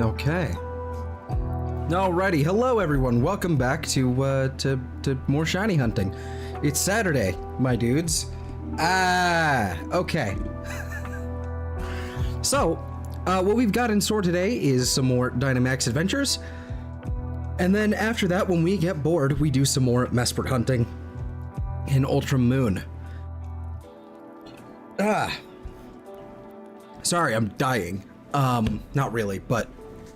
Okay. Alrighty, hello everyone. Welcome back to more shiny hunting. It's Saturday, my dudes. Okay. So, what we've got in store today is some more Dynamax Adventures. And then after that, when we get bored, we do some more Mesprit hunting in Ultra Moon. Sorry, I'm dying. Not really, but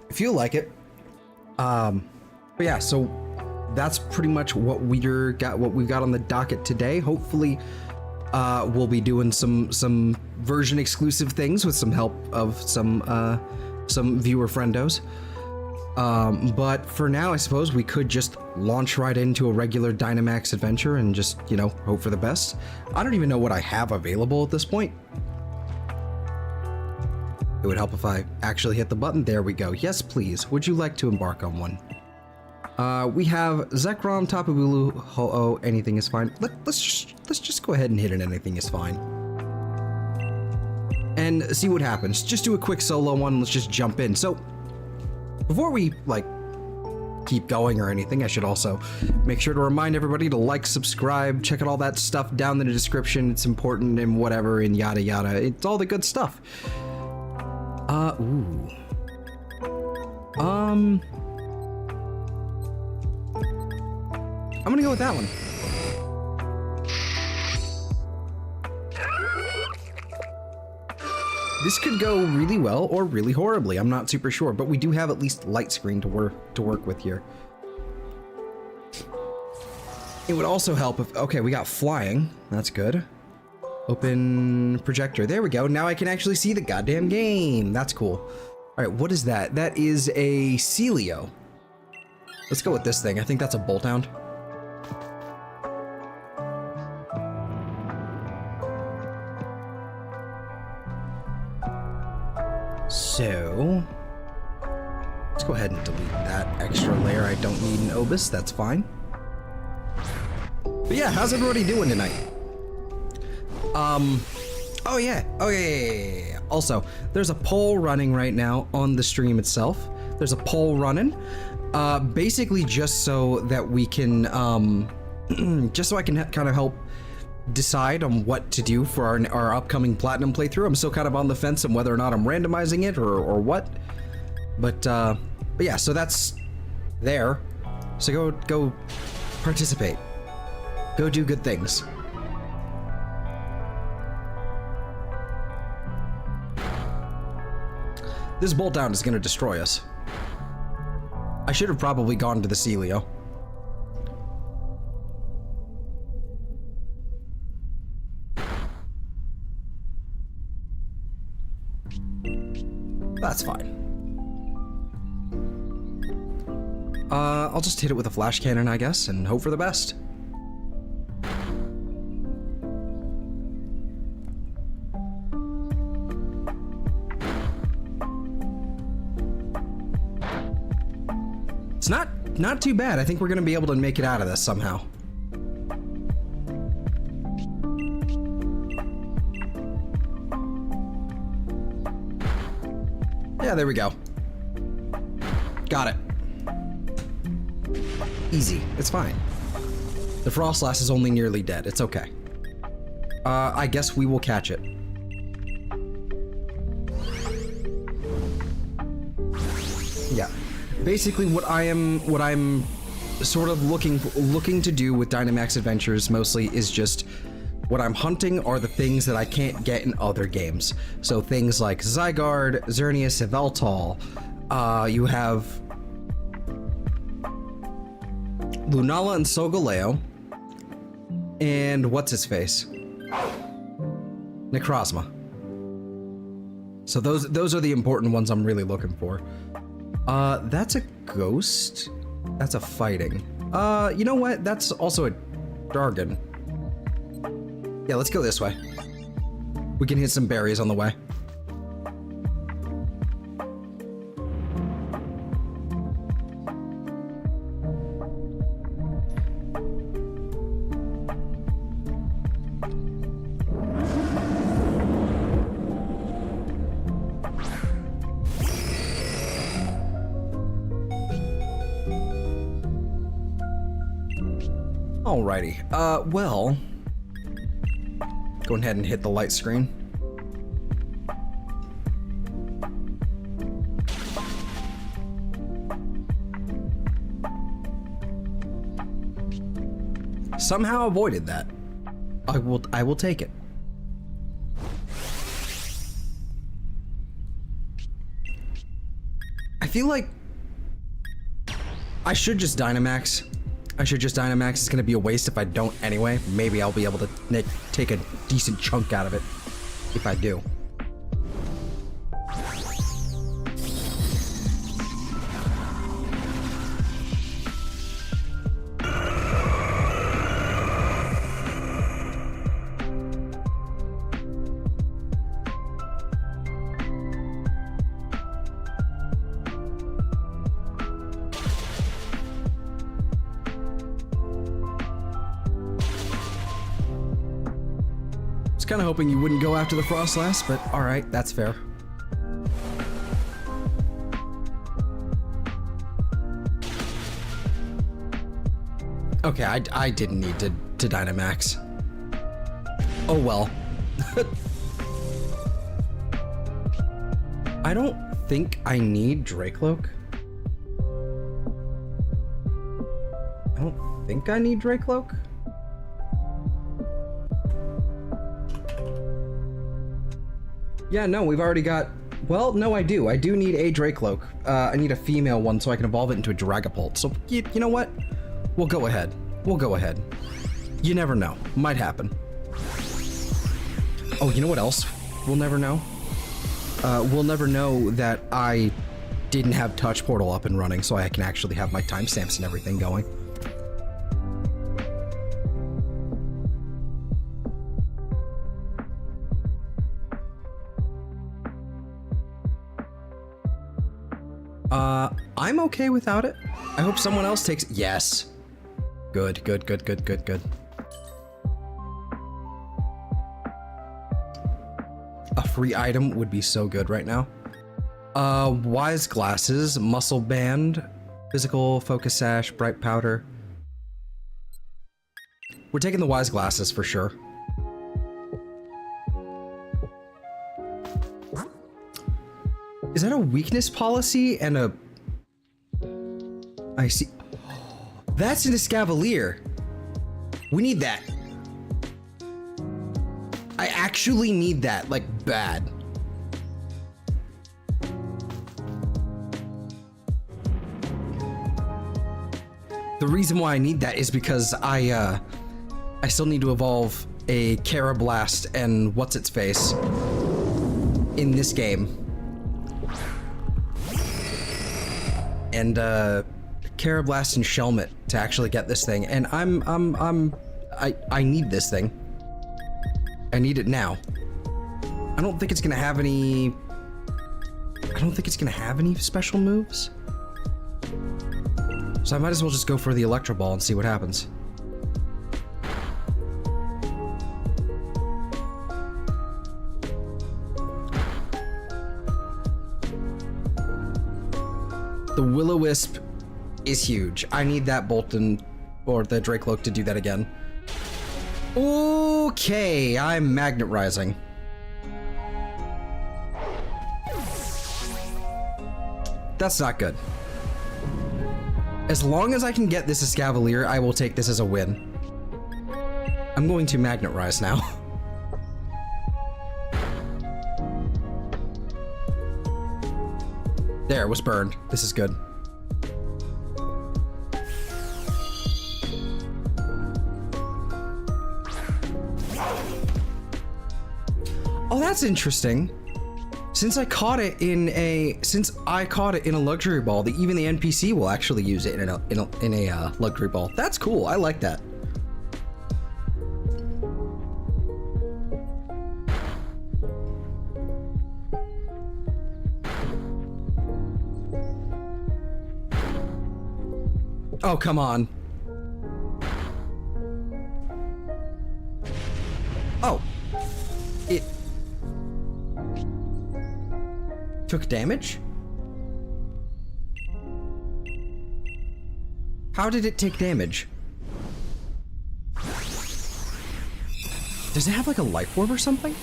I feel like it. But yeah, so that's pretty much what we've got on the docket today. Hopefully, we'll be doing some version exclusive things with some help of some viewer friendos. But for now, I suppose we could just launch right into a regular Dynamax adventure and just, you know, hope for the best. I don't even know what I have available at this point. It would help if I actually hit the button. There we go. Yes, please. Would you like to embark on one? We have Zekrom, Tapu Bulu, Ho-Oh, anything is fine. Let's just go ahead and hit an anything is fine. And see what happens. Just do a quick solo one. Let's just jump in. So, before we, like, keep going or anything, I should also make sure to remind everybody to like, subscribe, check out all that stuff down in the description. It's important and whatever and yada yada. It's all the good stuff. Ooh. I'm gonna go with that one. This could go really well or really horribly. I'm not super sure, but we do have at least light screen to work with here. It would also help if, okay, we got flying. That's good. Open projector. There we go. Now I can actually see the goddamn game. That's cool. All right, what is that? That is a Celio. Let's go with this thing. I think that's a Bolt Hound. So, let's go ahead and delete that extra layer. I don't need an Obus. That's fine. But yeah, how's everybody doing tonight? Oh yeah. Also, there's a poll running right now on the stream itself. There's a poll running, basically just so that we can, just so I can kind of help decide on what to do for our upcoming Platinum playthrough. I'm still kind of on the fence on whether or not I'm randomizing it or what. But yeah, so that's there. So go participate. Go do good things. This Bolt Down is going to destroy us. I should have probably gone to the Celio. That's fine. I'll just hit it with a flash cannon, I guess, and hope for the best. It's not too bad. I think we're gonna be able to make it out of this somehow. Yeah, there we go. Got it. Easy. It's fine. The Frostlass is only nearly dead. It's okay. I guess we will catch it. Yeah. Basically, what I'm sort of looking to do with Dynamax Adventures mostly is just what I'm hunting are the things that I can't get in other games. So things like Zygarde, Xerneas, Yveltal. You have Lunala and Solgaleo, and what's his face? Necrozma. So those are the important ones I'm really looking for. That's a ghost. That's a fighting. You know what? That's also a Dargon. Yeah, let's go this way. We can hit some berries on the way. Alrighty. Well, go ahead and hit the light screen. Somehow avoided that. I will take it. I feel like I should just Dynamax. It's gonna be a waste if I don't anyway. Maybe I'll be able to take a decent chunk out of it if I do. Kind of hoping you wouldn't go after the Frostlass, but all right, that's fair. Okay, I didn't need to Dynamax. Oh well. I don't think I need Dracloak. I don't think I need Dracloak. Yeah, no, we've already got... Well, no, I do. I do need a Dracloak. I need a female one so I can evolve it into a Dragapult. So, you know what? We'll go ahead. You never know. Might happen. Oh, you know what else we'll never know? We'll never know that I didn't have Touch Portal up and running, so I can actually have my timestamps and everything going. I'm okay without it. I hope someone else takes... Yes. Good. A free item would be so good right now. Wise Glasses, Muscle Band, Physical, Focus Sash, Bright Powder. We're taking the Wise Glasses for sure. Is that a weakness policy and a... I see. That's an Escavalier. We need that. I actually need that, like, bad. The reason why I need that is because I still need to evolve a Carablast and what's-its-face in this game. And, Carablast and Shelmet to actually get this thing, and I need this thing. I need it now. I don't think it's gonna have any... special moves. So I might as well just go for the Electro Ball and see what happens. The Will-O-Wisp is huge. I need that Bolton or the Dracloak to do that again. Okay, I'm Magnet Rising. That's not good. As long as I can get this Escavalier, I will take this as a win. I'm going to Magnet Rise now. There, it was burned. This is good. Oh, that's interesting. Since I caught it in a luxury ball, even the NPC will actually use it in a luxury ball. That's cool. I like that. Oh, come on. Oh. It took damage? How did it take damage? Does it have like a life orb or something?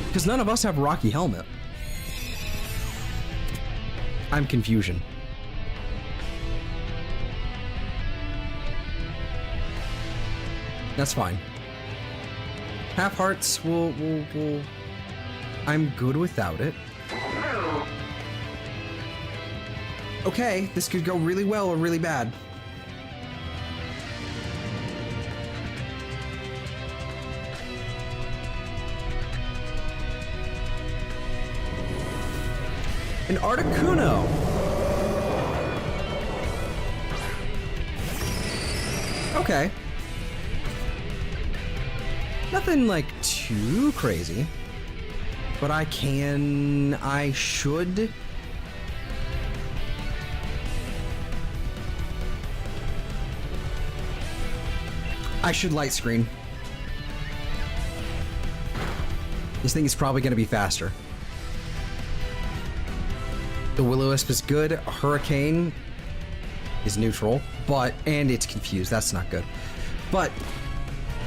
Because none of us have Rocky Helmet. I'm confusion. That's fine. Half hearts will I'm good without it. Okay, this could go really well or really bad. An Articuno. Okay. Nothing like too crazy. But I should. I should light screen. This thing is probably going to be faster. The Will-O-Wisp is good. A Hurricane is neutral, and it's confused. That's not good. But,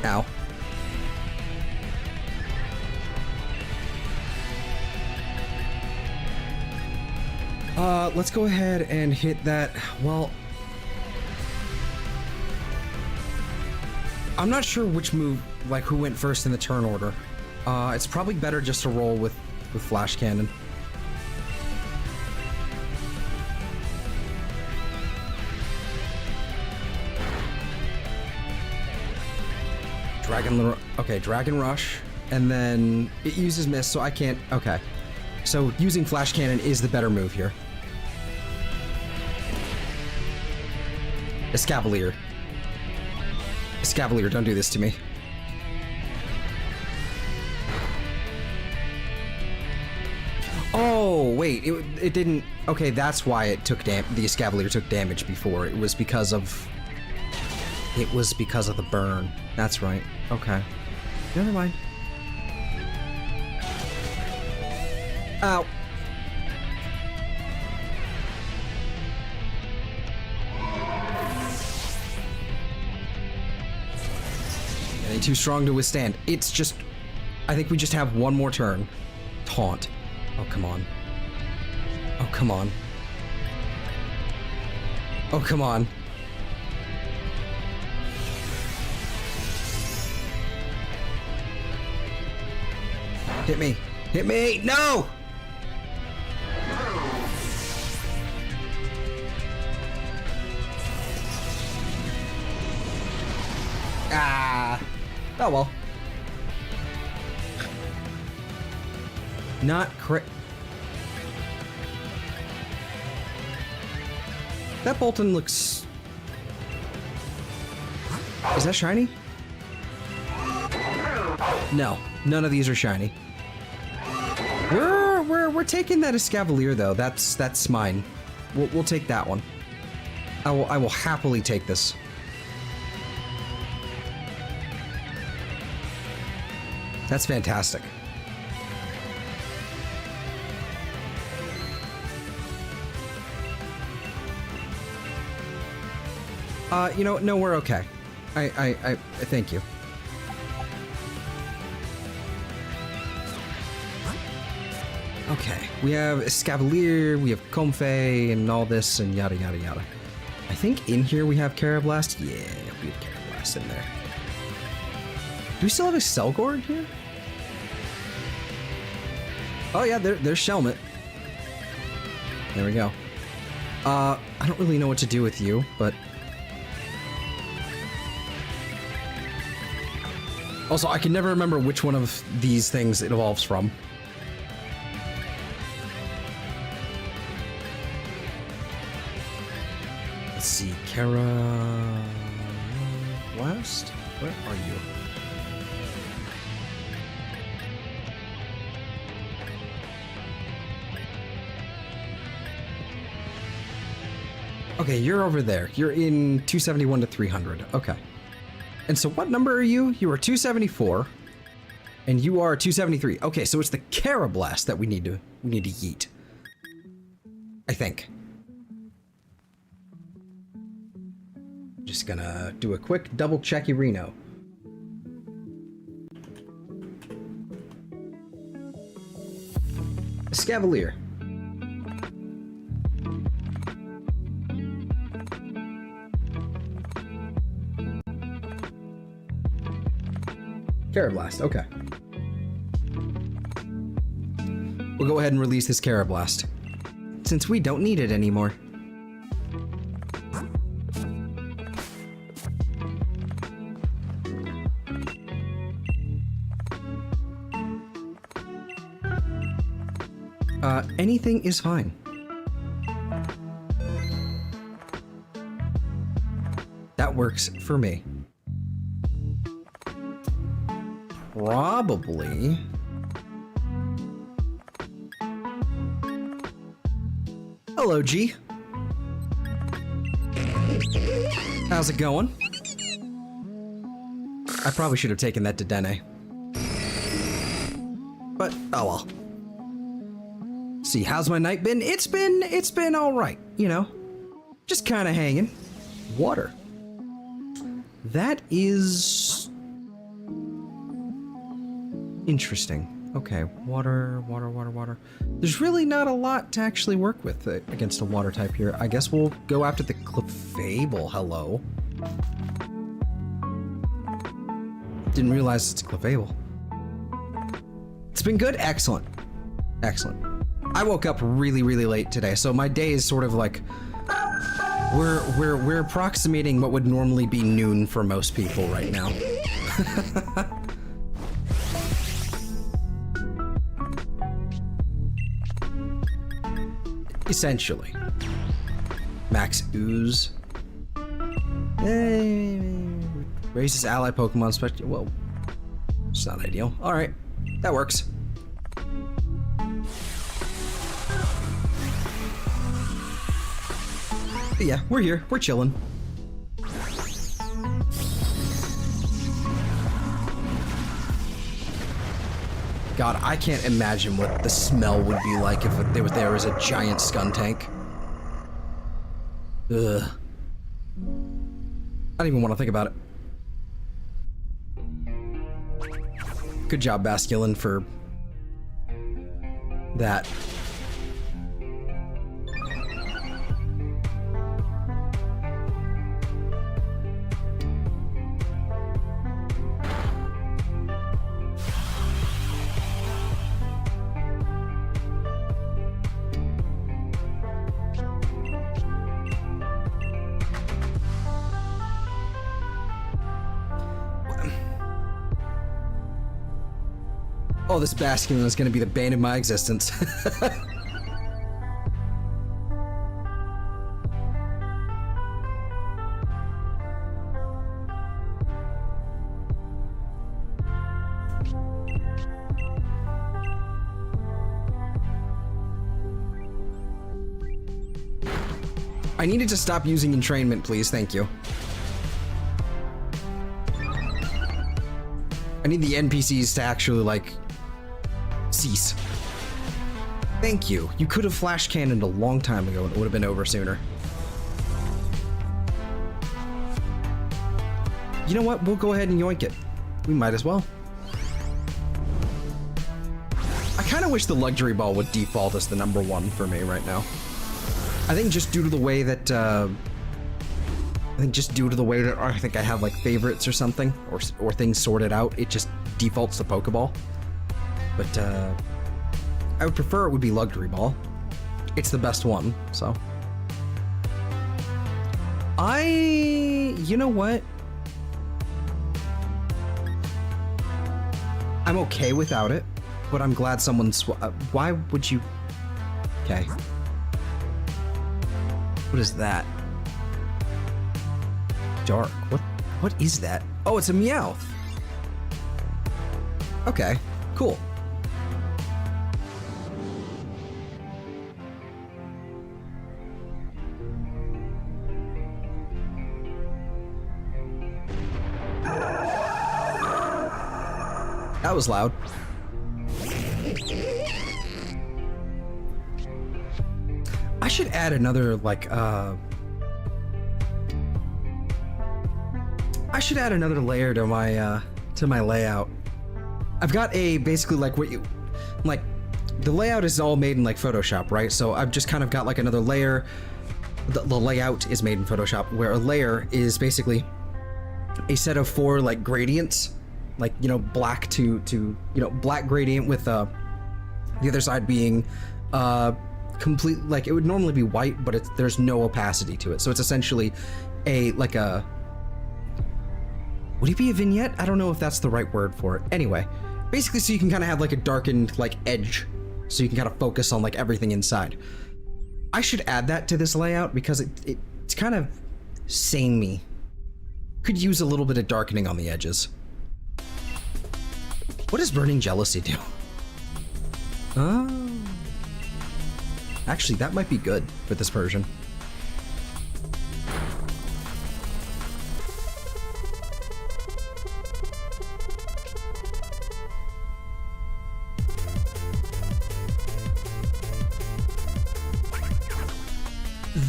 ow. Let's go ahead and hit that. Well, I'm not sure which move, like who went first in the turn order. It's probably better just to roll with Flash Cannon. Dragon Rush, and then it uses Mist, so I can't. Okay, so using Flash Cannon is the better move here. Escavalier, don't do this to me. Oh wait, it didn't. Okay, that's why it took the Escavalier took damage before. It was because of the burn. That's right. Okay. Never mind. Ow. Getting too strong to withstand. It's just... I think we just have one more turn. Taunt. Oh, come on. Oh, come on. Oh, come on. Hit me. Hit me! No! Ah! Oh well. Not correct. That Bolton looks... Is that shiny? No, none of these are shiny. We're taking that Escavalier though. That's mine. We'll take that one. I will happily take this. That's fantastic. You know, no, we're okay. I thank you. Okay, we have Escavalier, we have Comfey, and all this, and yada yada yada. I think in here we have Carablast. Yeah, we have Carablast in there. Do we still have a Selgord here? Oh yeah, there's Shelmet. There we go. I don't really know what to do with you, but... Also, I can never remember which one of these things it evolves from. Let's see, Kara... Blast? Where are you? Okay, you're over there. You're in 271 to 300. Okay. And so what number are you? You are 274. And you are 273. Okay, so it's the Carablast that we need to yeet. I think. Just gonna do a quick double checky Reno. Scavalier. Carablast, okay. We'll go ahead and release this Carablast, since we don't need it anymore. Anything is fine. That works for me. Probably. Hello, G. How's it going? I probably should have taken that to Dene. But, oh well. See, how's my night been? It's been all right, you know. Just kind of hanging. Water. That is interesting. Okay, water. There's really not a lot to actually work with against a water type here. I guess we'll go after the Clefable. Hello. Didn't realize it's a Clefable. It's been good? Excellent. Excellent. I woke up really late today, so my day is sort of like we're approximating what would normally be noon for most people right now. Essentially. Max Ooze. Raises ally Pokemon special. Whoa. It's not ideal. Alright. That works. But yeah, we're here. We're chilling. God, I can't imagine what the smell would be like if there was a giant Skuntank. Ugh. I don't even want to think about it. Good job, Basculin, for that. Oh, this Basculin is going to be the bane of my existence. I needed to stop using entrainment, please. Thank you. I need the NPCs to actually, like, cease. Thank you. You could have flash cannoned a long time ago and it would have been over sooner. You know what? We'll go ahead and yoink it. We might as well. I kind of wish the luxury ball would default as the #1 for me right now. I think just due to the way that I think I have like favorites or something, or things sorted out, it just defaults to Pokeball. But I would prefer it would be luxury ball. It's the best one, so. You know what? I'm okay without it, but I'm glad someone why would you? Okay. What is that? Dark. What is that? Oh, it's a Meowth. Okay, cool. That was loud. I should add another, like, I should add another layer to my layout. I've got a basically like the layout is all made in like Photoshop, right? So I've just kind of got like another layer. The layout is made in Photoshop, where a layer is basically a set of 4 like gradients, like, you know, black to black gradient with the other side being complete, like it would normally be white, but there's no opacity to it. So it's essentially would it be a vignette? I don't know if that's the right word for it. Anyway, basically, so you can kind of have like a darkened like edge, so you can kind of focus on like everything inside. I should add that to this layout because it's kind of samey. Could use a little bit of darkening on the edges. What does Burning Jealousy do? Oh. Actually, that might be good with this version.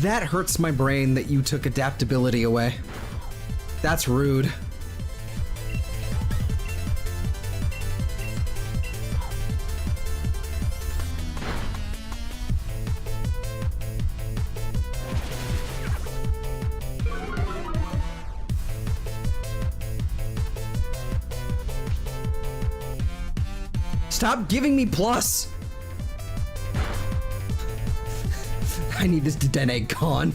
That hurts my brain that you took adaptability away. That's rude. Stop giving me plus! I need this Dedenne gone.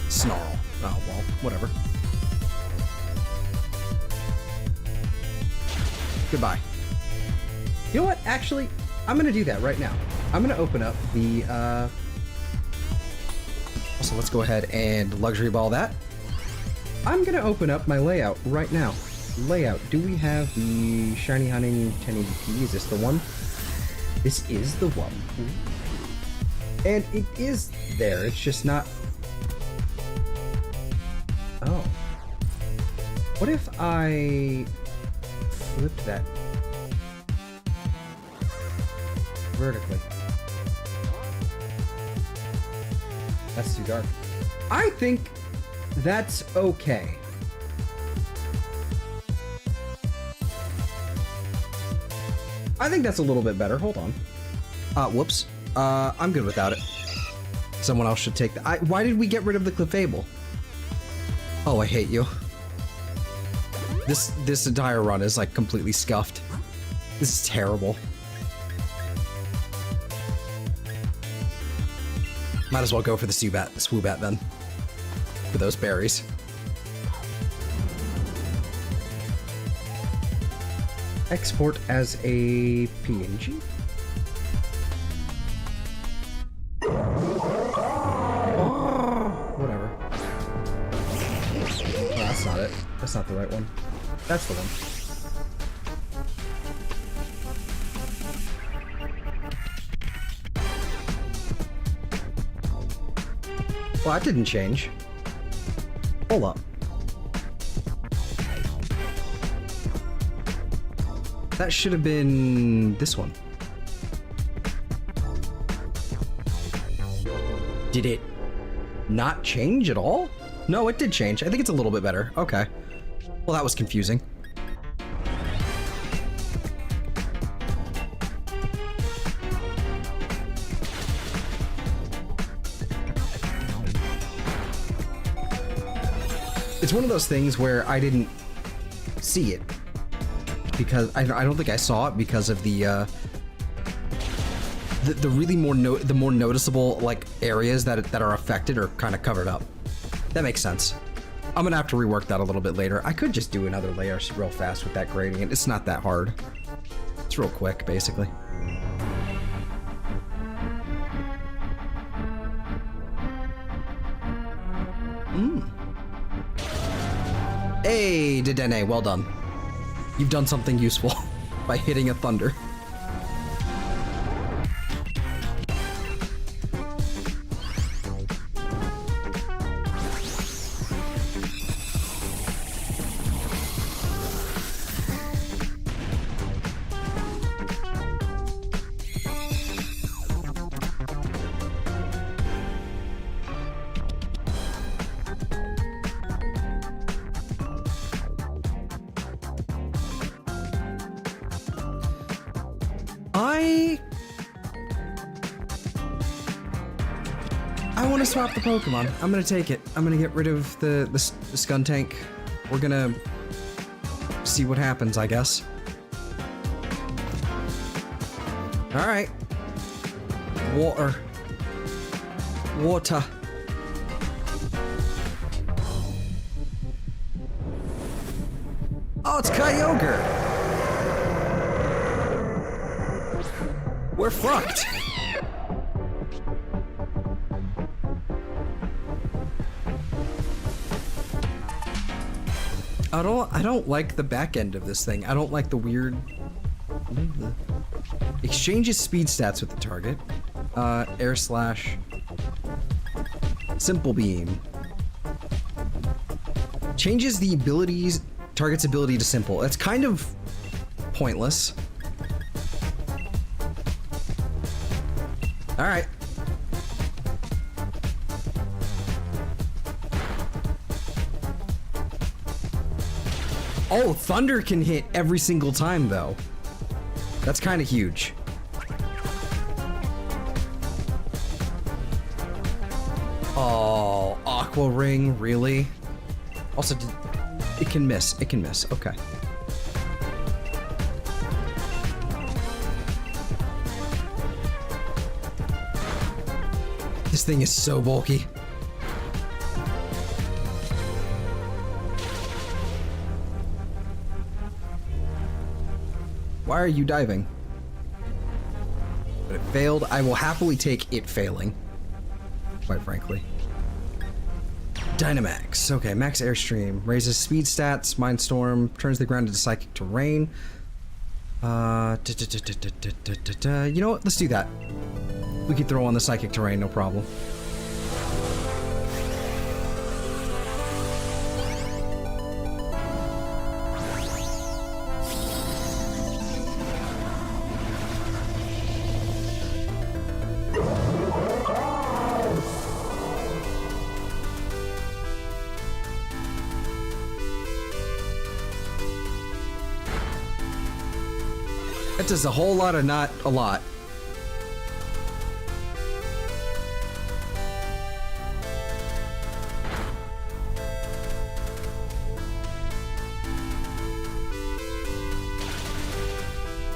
Snarl. Oh, well, whatever. Goodbye. You know what? Actually, I'm gonna do that right now. I'm gonna open up the, So let's go ahead and luxury ball that. I'm gonna open up my layout right now. Layout. Do we have the Shiny Honey 1080p? Is this the one? This is the one. And it is there. It's just not. Oh. What if I flipped that vertically? That's too dark. I think that's okay. I think that's a little bit better. Hold on. Whoops. I'm good without it. Someone else should take that. Why did we get rid of the Clefable? Oh, I hate you. This entire run is like completely scuffed. This is terrible. Might as well go for the Swoobat then. For those berries. Export as a PNG. Whatever. Oh, that's not it. That's not the right one. That's the one. Well, that didn't change. Hold up. That should have been this one. Did it not change at all? No, it did change. I think it's a little bit better. Okay. Well, that was confusing. It's one of those things where I didn't see it because I don't think I saw it because of the really more noticeable like areas that are affected are kind of covered up. That makes sense. I'm gonna have to rework that a little bit later. I could just do another layer real fast with that gradient. It's not that hard. It's real quick, basically. Hey, Dedenne, well done. You've done something useful by hitting a thunder. I want to swap the Pokemon. I'm gonna take it. I'm gonna get rid of the Skuntank. We're gonna see what happens, I guess. All right. Water. Water. Oh, it's Kyogre. We're fucked. I don't like the back end of this thing. I don't like the weird... Exchanges speed stats with the target. Air Slash. Simple Beam. Changes the target's ability to simple. It's kind of pointless. All right. Oh, Thunder can hit every single time, though. That's kind of huge. Oh, Aqua Ring, really? Also, it can miss. It can miss. Okay. This thing is so bulky. Why are you diving? But it failed. I will happily take it failing. Quite frankly. Dynamax. Okay, max airstream. Raises speed stats, Mindstorm, turns the ground into psychic terrain. You know what? Let's do that. We can throw on the psychic terrain, no problem. That does a whole lot of not a lot.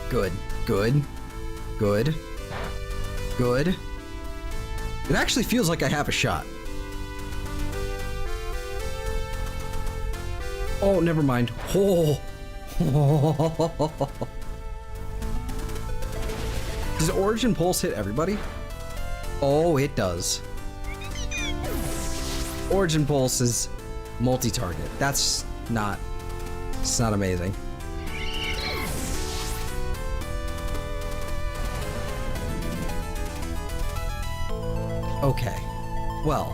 Good, good, good, good. It actually feels like I have a shot. Oh, never mind. Oh. Does Origin Pulse hit everybody? Oh, it does. Origin Pulse is multi-target. It's not amazing. Okay. Well,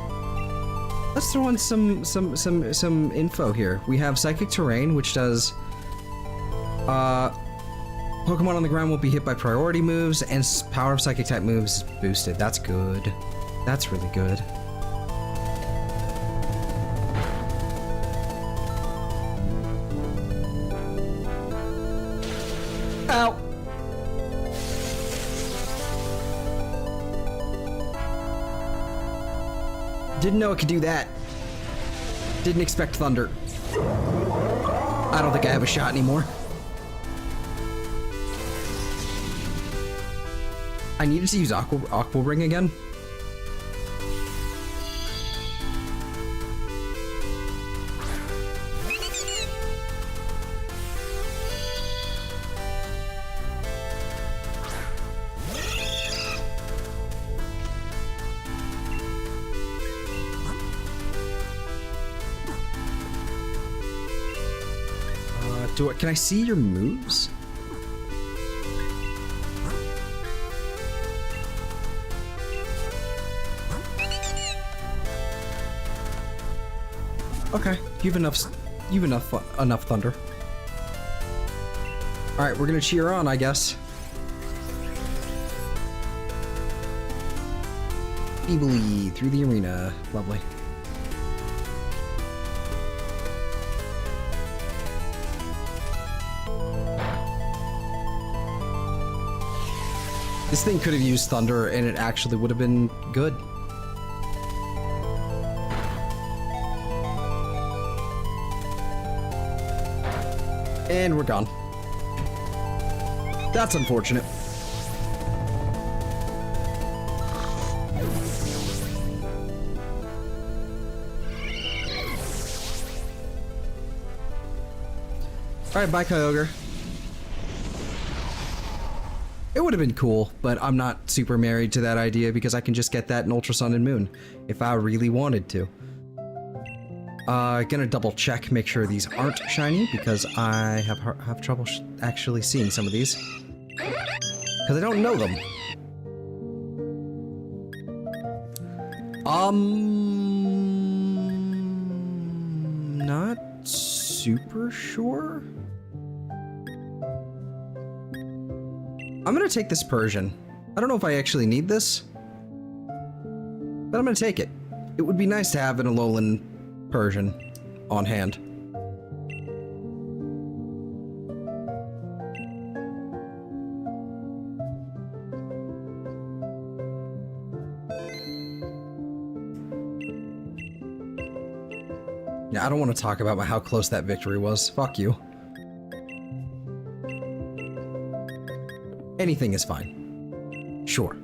let's throw in some info here. We have Psychic Terrain, which does Pokemon on the ground will be hit by priority moves, and power of Psychic type moves is boosted. That's good. That's really good. Ow! Didn't know it could do that. Didn't expect Thunder. I don't think I have a shot anymore. I needed to use Aqua Ring again. Can I see your moves? Okay, you've enough thunder. All right, we're gonna cheer on, I guess. Feebly through the arena, lovely. This thing could have used thunder and it actually would have been good. And we're gone. That's unfortunate. Alright, bye, Kyogre. It would have been cool, but I'm not super married to that idea because I can just get that in Ultra Sun and Moon if I really wanted to. Gonna double check, make sure these aren't shiny because I have trouble actually seeing some of these because I don't know them. Not super sure. I'm gonna take this Persian. I don't know if I actually need this, but I'm gonna take it. It would be nice to have an Alolan Persian on hand. Yeah, I don't want to talk about how close that victory was. Fuck you. Anything is fine. Sure.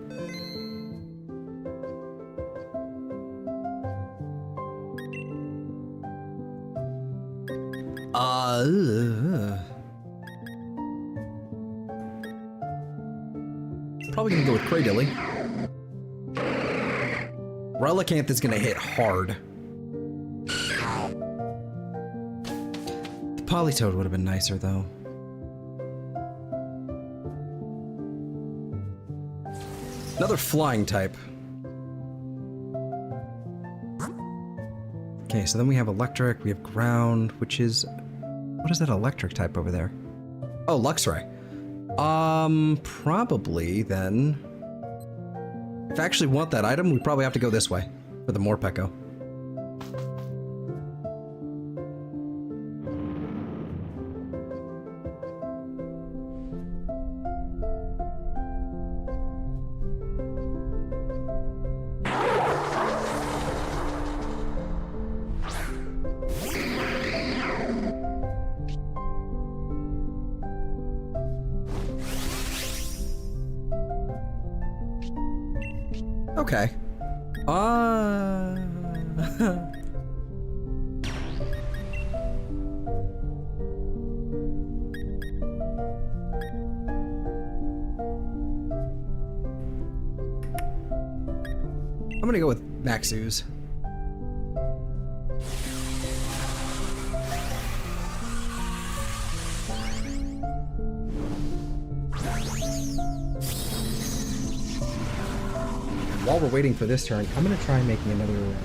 Probably gonna go with Cradilly. Relicanth is gonna hit hard. The Politoed would have been nicer though. Another flying type. Okay, so then we have electric, we have ground, which is... What is that electric type over there? Oh, Luxray. Probably then... If I actually want that item, we probably have to go this way for the Morpeko. Okay. I'm gonna go with Maxus. While we're waiting for this turn, I'm gonna try making another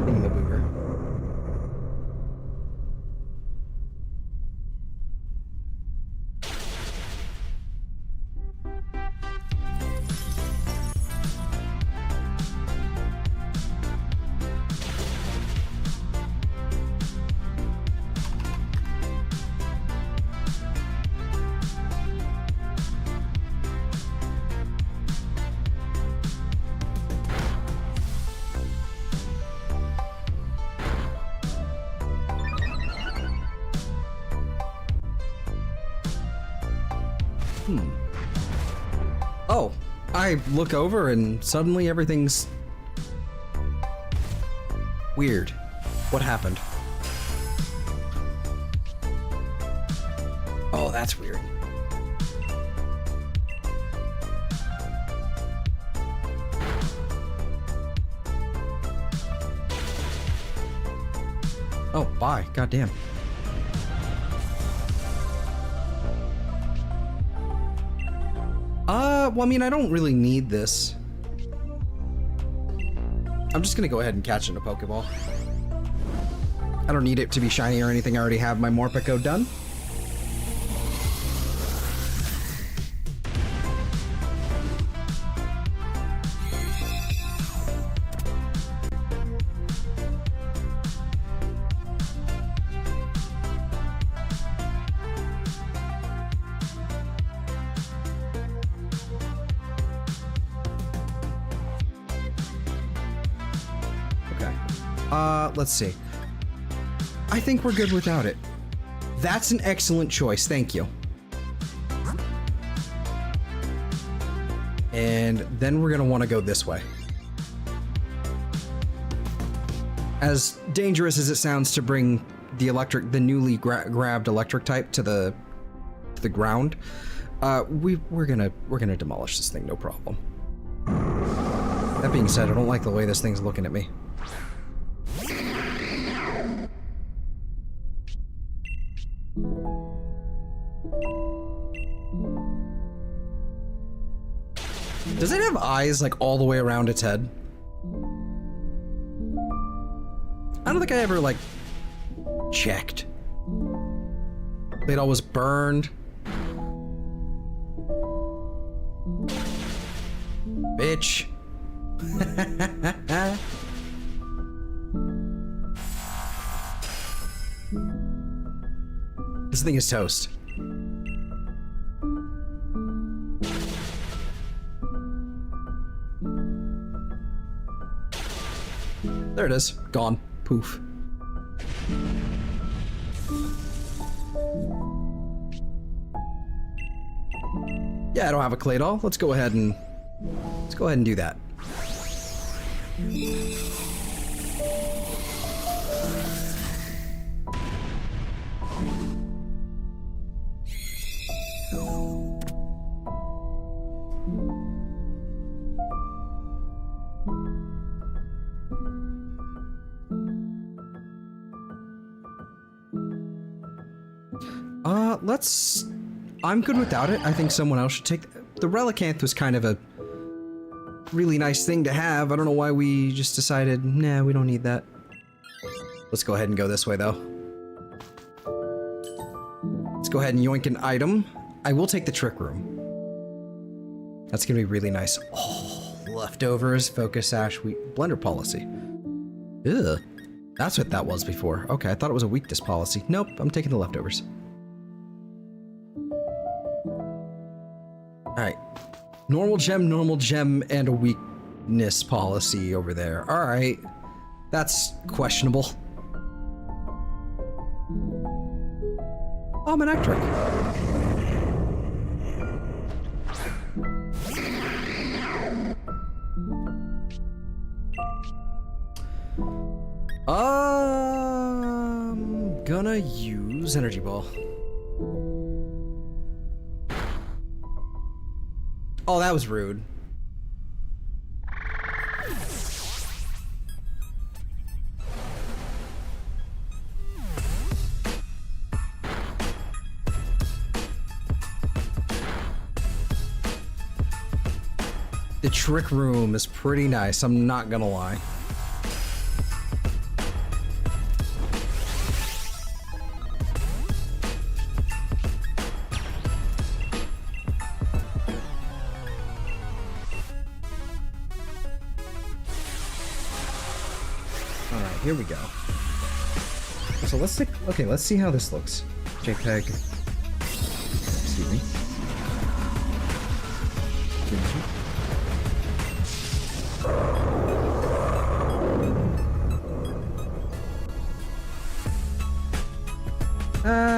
thingamabooger. Oh, I look over and suddenly everything's weird. What happened? Oh, that's weird. Oh, bye. Goddamn. Well, I mean, I don't really need this. I'm just gonna go ahead and catch it in a Pokeball. I don't need it to be shiny or anything. I already have my Morpeko done. Let's see. I think we're good without it. That's an excellent choice, thank you. And then we're gonna wanna go this way. As dangerous as it sounds to bring the newly grabbed electric type to the ground, we're gonna demolish this thing, no problem. That being said, I don't like the way this thing's looking at me. Does it have eyes like all the way around its head? I don't think I ever like checked. They'd always burned. Bitch. This thing is toast. There it is. Gone. Poof. Yeah, I don't have a clay doll. Let's go ahead and do that. I'm good without it. I think someone else should take the Relicanth was kind of a really nice thing to have. I don't know why we just decided, nah, we don't need that. Let's go ahead and go this way, though. Let's go ahead and yoink an item. I will take the Trick Room. That's gonna be really nice. Oh, leftovers, Focus Ash, Blender Policy. Ugh, that's what that was before. Okay, I thought it was a weakness policy. Nope, I'm taking the leftovers. Alright. Normal gem, and a weakness policy over there. Alright. That's questionable. Oh, Manectric. Gonna use Energy Ball. Oh, that was rude. The Trick Room is pretty nice, I'm not gonna lie. Here we go. So let's take, okay, let's see how this looks. JPEG. Excuse me.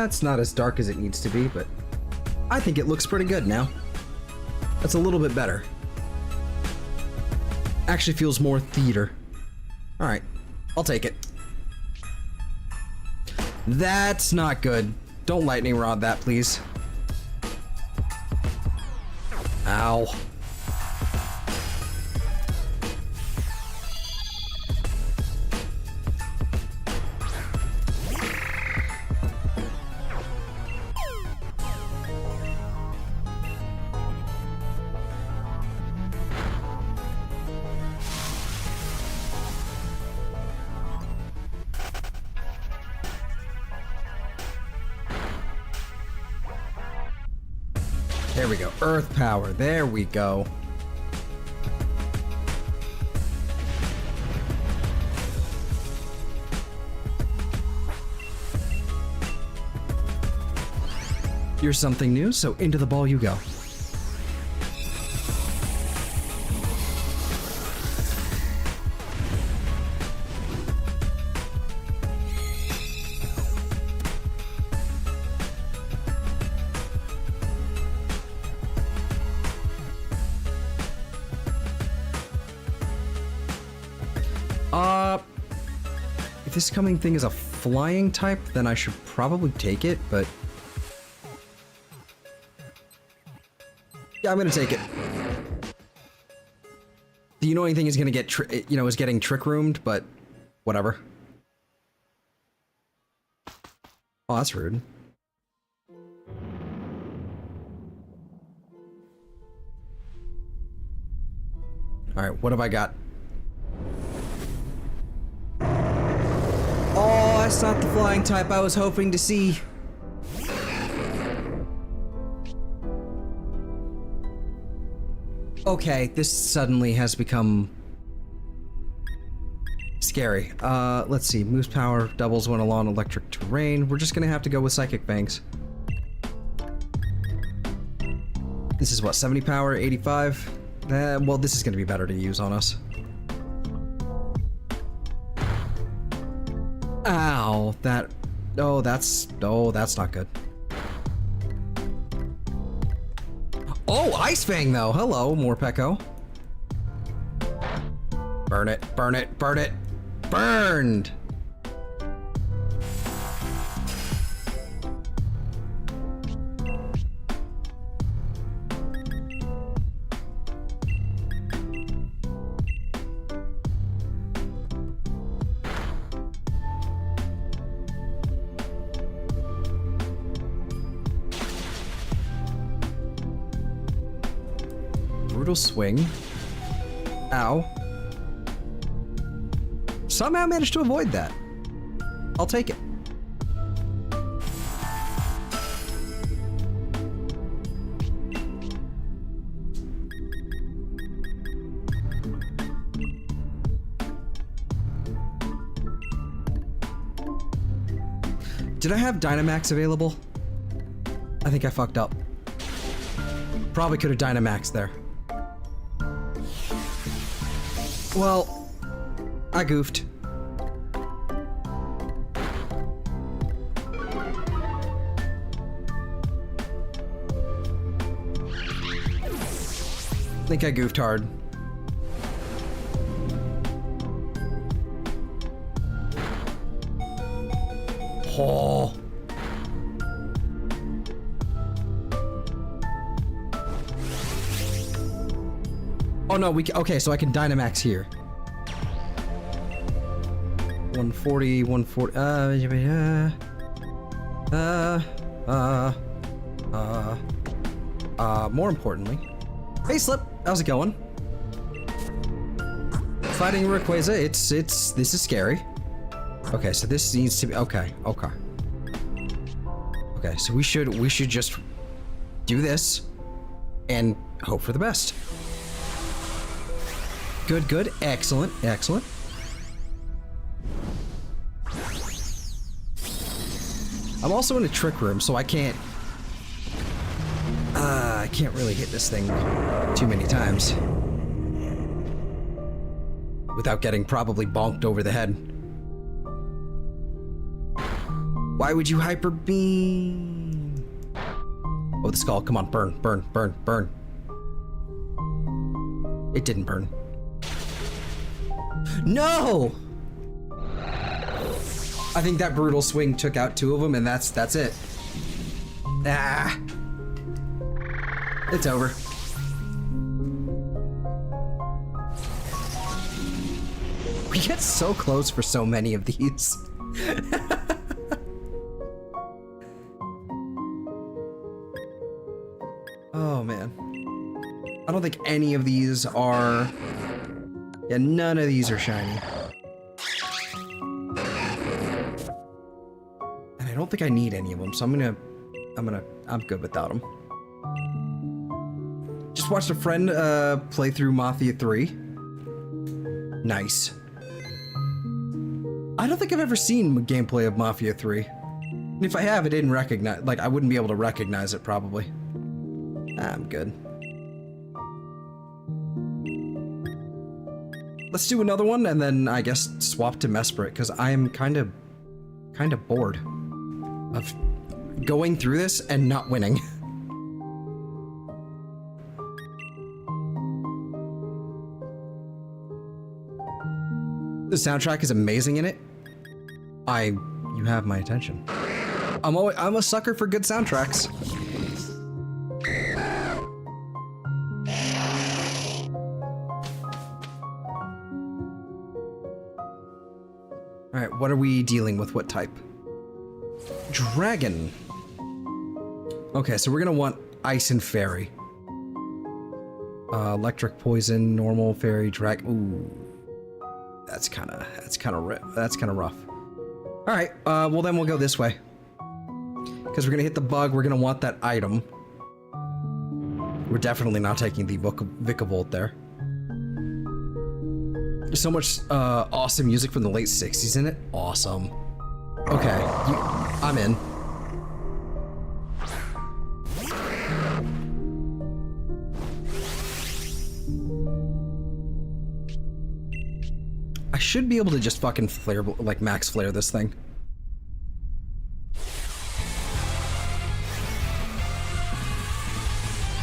It's not as dark as it needs to be, but I think it looks pretty good now. That's a little bit better. Actually feels more theater. Alright. I'll take it. That's not good. Don't lightning rod that, please. Ow. There we go. Earth power. There we go. Here's something new, so into the ball you go. If this coming thing is a flying type, then I should probably take it, but... yeah, I'm gonna take it. The annoying thing is gonna get, is getting trick roomed, but whatever. Oh, that's rude. Alright, what have I got? Oh, that's not the flying type I was hoping to see. Okay, this suddenly has become scary. Let's see. Moose power doubles when along electric terrain. We're just gonna have to go with Psychic Fangs. This is what, 70 power, 85? Well, this is gonna be better to use on us. Ow, that's not good. Oh, Ice Fang though. Hello, Morpeko. Burn it, burn it, burn it. Burned! Brutal swing. Ow. Somehow managed to avoid that. I'll take it. Did I have Dynamax available? I think I fucked up. Probably could have Dynamax there. Well, I goofed. I think I goofed hard. Oh. Oh no, okay, so I can Dynamax here. 140, 140, more importantly. Hey Slip, how's it going? Fighting Rayquaza, this is scary. Okay, so this needs to be, okay. Okay, so we should just do this and hope for the best. Good, excellent. I'm also in a trick room, so I can't really hit this thing too many times without getting probably bonked over the head. Why would you hyper beam? Oh, the skull, come on, burn. It didn't burn. No! I think that brutal swing took out two of them, and that's it. Ah. It's over. We get so close for so many of these. Oh, man. I don't think any of these are... yeah, none of these are shiny. And I don't think I need any of them, so I'm good without them. Just watched a friend play through Mafia 3. Nice. I don't think I've ever seen gameplay of Mafia 3. And if I have, I didn't recognize, like, I wouldn't be able to recognize it probably. I'm good. Let's do another one and then I guess swap to Mesprit because I am kind of bored of going through this and not winning. The soundtrack is amazing in it. You have my attention. I'm a sucker for good soundtracks. All right, what are we dealing with? What type? Dragon. Okay, so we're gonna want ice and fairy. Electric, poison, normal, fairy, drag. Ooh, that's kind of rough. All right, well then we'll go this way. Because we're gonna hit the bug, we're gonna want that item. We're definitely not taking the Vikavolt there. There's so much awesome music from the late 60s in it. Awesome. Okay, I'm in. I should be able to just fucking flare, like max flare this thing.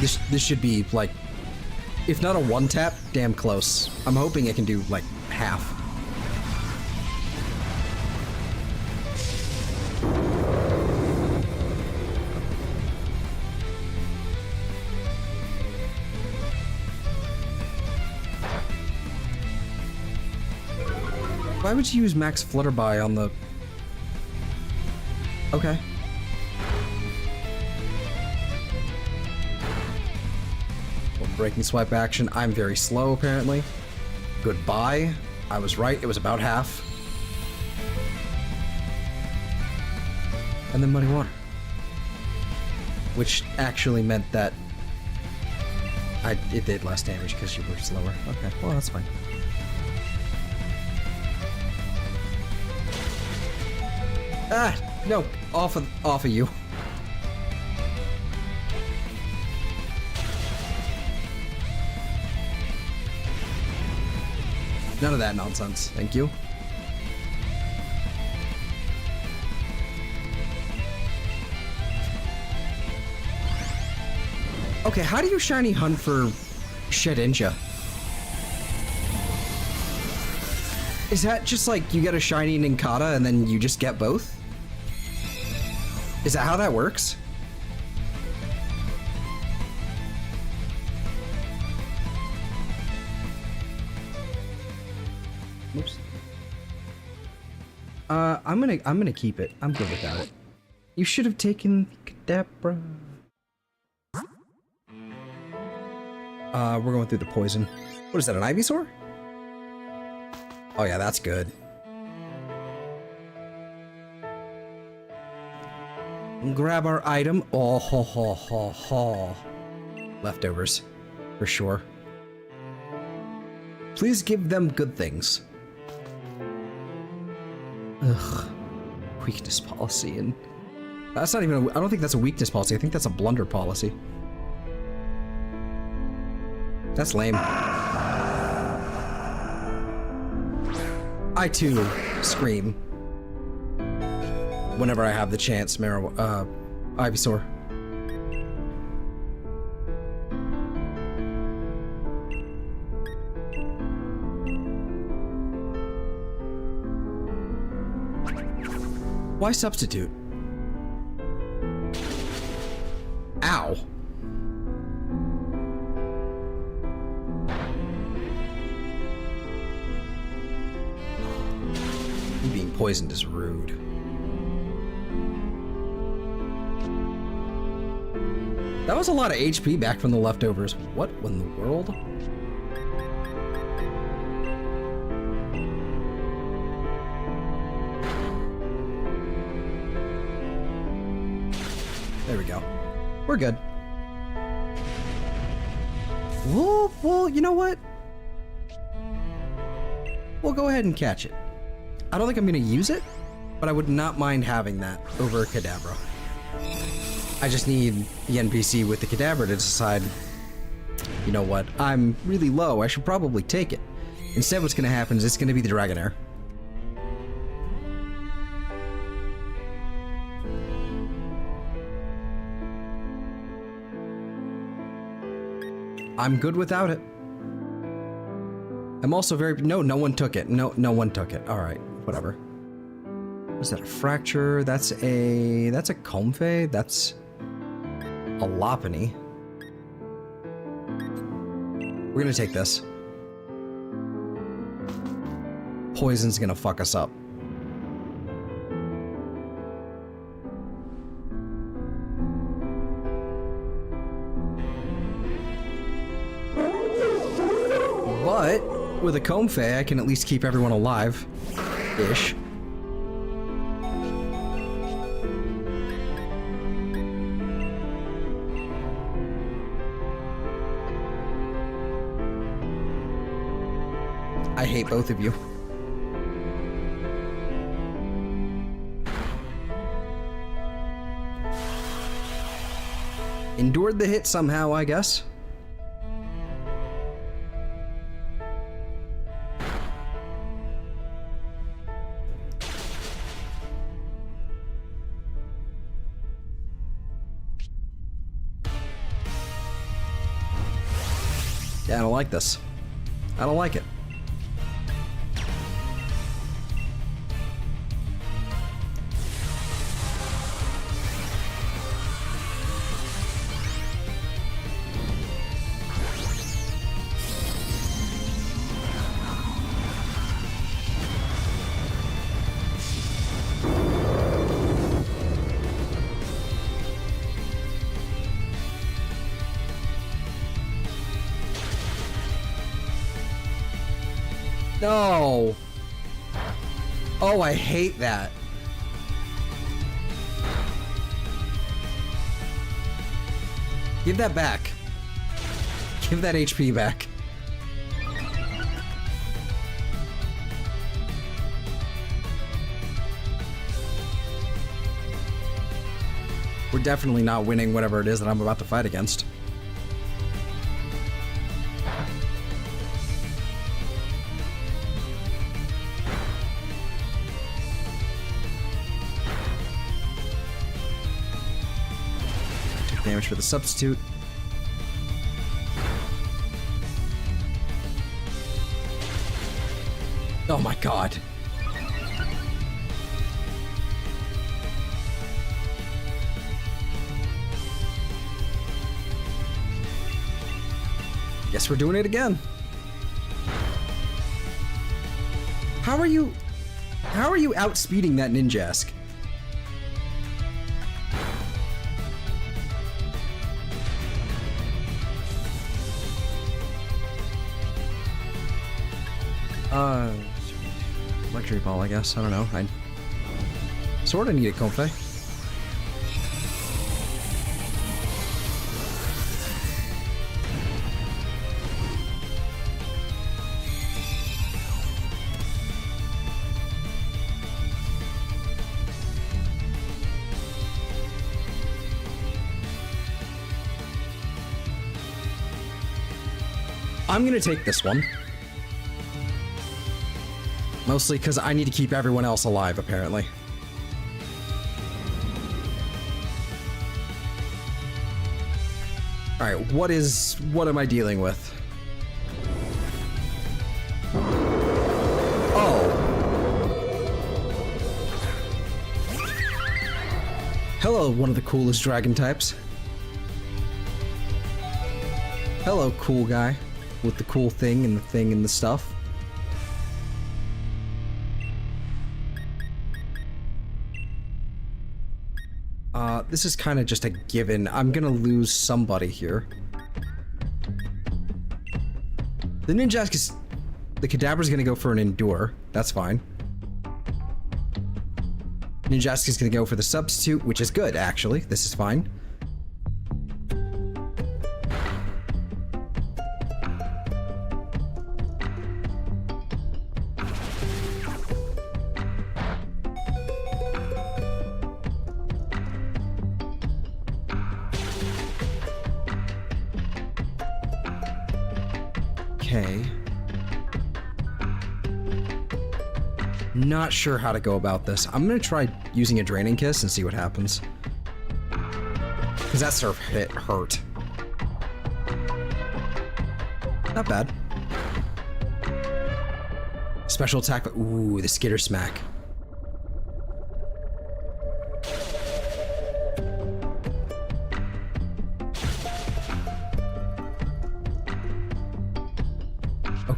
This should be like, if not a one tap, damn close. I'm hoping it can do like half. Why would you use max flutterby on the... Okay. Breaking swipe action. I'm very slow, apparently. Goodbye. I was right. It was about half. And then Muddy Water. Which actually meant that it did less damage because you were slower. Okay, well, that's fine. Ah, no. Off of you. None of that nonsense. Thank you. Okay, how do you shiny hunt for Shedinja? Is that just like you get a shiny Ninkata and then you just get both? Is that how that works? Oops. I'm gonna keep it. I'm good without it. You should have taken Kadabra. We're going through the poison. What is that, an Ivysaur? Oh yeah, that's good. Grab our item. Oh, ho, ho, ho, ho. Leftovers, for sure. Please give them good things. Ugh. Weakness policy, and that's not even I don't think that's a weakness policy. I think that's a blunder policy. That's lame. I too scream whenever I have the chance, Ivysaur. Why substitute? Ow. You being poisoned is rude. That was a lot of HP back from the leftovers. What in the world? There we go. We're good. Well, you know what? We'll go ahead and catch it. I don't think I'm gonna use it, but I would not mind having that over Kadabra. I just need the NPC with the Kadabra to decide, you know what, I'm really low, I should probably take it. Instead, what's gonna happen is it's gonna be the Dragonair. I'm good without it. I'm also very... No one took it. No one took it. Alright, whatever. Is that a fracture? That's a Comfey? That's a Lopunny. We're gonna take this. Poison's gonna fuck us up. But with a Comfey, I can at least keep everyone alive-ish. I hate both of you. Endured the hit somehow, I guess. Yeah, I don't like this. I don't like it. No. Oh, I hate that. Give that back. Give that HP back. We're definitely not winning whatever it is that I'm about to fight against. Damage for the substitute. Oh my god. Guess we're doing it again. How are you outspeeding that Ninjask? Electric ball, I guess. I don't know. I sort of need a Comfey. I'm gonna take this one. Mostly because I need to keep everyone else alive, apparently. Alright, what am I dealing with? Oh. Hello, one of the coolest dragon types. Hello, cool guy. With the cool thing and the stuff. This is kind of just a given. I'm gonna lose somebody here. The Ninjask is... The Kadabra's gonna go for an Endure. That's fine. Ninjask is gonna go for the Substitute, which is good, actually. This is fine. Okay. Not sure how to go about this. I'm gonna try using a Draining Kiss and see what happens. Because that surf hurt. Not bad. Special attack, ooh, the Skitter Smack.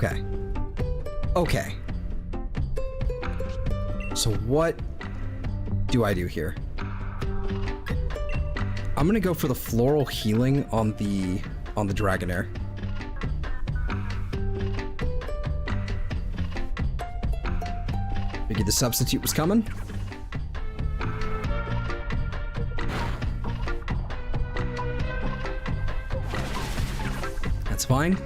Okay. Okay. So what do I do here? I'm gonna go for the floral healing on the Dragonair. Figured the substitute was coming. That's fine.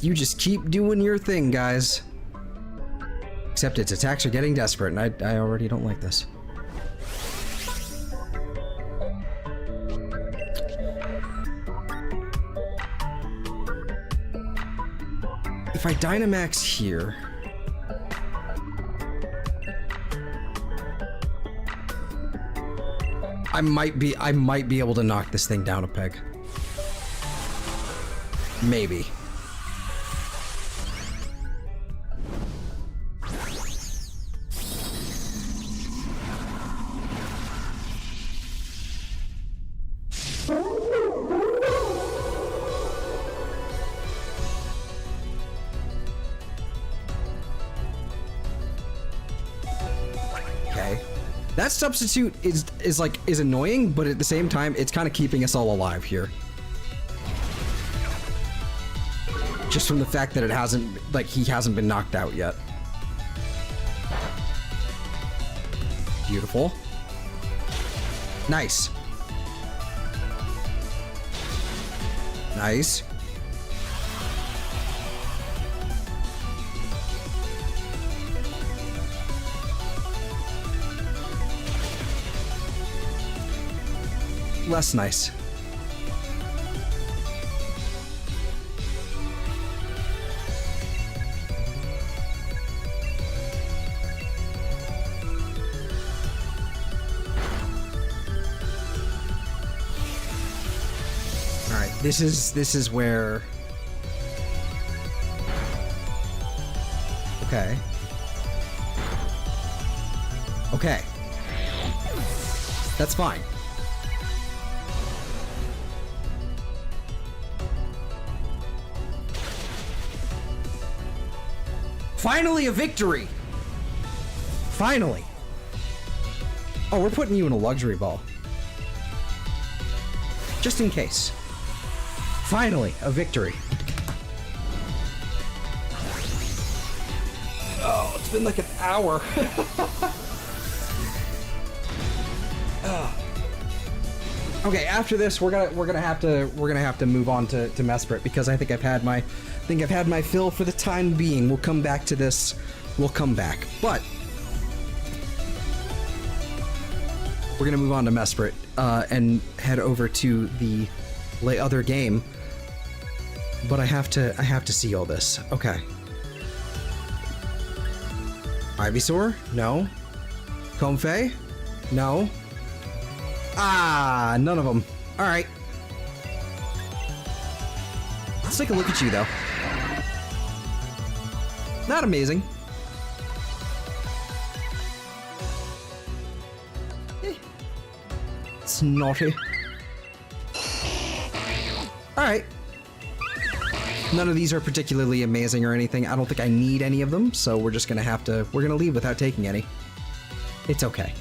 You just keep doing your thing, guys. Except its attacks are getting desperate, and I already don't like this. If I Dynamax here... I might be able to knock this thing down a peg. Maybe. That substitute is annoying, but at the same time, it's kind of keeping us all alive here. Just from the fact that it hasn't, like, he hasn't been knocked out yet. Beautiful. Nice. Nice. Less nice. All right, this is where. Okay. Okay. That's fine. Finally a victory! Finally! Oh, we're putting you in a luxury ball. Just in case. Finally, a victory. Oh, it's been like an hour. Okay, after this, we're gonna have to move on to Mesprit because I think I've had my fill for the time being. We'll come back to this. We'll come back, but we're gonna move on to Mesprit and head over to the other game. But I have to see all this. Okay. Ivysaur? No. Comfey? No. Ah, none of them. All right. Let's take a look at you, though. Not amazing. It's naughty. All right. None of these are particularly amazing or anything. I don't think I need any of them, so we're just gonna have to. We're gonna leave without taking any. It's okay.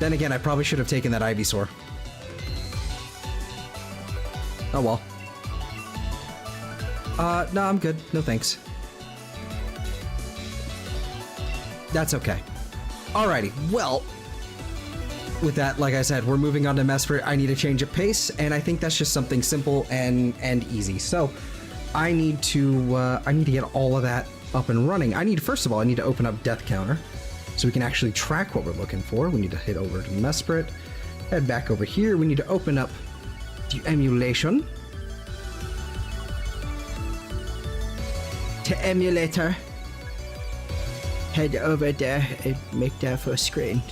Then again, I probably should have taken that Ivysaur. Oh well. No, I'm good. No thanks. That's okay. Alrighty, well, with that, like I said, we're moving on to Mesprit. I need a change of pace, and I think that's just something simple and easy. So, I need to get all of that up and running. First of all, I need to open up Death Counter, so we can actually track what we're looking for. We need to head over to Mesprit, head back over here. We need to open up the emulation. To emulator. Head over there and make that full screen.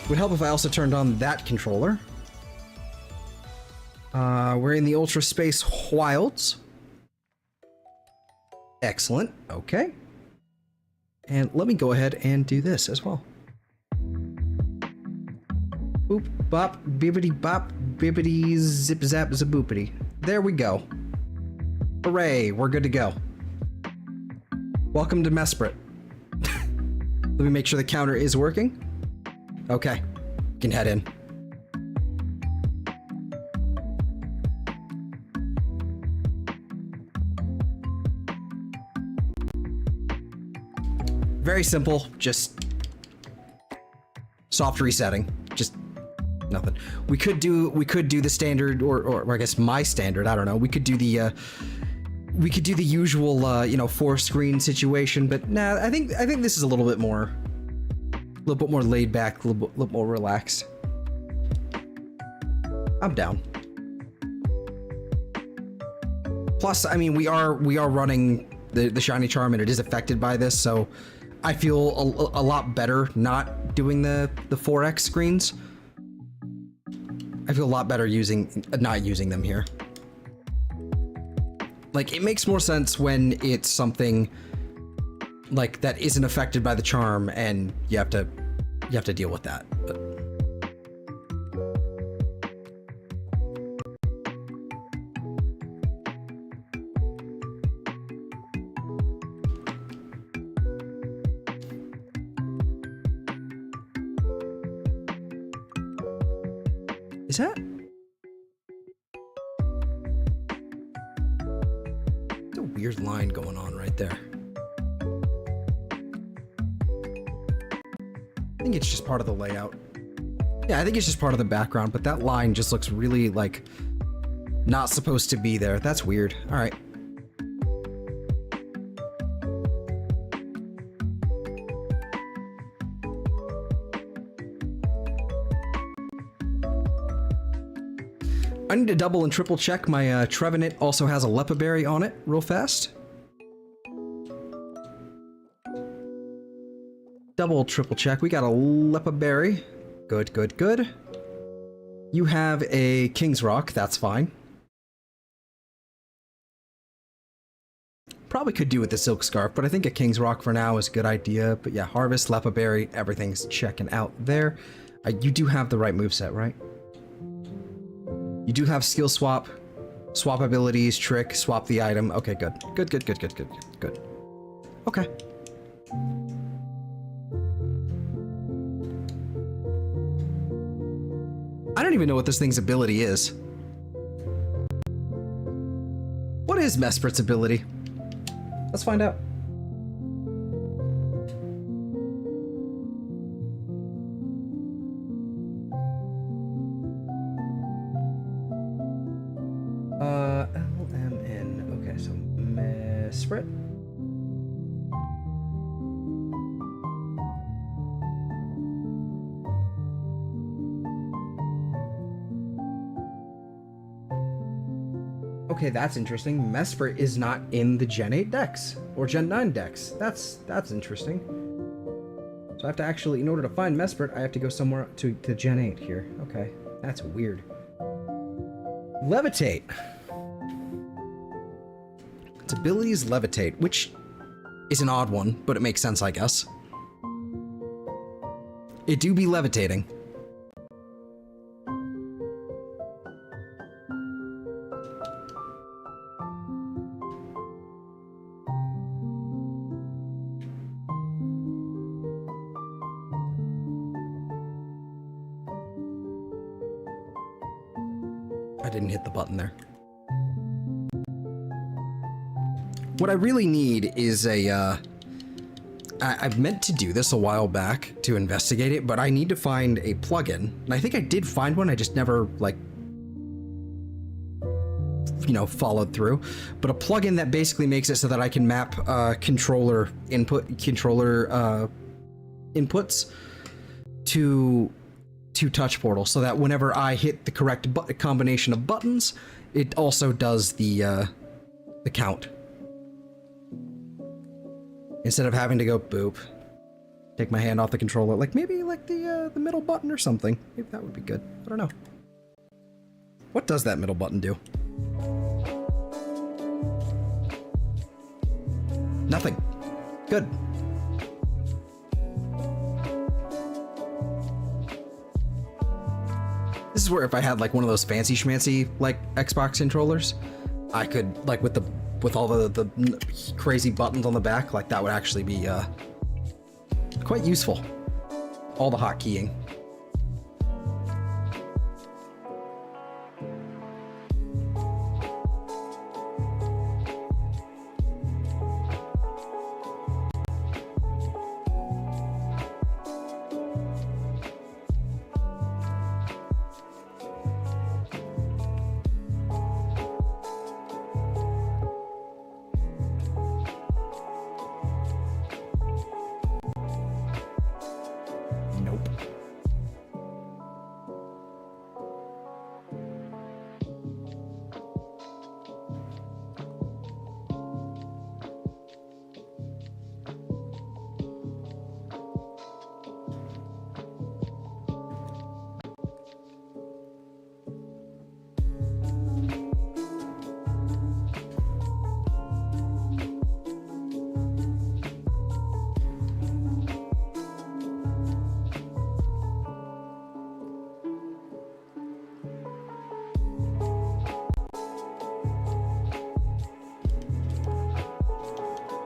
Would help if I also turned on that controller. We're in the Ultra Space Wilds. Excellent. Okay. And let me go ahead and do this as well. Boop, bop, bibbity bop, bibbity zip zap zaboopity. There we go. Hooray, we're good to go. Welcome to Mesprit. Let me make sure the counter is working. Okay, we can head in. Very simple, just soft resetting, just nothing. We could do the standard, or I guess my standard. I don't know. We could do the usual, you know, 4-screen situation. But nah, I think this is a little bit more laid back, a little more relaxed. I'm down. Plus, I mean, we are running the shiny charm, and it is affected by this, so I feel a lot better not doing the 4X screens. I feel a lot better not using them here. Like, it makes more sense when it's something like that isn't affected by the charm, and you have to deal with that. But is that? It's a weird line going on right there. I think it's just part of the layout. Yeah, I think it's just part of the background, but that line just looks really, like, not supposed to be there. That's weird. All right. I need to double and triple check my Trevenant also has a Lepa Berry on it real fast. Double, triple check. We got a Lepa Berry. Good, good, good. You have a King's Rock. That's fine. Probably could do with the Silk Scarf, but I think a King's Rock for now is a good idea. But yeah, Harvest, Lepa Berry, everything's checking out there. You do have the right moveset, right? You do have skill swap, swap abilities, trick, swap the item. Okay, good. Good, good, good, good, good, good. Okay. I don't even know what this thing's ability is. What is Mesprit's ability? Let's find out. LMN. Okay, so Mesprit. Okay, that's interesting. Mesprit is not in the Gen 8 decks or Gen 9 decks. That's interesting. So I have to actually, in order to find Mesprit, I have to go somewhere to Gen 8 here. Okay, that's weird. Levitate. Its ability is Levitate, which is an odd one, but it makes sense, I guess. It do be levitating. I didn't hit the button there. What I really need is a, I've meant to do this a while back to investigate it, but I need to find a plugin. And I think I did find one, I just never, like, you know, followed through. But a plugin that basically makes it so that I can map controller inputs to touch portal, so that whenever I hit the correct combination of buttons, it also does the count. Instead of having to go boop, take my hand off the controller, like maybe like the middle button or something. Maybe that would be good. I don't know. What does that middle button do? Nothing. Good. This is where if I had like one of those fancy schmancy like Xbox controllers, I could like with all the crazy buttons on the back, like that would actually be quite useful. All the hotkeying.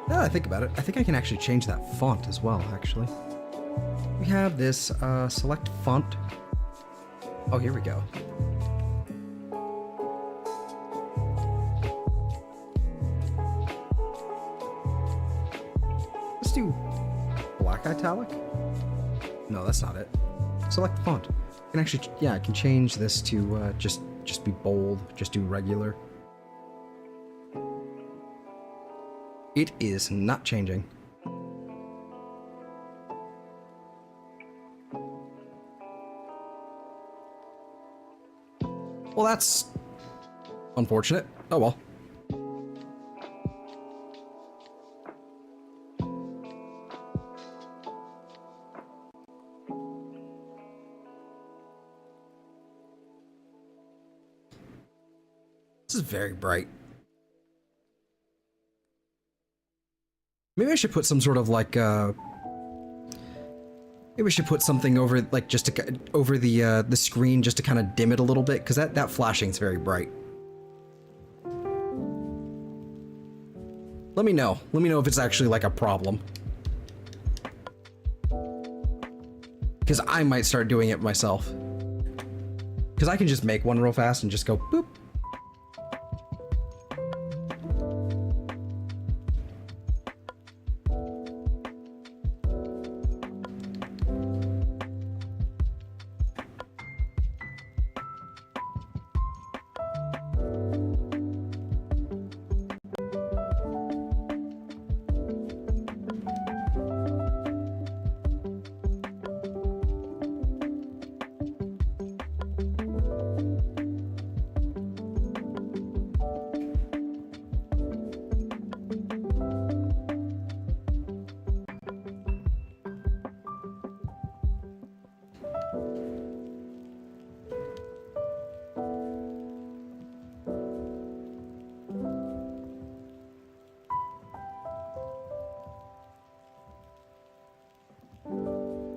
Now that I think about it, I think I can actually change that font as well, actually. We have this select font. Oh, here we go. Let's do black italic. No, that's not it. Select font. I can actually, yeah, I can change this to just be bold, just do regular. It is not changing. Well, that's unfortunate. Oh well. This is very bright. Maybe I should put some sort of like maybe I should put something over like just to over the screen just to kind of dim it a little bit, because that flashing's very bright. Let me know. Let me know if it's actually like a problem. Because I might start doing it myself. Because I can just make one real fast and just go boop.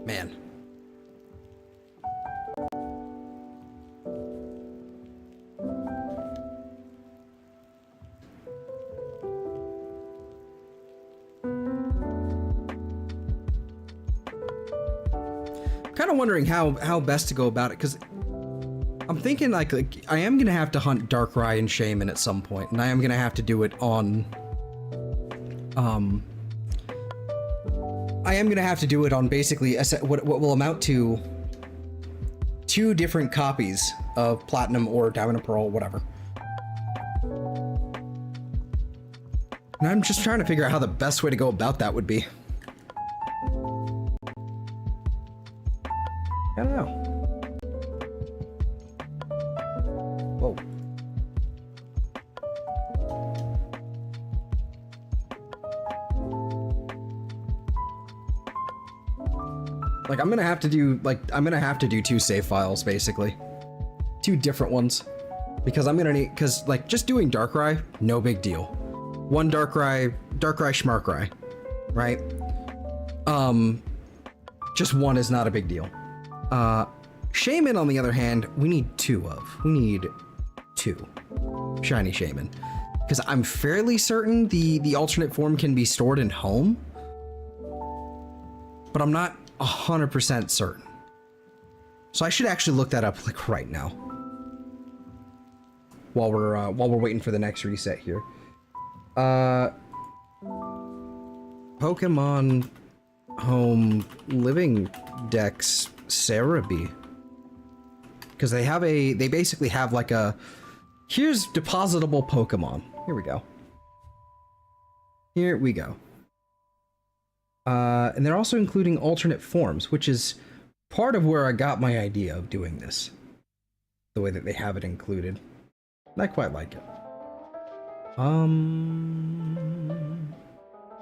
Man. Kind of wondering how best to go about it, because I'm thinking like I am gonna have to hunt Darkrai and Shaman at some point, and I am gonna have to do it on I am gonna have to do it on basically what will amount to 2 different copies of Platinum or Diamond and Pearl, whatever. And I'm just trying to figure out how the best way to go about that would be. I don't know. Whoa. Like I'm gonna have to do 2 save files basically. 2 different ones. Because I'm gonna need, because like just doing Darkrai, no big deal. 1 Darkrai Schmarkrai, right? Just 1 is not a big deal. Shaman, on the other hand, we need 2 of. We need 2 shiny Shaman. Because I'm fairly certain the alternate form can be stored in home. But I'm not 100% certain. So I should actually look that up like right now. While we're waiting for the next reset here. Pokemon Home Living Dex Cerebi. Because they basically have like a, here's depositable Pokemon. Here we go. Here we go. And they're also including alternate forms, which is part of where I got my idea of doing this. The way that they have it included. And I quite like it.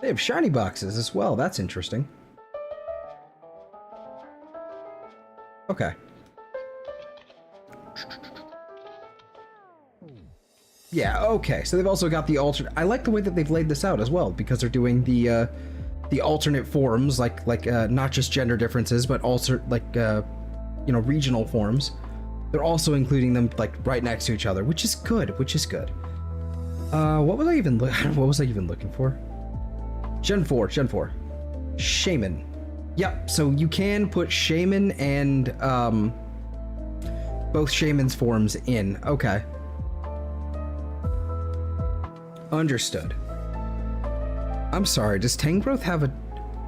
They have shiny boxes as well. That's interesting. Okay. Yeah, okay. So they've also got the alternate. I like the way that they've laid this out as well, because they're doing the alternate forms, like not just gender differences, but also like you know, regional forms. They're also including them like right next to each other, which is good. What was I even looking for? Gen 4. Shaman. Yep, so you can put Shaman and both Shaman's forms in. Okay. Understood. I'm sorry, does Tangrowth have a...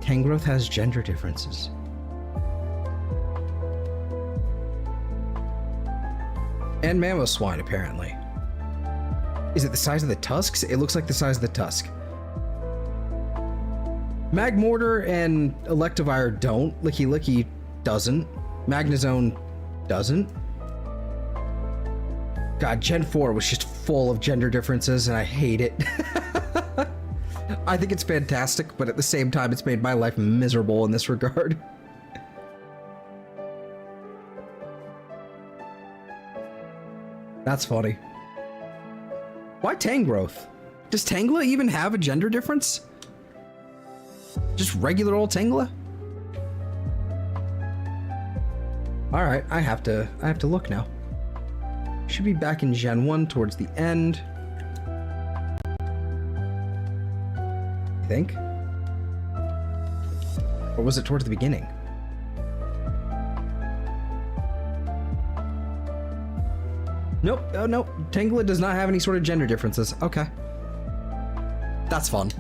Tangrowth has gender differences. And Mamoswine, apparently. Is it the size of the tusks? It looks like the size of the tusk. Magmortar and Electivire don't. Licky Licky doesn't. Magnezone doesn't. God, Gen 4 was just full of gender differences, and I hate it. I think it's fantastic, but at the same time, it's made my life miserable in this regard. That's funny. Why Tangrowth? Does Tangela even have a gender difference? Just regular old Tangela? All right, I have to look now. Should be back in Gen 1 towards the end. I think. Or was it towards the beginning? Nope, oh no, Tangela does not have any sort of gender differences. Okay. That's fun.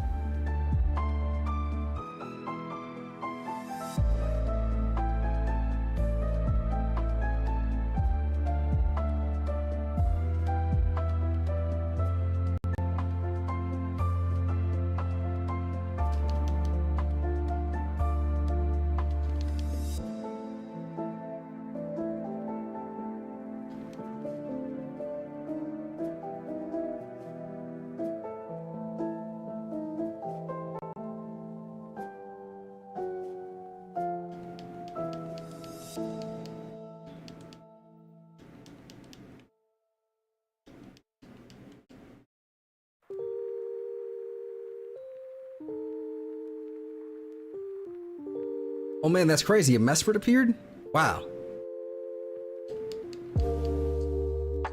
Oh man, that's crazy. A Mesprit appeared? Wow.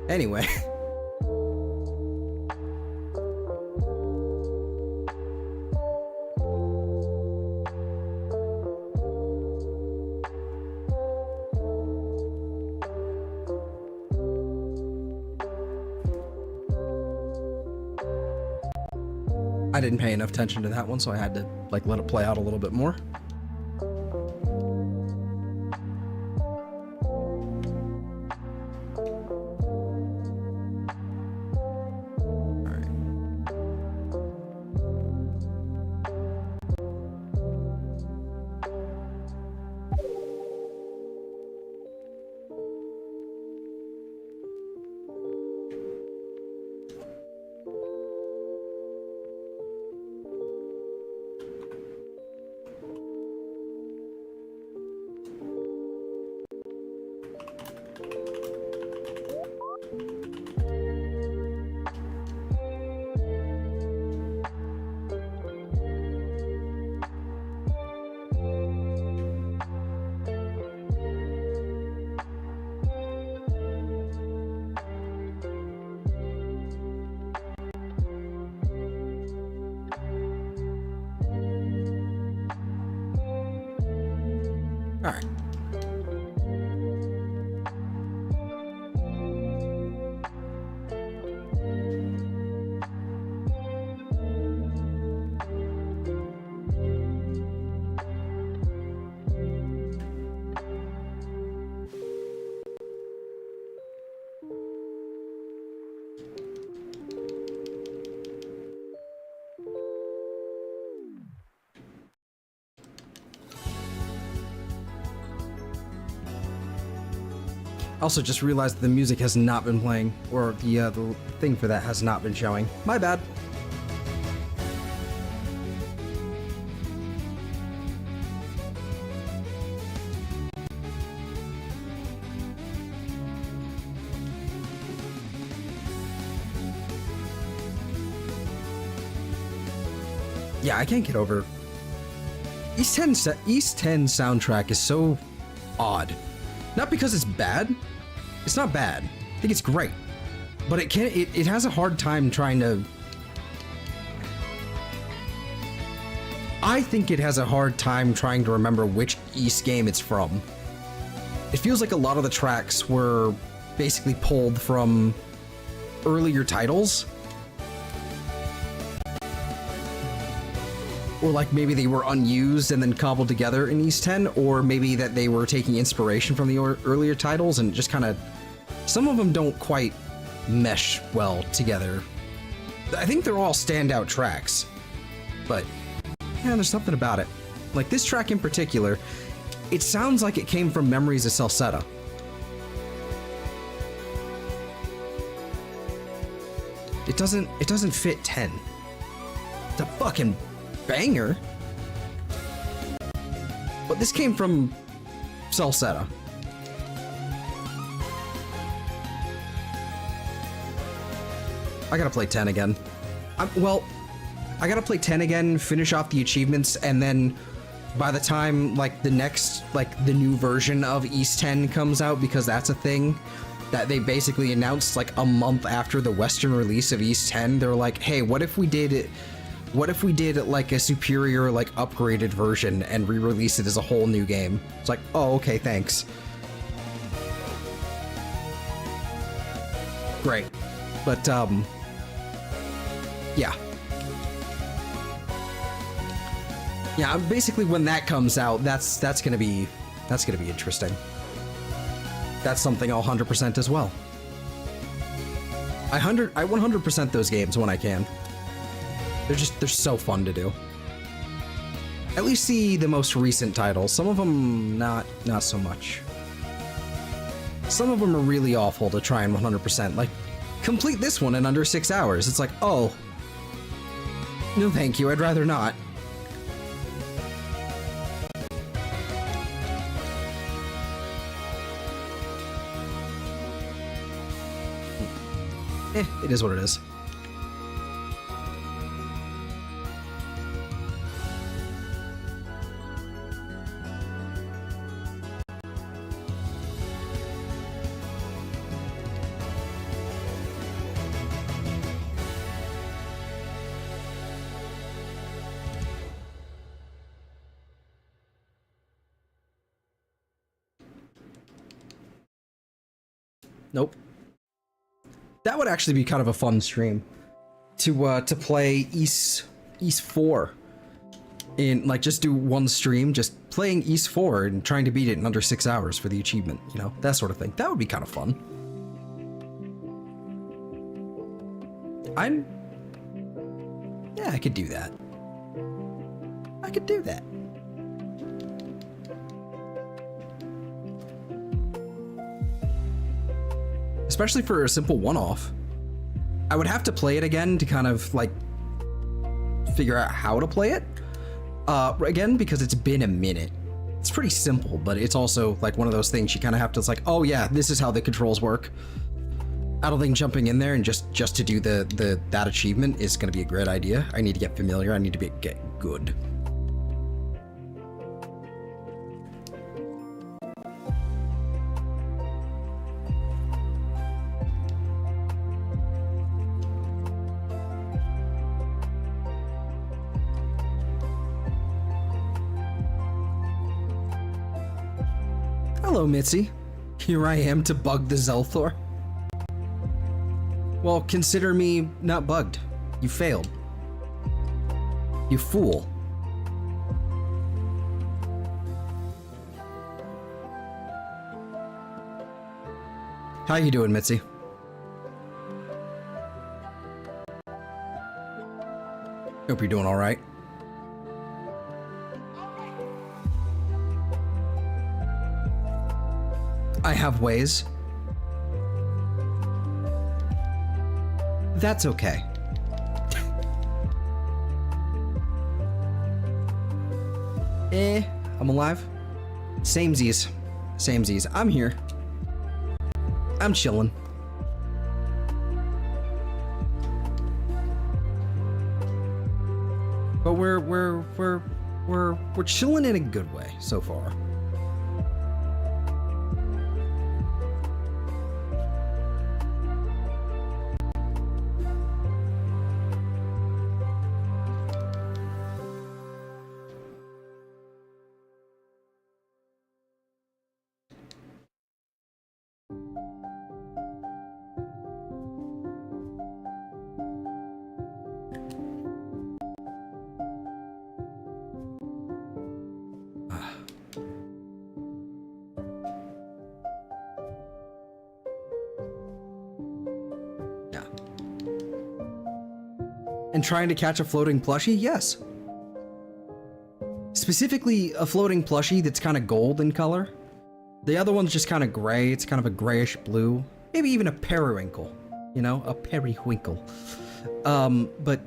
Anyway. I didn't pay enough attention to that one, so I had to like let it play out a little bit more. All right. Also, just realized the music has not been playing, or the thing for that has not been showing. My bad. Yeah, I can't get over. East 10 soundtrack is so odd. Not because it's bad. It's not bad. I think it's great. But it has a hard time trying to... I think it has a hard time trying to remember which East game it's from. It feels like a lot of the tracks were basically pulled from earlier titles. Or like maybe they were unused and then cobbled together in East 10, or maybe that they were taking inspiration from the earlier titles and just kind of... Some of them don't quite mesh well together. I think they're all standout tracks, but yeah, there's something about it. Like this track in particular, it sounds like it came from Memories of Celceta. It doesn't fit 10. It's a fucking banger. But this came from Celceta. I gotta play 10 again. I gotta play 10 again, finish off the achievements, and then by the time like the next, like the new version of East 10 comes out, because that's a thing that they basically announced like a month after the Western release of East 10. They're like, hey, what if we did like a superior, like upgraded version and re-release it as a whole new game? It's like, oh, okay, thanks. Great. But, yeah. Yeah, basically when that comes out, that's gonna be interesting. That's something I'll 100% as well. I 100% those games when I can. They're so fun to do. At least see the most recent titles. Some of them not so much. Some of them are really awful to try and 100%. Like, complete this one in under 6 hours. It's like, oh, no thank you, I'd rather not. It is what it is. Nope. That would actually be kind of a fun stream to play East 4 in, like, just do one stream just playing East 4 and trying to beat it in under 6 hours for the achievement, you know, that sort of thing. That would be kind of fun. Yeah, I could do that. I could do that. Especially for a simple one-off. I would have to play it again to kind of like figure out how to play it again, because it's been a minute. It's pretty simple, but it's also like one of those things you kind of have to, it's like, oh yeah, this is how the controls work. I don't think jumping in there and just to do that achievement is going to be a great idea. I need to get familiar. I need to get good. Hello, Mitzi. Here I am to bug the Zelthor. Well, consider me not bugged. You failed. You fool. How you doing, Mitzi? Hope you're doing all right. I have ways. That's okay. I'm alive. Samesies. Samesies. I'm here. I'm chilling. But we're chilling in a good way so far. And trying to catch a floating plushie? Yes. Specifically, a floating plushie that's kind of gold in color. The other one's just kind of gray. It's kind of a grayish blue. Maybe even a periwinkle. You know, a periwinkle. But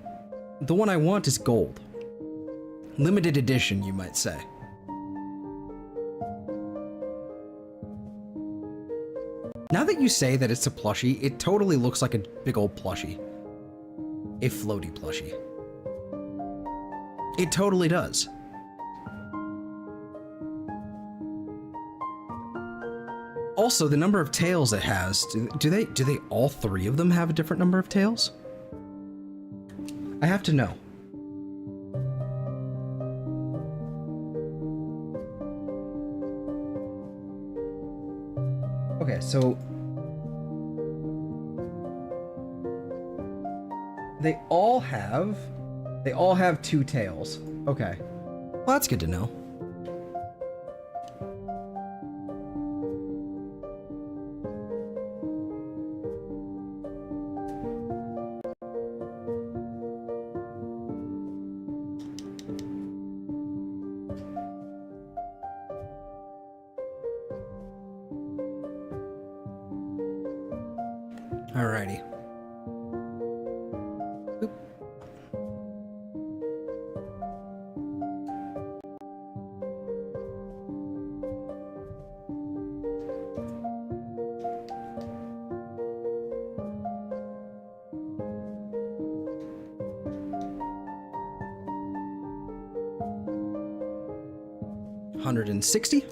the one I want is gold. Limited edition, you might say. Now that you say that it's a plushie, it totally looks like a big old plushie. A floaty plushie. It totally does. Also, the number of tails it has, do they all three of them have a different number of tails? I have to know. Okay, so they all have 2 tails. Okay. Well, that's good to know. Alrighty. Oop. $160.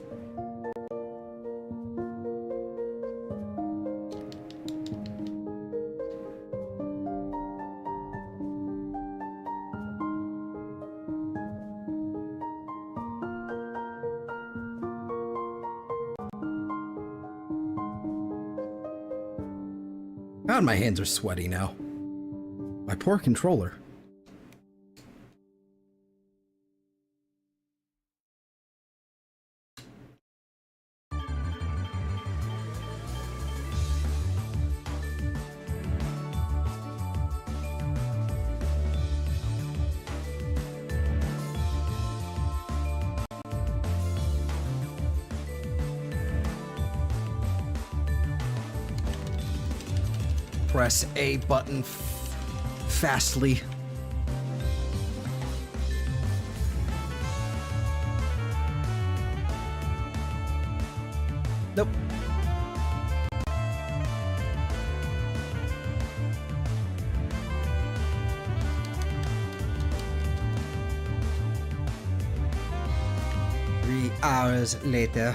God, my hands are sweaty now. My poor controller. Press A button fastly. Nope. Three hours later.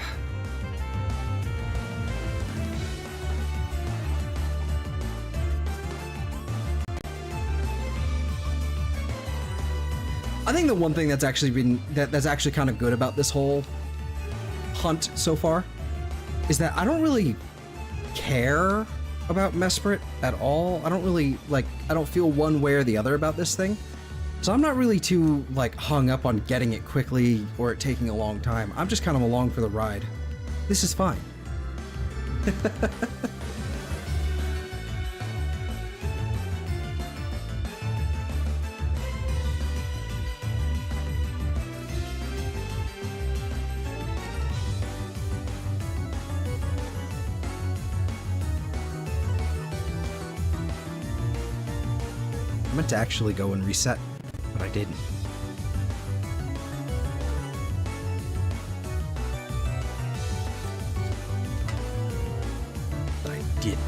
I think the one thing that's actually kind of good about this whole hunt so far is that I don't really care about Mesprit at all. I don't really, like, I don't feel one way or the other about this thing. So I'm not really too, like, hung up on getting it quickly or it taking a long time. I'm just kind of along for the ride. This is fine. I meant to actually go and reset, but I didn't. But I didn't.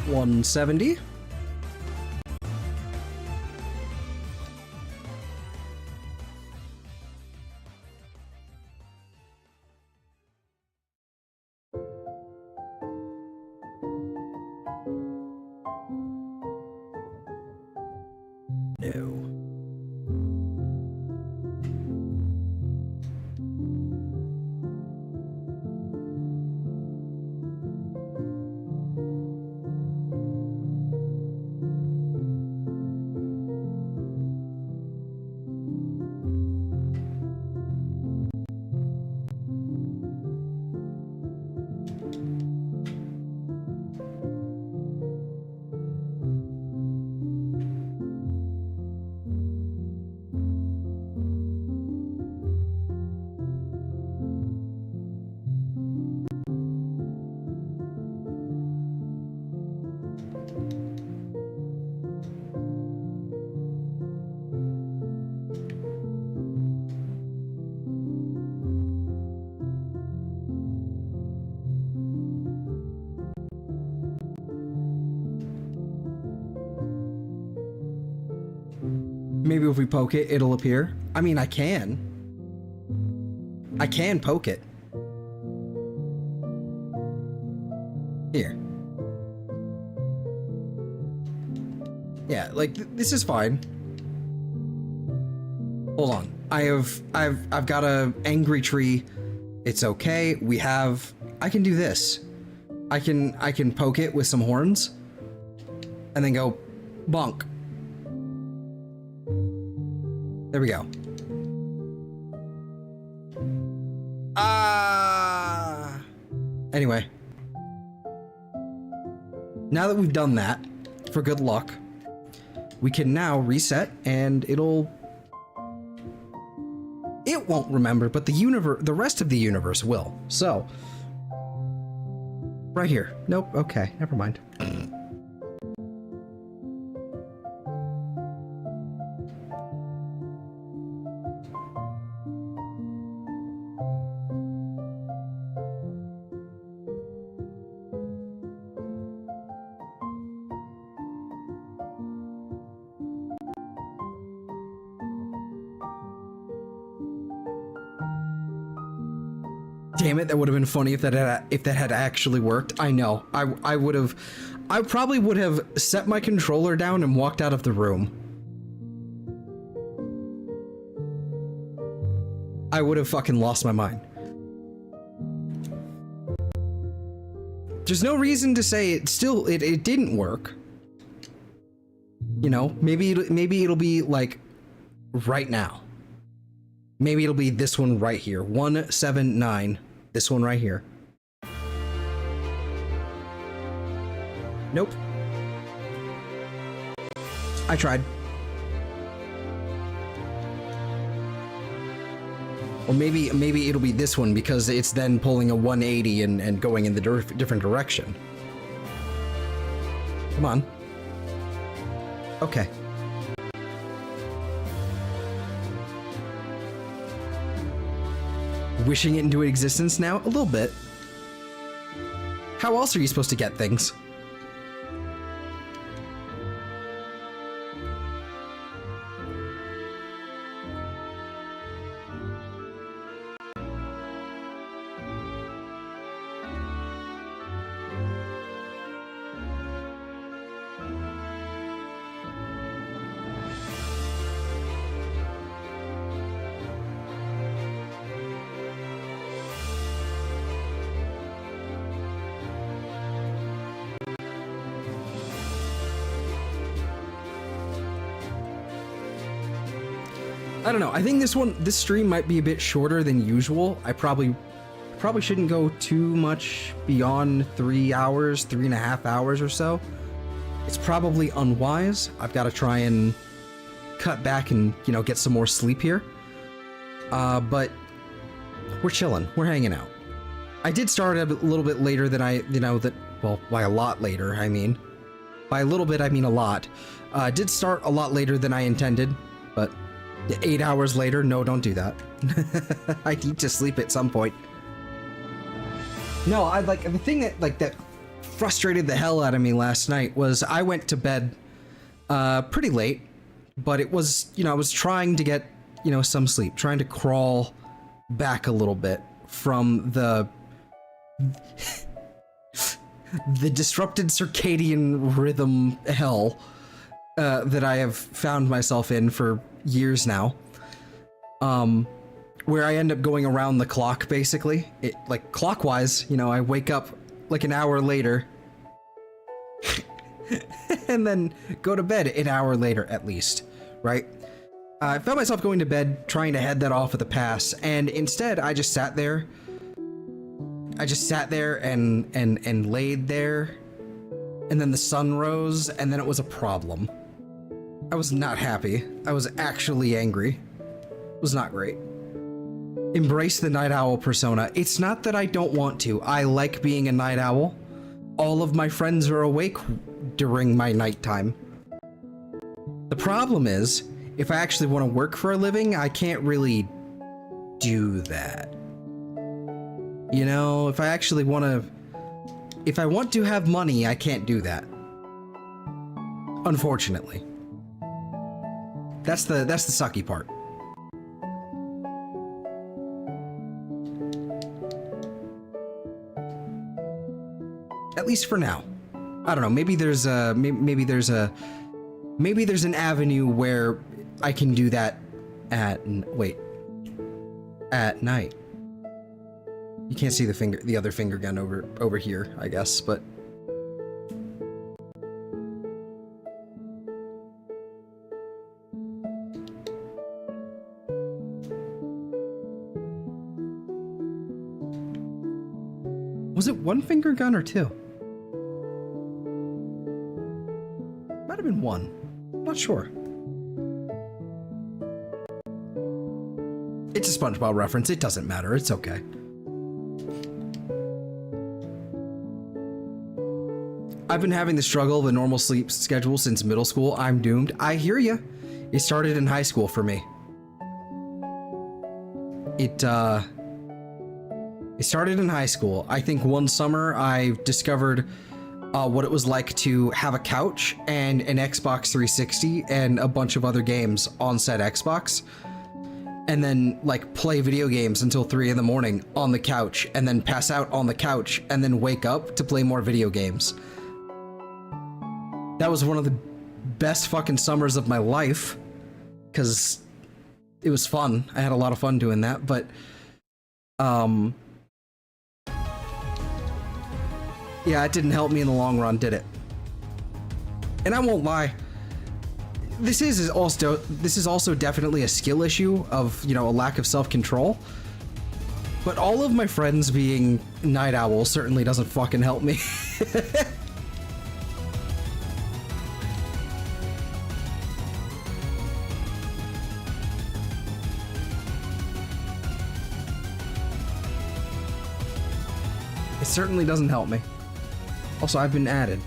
$170. No. Maybe if we poke it, it'll appear. I mean, I can. I can poke it. Here. Yeah, like, this is fine. Hold on. I've got a angry tree. It's okay. I can do this. I can poke it with some horns. And then go bonk. There we go. Anyway. Now that we've done that, for good luck, we can now reset and it won't remember, but the rest of the universe will. So, right here. Nope, okay, never mind. Damn it, that would have been funny if that had actually worked. I know. I probably would have set my controller down and walked out of the room. I would have fucking lost my mind. There's no reason to say it didn't work. You know, maybe it'll be like right now. Maybe it'll be this one right here. 179. This one right here. Nope. I tried. Or maybe it'll be this one because it's then pulling a 180 and going in the different direction. Come on. Okay. Wishing it into existence now? A little bit. How else are you supposed to get things? I don't know. I think this stream might be a bit shorter than usual. I probably shouldn't go too much beyond 3 hours, 3.5 hours or so. It's probably unwise. I've got to try and cut back and, you know, get some more sleep here. But we're chilling. We're hanging out. I did start a little bit later than well, by a lot later, I mean. By a little bit, I mean a lot. Did start a lot later than I intended, but 8 hours later, no, don't do that. I need to sleep at some point. No, the thing that frustrated the hell out of me last night was I went to bed pretty late, but it was, you know, I was trying to get, you know, some sleep, trying to crawl back a little bit from the disrupted circadian rhythm hell that I have found myself in for years now, where I end up going around the clock, basically. It, like, clockwise, you know, I wake up like an hour later and then go to bed an hour later at least, right? I found myself going to bed trying to head that off at the pass, and instead I just sat there. And laid there, and then the sun rose, and then it was a problem. I was not happy. I was actually angry. It was not great. Embrace the night owl persona. It's not that I don't want to. I like being a night owl. All of my friends are awake during my nighttime. The problem is, if I actually want to work for a living, I can't really do that. You know, if I actually want to... If I want to have money, I can't do that. Unfortunately. That's the sucky part. At least for now. I don't know, maybe there's an avenue where I can do that at night. You can't see the other finger gun over here, I guess, but was it one finger gun or two? Might have been one. I'm not sure. It's a SpongeBob reference. It doesn't matter. It's okay. I've been having the struggle of a normal sleep schedule since middle school. I'm doomed. I hear ya. It started in high school for me. It started in high school. I think one summer I discovered what it was like to have a couch and an Xbox 360 and a bunch of other games on said Xbox. And then, like, play video games until 3 in the morning on the couch, and then pass out on the couch, and then wake up to play more video games. That was one of the best fucking summers of my life, because it was fun. I had a lot of fun doing that, but, yeah, it didn't help me in the long run, did it? And I won't lie, this is also definitely a skill issue of, you know, a lack of self-control. But all of my friends being night owls certainly doesn't fucking help me. It certainly doesn't help me. Also, I've been added.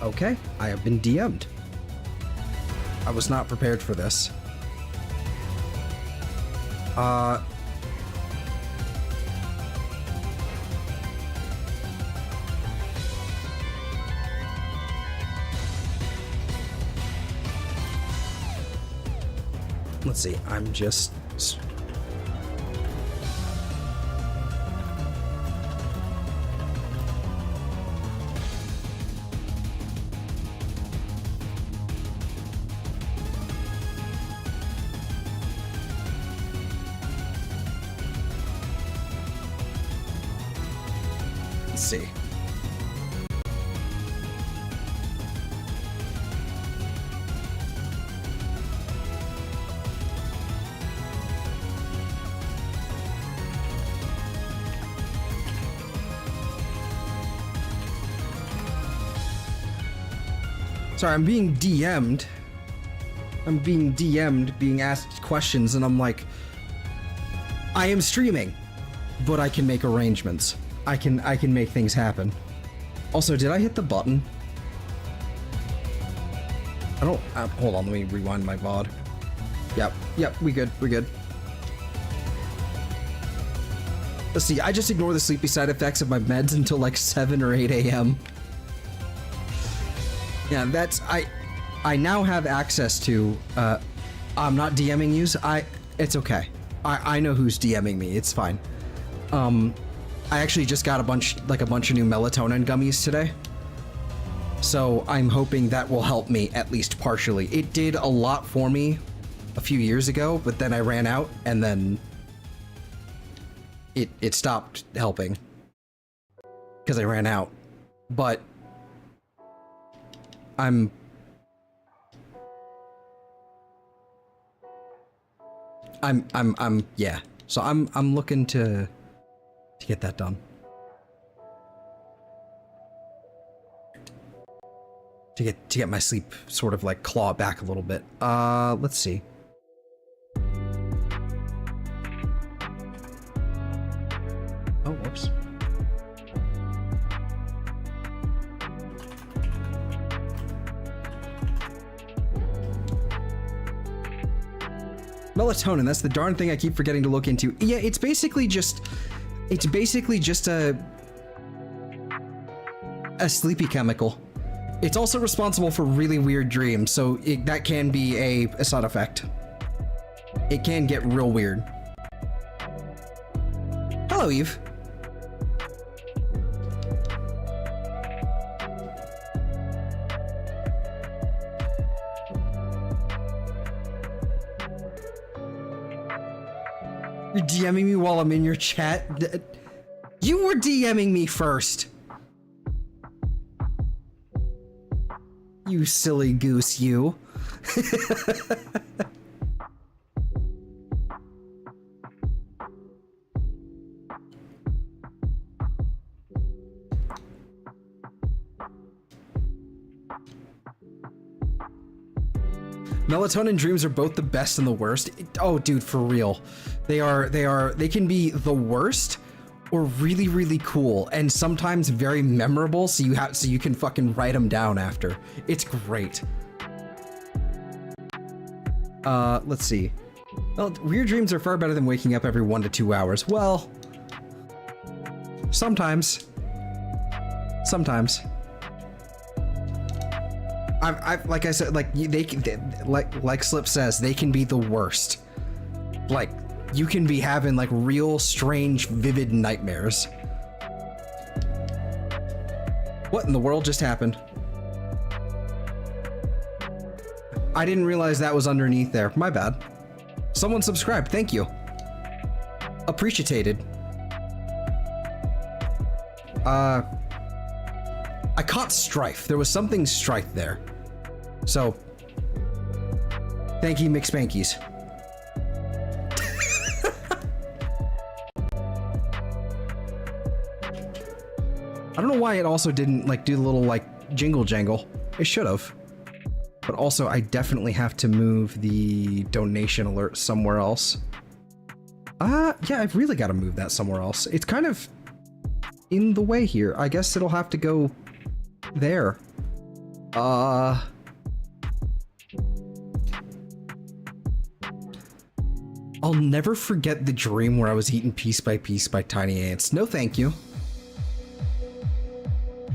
Okay. I have been DM'd. I was not prepared for this. Let's see, I'm just... see. Sorry, I'm being DM'd. I'm being DM'd, being asked questions, and I'm like, I am streaming, but I can make arrangements. I can make things happen. Also, did I hit the button? I don't, hold on, let me rewind my VOD. Yep, we good. Let's see, I just ignore the sleepy side effects of my meds until like 7 or 8 a.m. Yeah, that's, I now have access to, I'm not DMing yous, it's okay. I know who's DMing me, it's fine. I actually just got a bunch of new melatonin gummies today. So I'm hoping that will help me at least partially. It did a lot for me a few years ago, but then I ran out and then it stopped helping because I ran out. But yeah. So I'm looking to get that done. To get my sleep sort of like claw back a little bit. Let's see. Oh, whoops. Melatonin, that's the darn thing I keep forgetting to look into. Yeah, it's basically just a sleepy chemical. It's also responsible for really weird dreams, so that can be a side effect. It can get real weird. Hello, Eve. You're DMing me while I'm in your chat? You were DMing me first. You silly goose, you. Melatonin dreams are both the best and the worst. Oh, dude, for real. They can be the worst or really, really cool and sometimes very memorable, so you can fucking write them down after. It's great. Let's see. Well, weird dreams are far better than waking up every 1 to 2 hours. Well, sometimes. I've like I said, like like Slip says, they can be the worst. Like, you can be having like real strange, vivid nightmares. What in the world just happened? I didn't realize that was underneath there. My bad. Someone subscribed. Thank you. Appreciated. I caught Strife. There was something Strife there. So, thank you, McSpankies. I don't know why it also didn't like do the little like jingle jangle. It should have. But also I definitely have to move the donation alert somewhere else. Yeah, I've really got to move that somewhere else. It's kind of in the way here. I guess it'll have to go there. I'll never forget the dream where I was eaten piece by tiny ants. No thank you.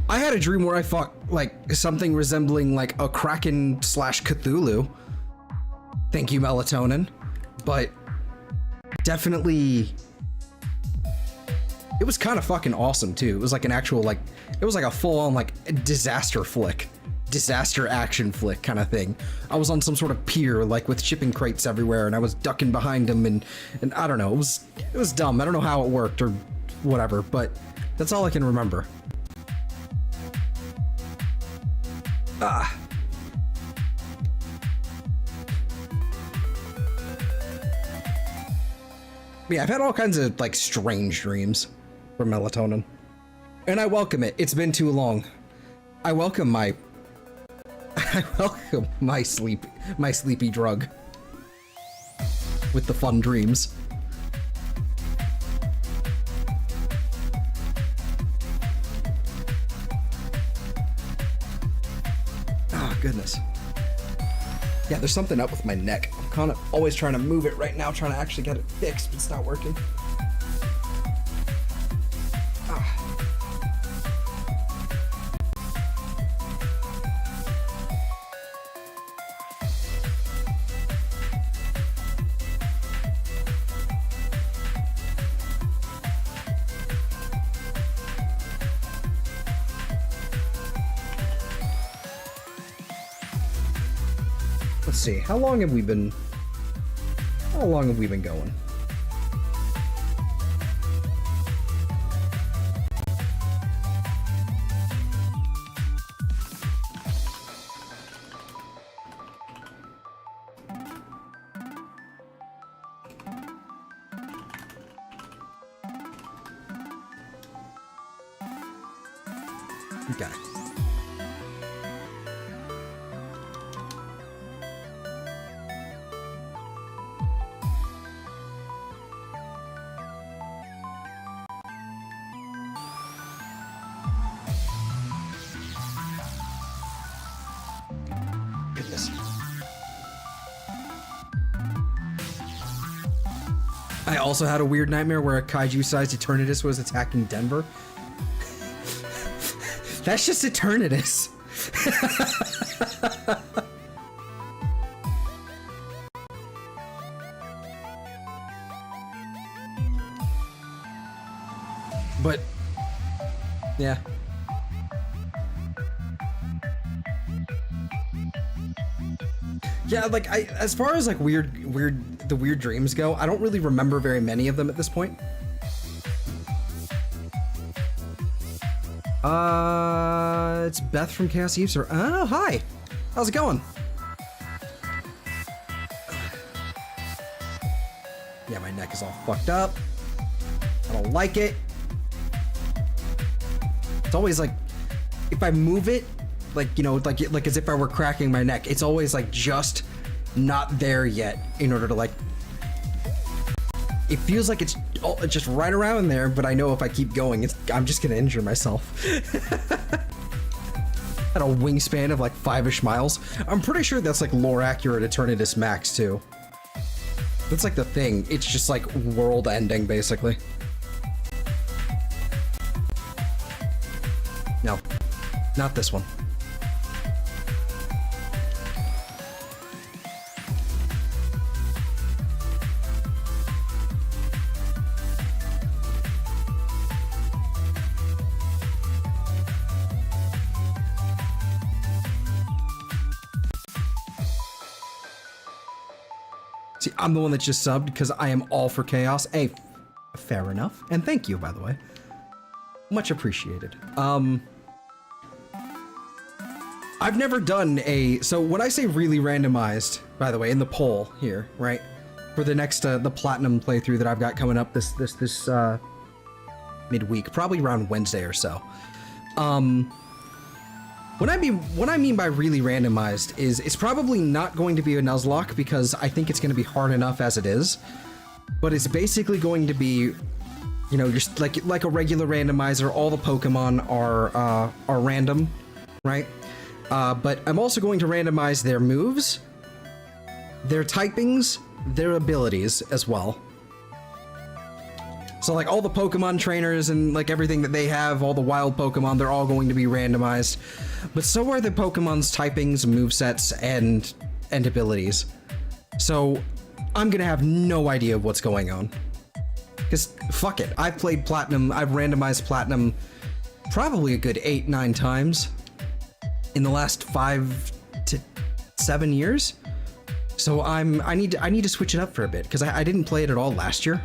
I had a dream where I fought like something resembling like a Kraken / Cthulhu. Thank you, melatonin. But definitely, it was kind of fucking awesome too. It was like an actual like, it was like a full-on like disaster flick, disaster action flick kind of thing. I was on some sort of pier like with shipping crates everywhere, and I was ducking behind them, and I don't know. It was dumb. I don't know how it worked or whatever, but that's all I can remember. Yeah, I've had all kinds of like strange dreams from melatonin, and I welcome it. It's been too long. I welcome my sleepy drug with the fun dreams. Goodness. Yeah, there's something up with my neck. I'm kind of always trying to move it right now, trying to actually get it fixed, but it's not working. Let's see, how long have we been going? Okay. I also had a weird nightmare where a kaiju-sized Eternatus was attacking Denver. That's just Eternatus. But, yeah. Yeah, like as far as like the weird dreams go, I don't really remember very many of them at this point. It's Beth from Chaos Eve, sir. Oh, hi. How's it going? Yeah, my neck is all fucked up. I don't like it. It's always like, if I move it, like, you know, like as if I were cracking my neck, it's always like just not there yet in order to like, it feels like it's just right around there, but I know if I keep going, I'm just gonna injure myself. At a wingspan of like 5-ish miles. I'm pretty sure that's like lore accurate Eternatus Max too. That's like the thing. It's just like world ending basically. No, not this one. See, I'm the one that just subbed because I am all for chaos. Hey, fair enough. And thank you, by the way. Much appreciated. I've never done a... So when I say really randomized, by the way, in the poll here, right? For the next, the Platinum playthrough that I've got coming up this midweek, probably around Wednesday or so. What I mean by really randomized is it's probably not going to be a Nuzlocke because I think it's going to be hard enough as it is. But it's basically going to be, you know, just like a regular randomizer. All the Pokemon are random, right? But I'm also going to randomize their moves, their typings, their abilities as well. So like all the Pokemon trainers and like everything that they have, all the wild Pokemon, they're all going to be randomized. But so are the Pokemon's typings, movesets, and abilities. So I'm gonna have no idea what's going on. Because fuck it, I've played Platinum, I've randomized Platinum probably a good 8-9 times in the last 5 to 7 years. So I need to switch it up for a bit because I didn't play it at all last year.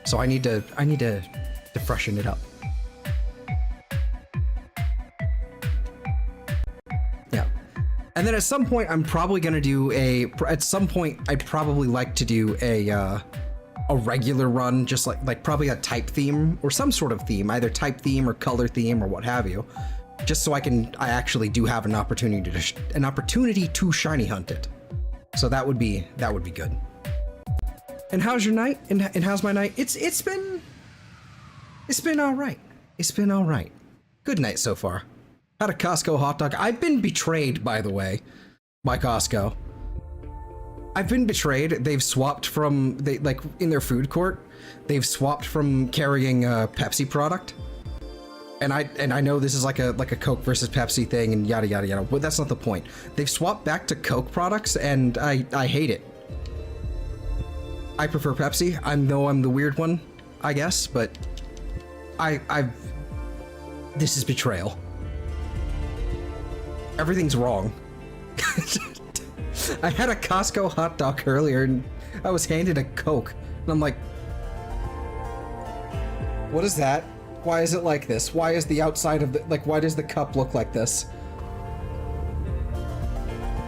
So I need to freshen it up. Yeah. And then at some point I'm probably going to do at some point I'd probably like to do a regular run, just like probably a type theme or some sort of theme, either type theme or color theme or what have you. Just so I actually do have an opportunity to shiny hunt it. So that would be good. And how's your night? And how's my night? It's been all right. It's been all right. Good night so far. Had a Costco hot dog. I've been betrayed, by the way, by Costco. I've been betrayed. They've swapped from like in their food court. They've swapped from carrying a Pepsi product. And I know this is like a Coke versus Pepsi thing and yada yada yada, but that's not the point. They've swapped back to Coke products and I hate it. I prefer Pepsi. I know I'm the weird one, I guess, but this is betrayal. Everything's wrong. I had a Costco hot dog earlier and I was handed a Coke and I'm like, what is that? Why is it like this? Why is the outside of the, why does the cup look like this?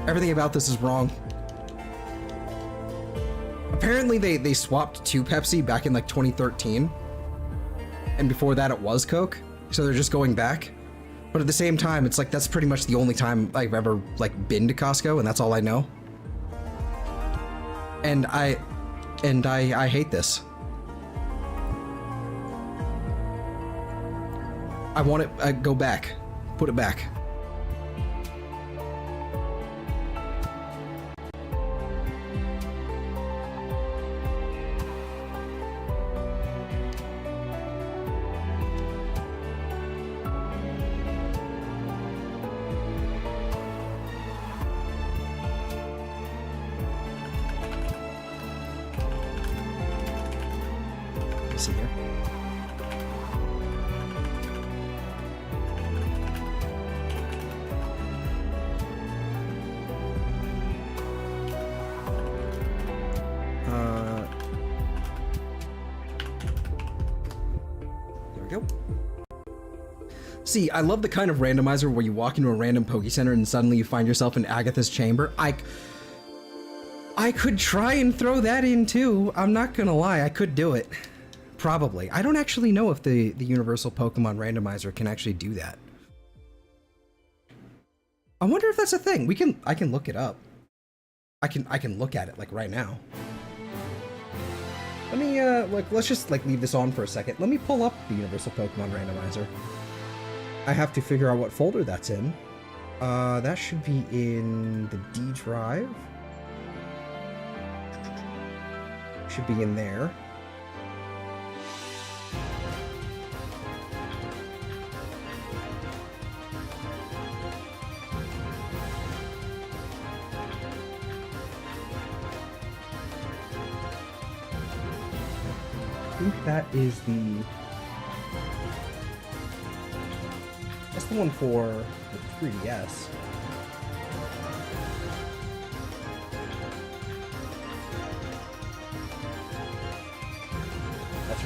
Everything about this is wrong. Apparently they swapped to Pepsi back in like 2013. And before that it was Coke. So they're just going back. But at the same time, it's like that's pretty much the only time I've ever been to Costco and that's all I know. And I hate this. I want it, go back. Put it back. See here. There we go. See, I love the kind of randomizer where you walk into a random Poke Center and suddenly you find yourself in Agatha's chamber. I could try and throw that in too. I'm not gonna lie, I could do it. Probably. I don't actually know if the Universal Pokemon Randomizer can actually do that. I wonder if that's a thing. I can look it up. I can look at it right now. Let me let's just leave this on for a second. Let me pull up the Universal Pokemon Randomizer. I have to figure out what folder that's in. That should be in the D drive. Should be in there. I think that is that's the one for the 3DS.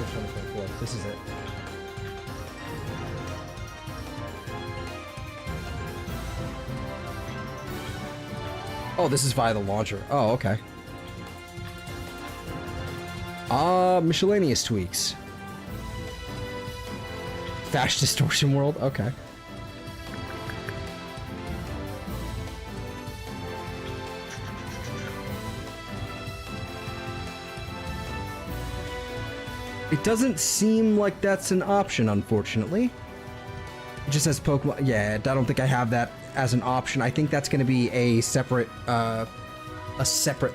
Launcher 2024. This is it. Oh, this is via the launcher. Oh, okay. Miscellaneous tweaks. Fast distortion world? Okay. It doesn't seem like that's an option, unfortunately. It just says Pokemon. Yeah, I don't think I have that as an option. I think that's going to be a separate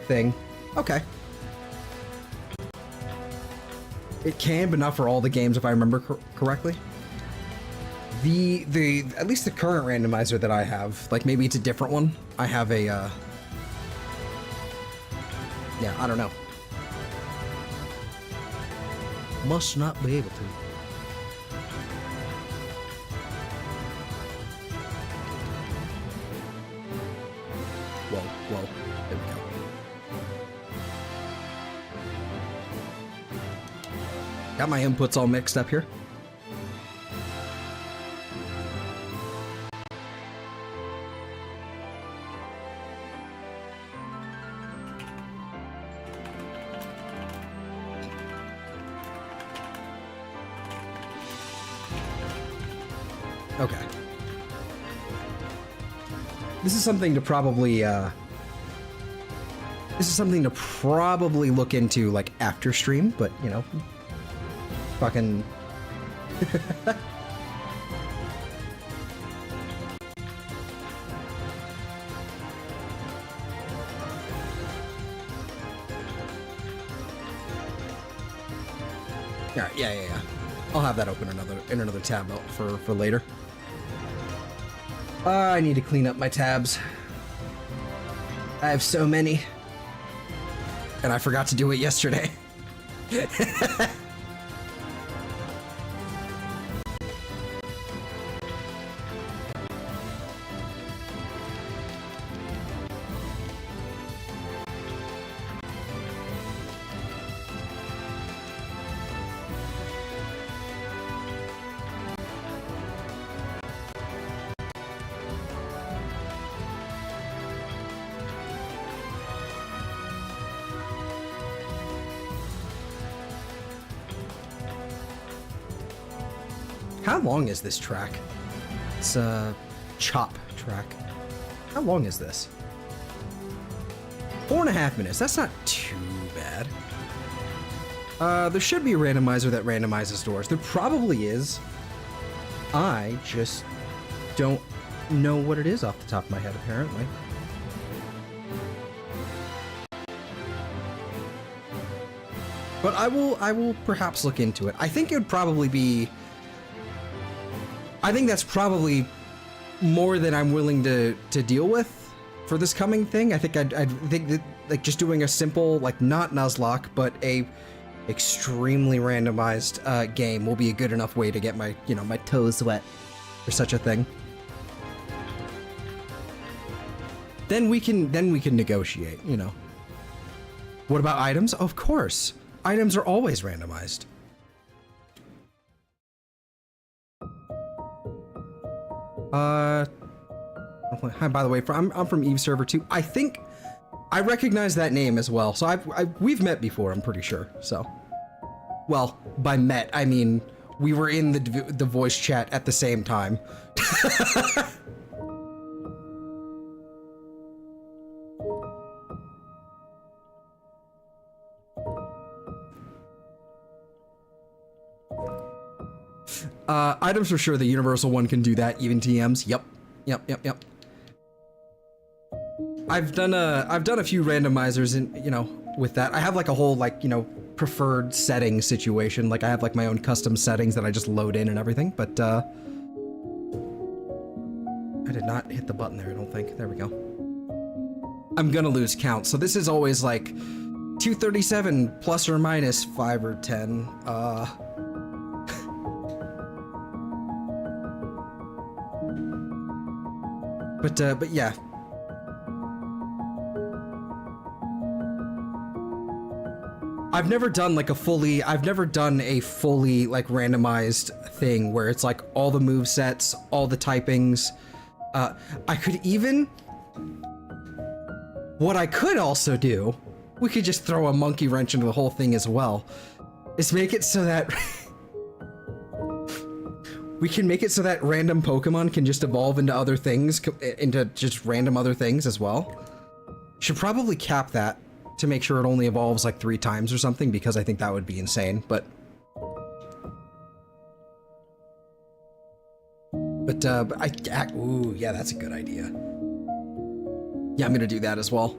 thing. Okay. It can, but not for all the games, if I remember correctly. At least the current randomizer that I have, like maybe it's a different one. I have a, yeah, I don't know. Must not be able to. Whoa, there we go. Got my inputs all mixed up here. Okay. This is something to probably look into like after stream, but you know, fucking yeah. I'll have that open in another tab for later. I need to clean up my tabs. I have so many. And I forgot to do it yesterday. How long is this track? It's a chop track. How long is this? 4.5 minutes. That's not too bad. There should be a randomizer that randomizes doors. There probably is. I just don't know what it is off the top of my head, apparently. But I will perhaps look into it. I think it would probably be... I think that's probably more than I'm willing to deal with for this coming thing. I think I'd think that like just doing a simple, like not Nuzlocke, but a extremely randomized game will be a good enough way to get my, you know, my toes wet for such a thing. Then we can negotiate, you know. What about items? Of course. Items are always randomized. Hi, by the way, I'm from Eve server 2. I think I recognize that name as well. So we've met before, I'm pretty sure. So, well, by met, I mean we were in the voice chat at the same time. Items for sure. The universal one can do that. Even TMs. Yep. I've done a few randomizers in, you know, with that. I have like a whole, like, you know, preferred setting situation. Like I have like my own custom settings that I just load in and everything. But I did not hit the button there, I don't think. There we go. I'm gonna lose count. So this is always like 237 plus or minus 5 or 10. But yeah. I've never done like a fully like randomized thing where it's like all the move sets, all the typings. I could even, what I could also do, we could just throw a monkey wrench into the whole thing as well, is make it so that we can make it so that random Pokemon can just evolve into other things, into just random other things as well. Should probably cap that to make sure it only evolves like 3 times or something, because I think that would be insane, but ooh, yeah, that's a good idea. Yeah, I'm gonna do that as well.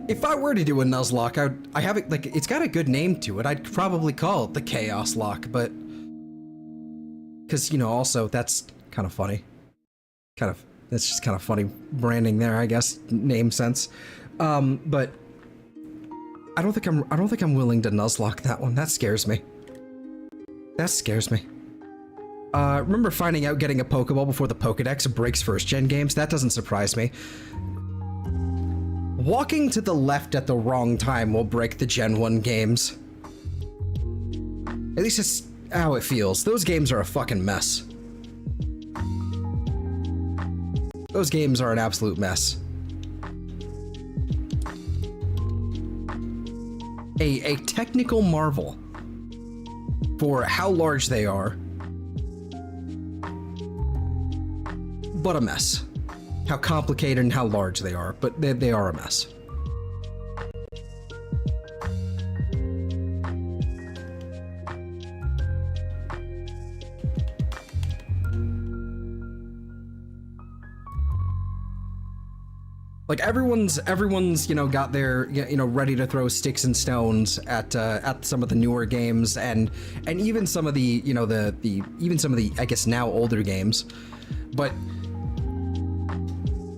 If I were to do a Nuzlocke, I have it, like, it's got a good name to it. I'd probably call it the Chaos Lock, but because, you know, also that's kind of funny. That's just kind of funny branding there, I guess, name sense. But I don't think I'm willing to Nuzlocke that one. That scares me. That scares me. Remember finding out getting a Pokeball before the Pokedex breaks first-gen games? That doesn't surprise me. Walking to the left at the wrong time will break the Gen 1 games. At least it's how it feels. Those games are a fucking mess. Those games are an absolute mess. A technical marvel for how large they are, but a mess. How complicated and how large they are, but they are a mess. Like everyone's you know, got their, you know, ready to throw sticks and stones at some of the newer games and even some of the, you know, even some of the, I guess now older games, but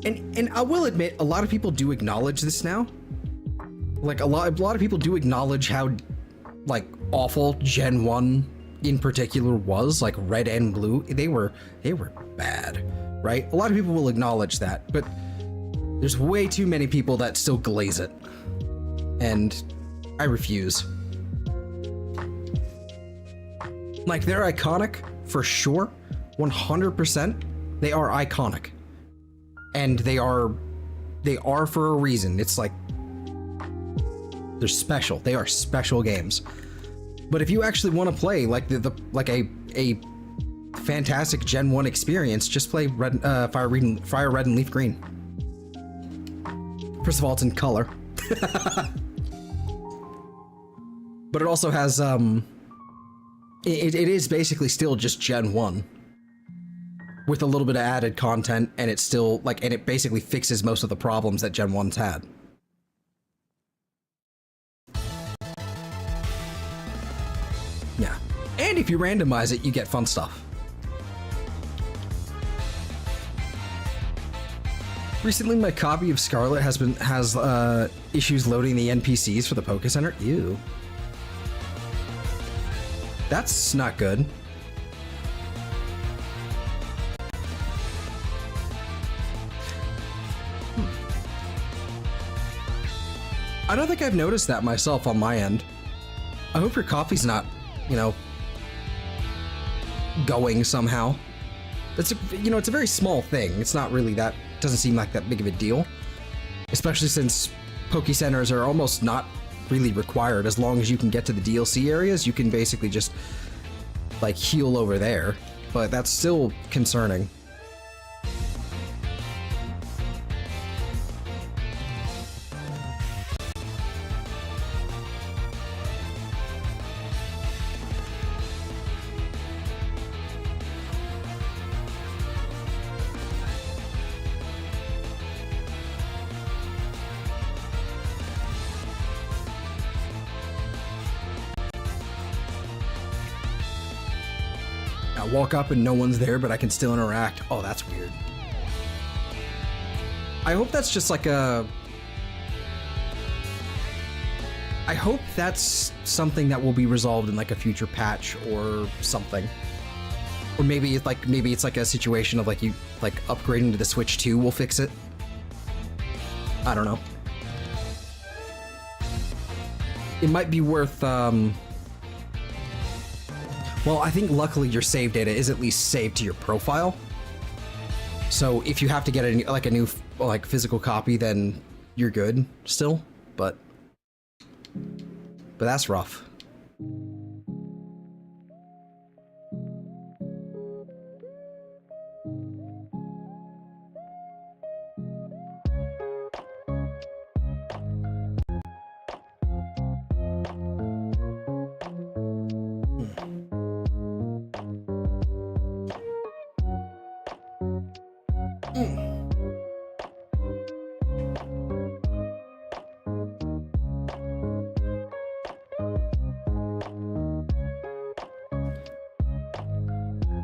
and I will admit a lot of people do acknowledge this now. Like a lot of people do acknowledge how like awful Gen 1 in particular was, like Red and Blue. They were bad, right? A lot of people will acknowledge that, but there's way too many people that still glaze it, and I refuse. Like, they're iconic, for sure, 100%. They are iconic. And they are for a reason. It's like, they're special. They are special games. But if you actually want to play like a fantastic Gen 1 experience, just play Fire Red and Leaf Green. First of all, it's in color. But it also has, it is basically still just Gen 1. With a little bit of added content, and it's still, like, and it basically fixes most of the problems that Gen 1's had. Yeah. And if you randomize it, you get fun stuff. Recently, my copy of Scarlet has issues loading the NPCs for the Poké Center. Ew. That's not good. I don't think I've noticed that myself on my end. I hope your coffee's not, you know, going somehow. It's a, you know, it's a very small thing. It's not really that, doesn't seem like that big of a deal. Especially since Poké Centers are almost not really required. As long as you can get to the DLC areas, you can basically just, like, heal over there. But that's still concerning. I walk up and no one's there, but I can still interact. Oh, that's weird. I hope that's just like a... I hope that's something that will be resolved in like a future patch or something. Or maybe it's like a situation of like you like upgrading to the Switch 2 will fix it. I don't know. It might be worth well, I think luckily your save data is at least saved to your profile. So if you have to get a new like physical copy, then you're good still, but that's rough.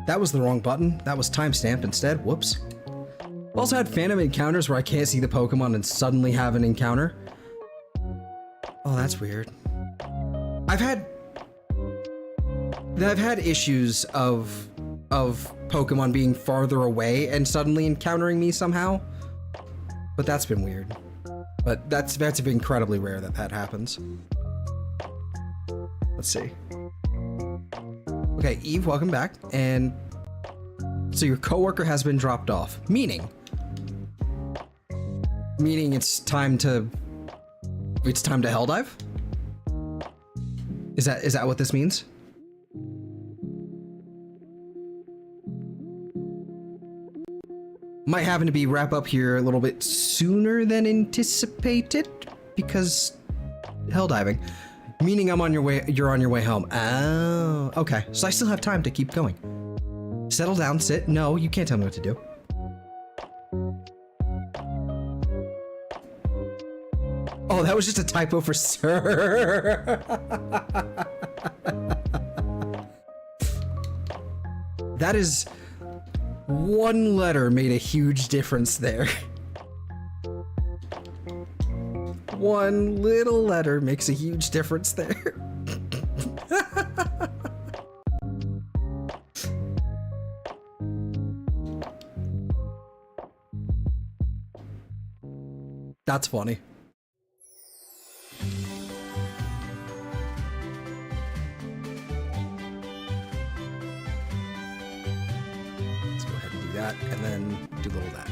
That was the wrong button. That was timestamped instead. Whoops. Also had phantom encounters where I can't see the Pokemon and suddenly have an encounter. Oh, that's weird. I've had issues of Pokemon being farther away and suddenly encountering me somehow. But that's been weird. But that's been incredibly rare that happens. Let's see. Okay, Eve, welcome back. And so your coworker has been dropped off, meaning it's time to hell dive? Is that what this means? Might happen to be wrap up here a little bit sooner than anticipated because hell diving. Meaning you're on your way home. Oh, okay. So I still have time to keep going. Settle down, sit. No, you can't tell me what to do. Oh, that was just a typo for sir. That is one letter made a huge difference there. One little letter makes a huge difference there. That's funny. Let's go ahead and do that, and then do a little of that.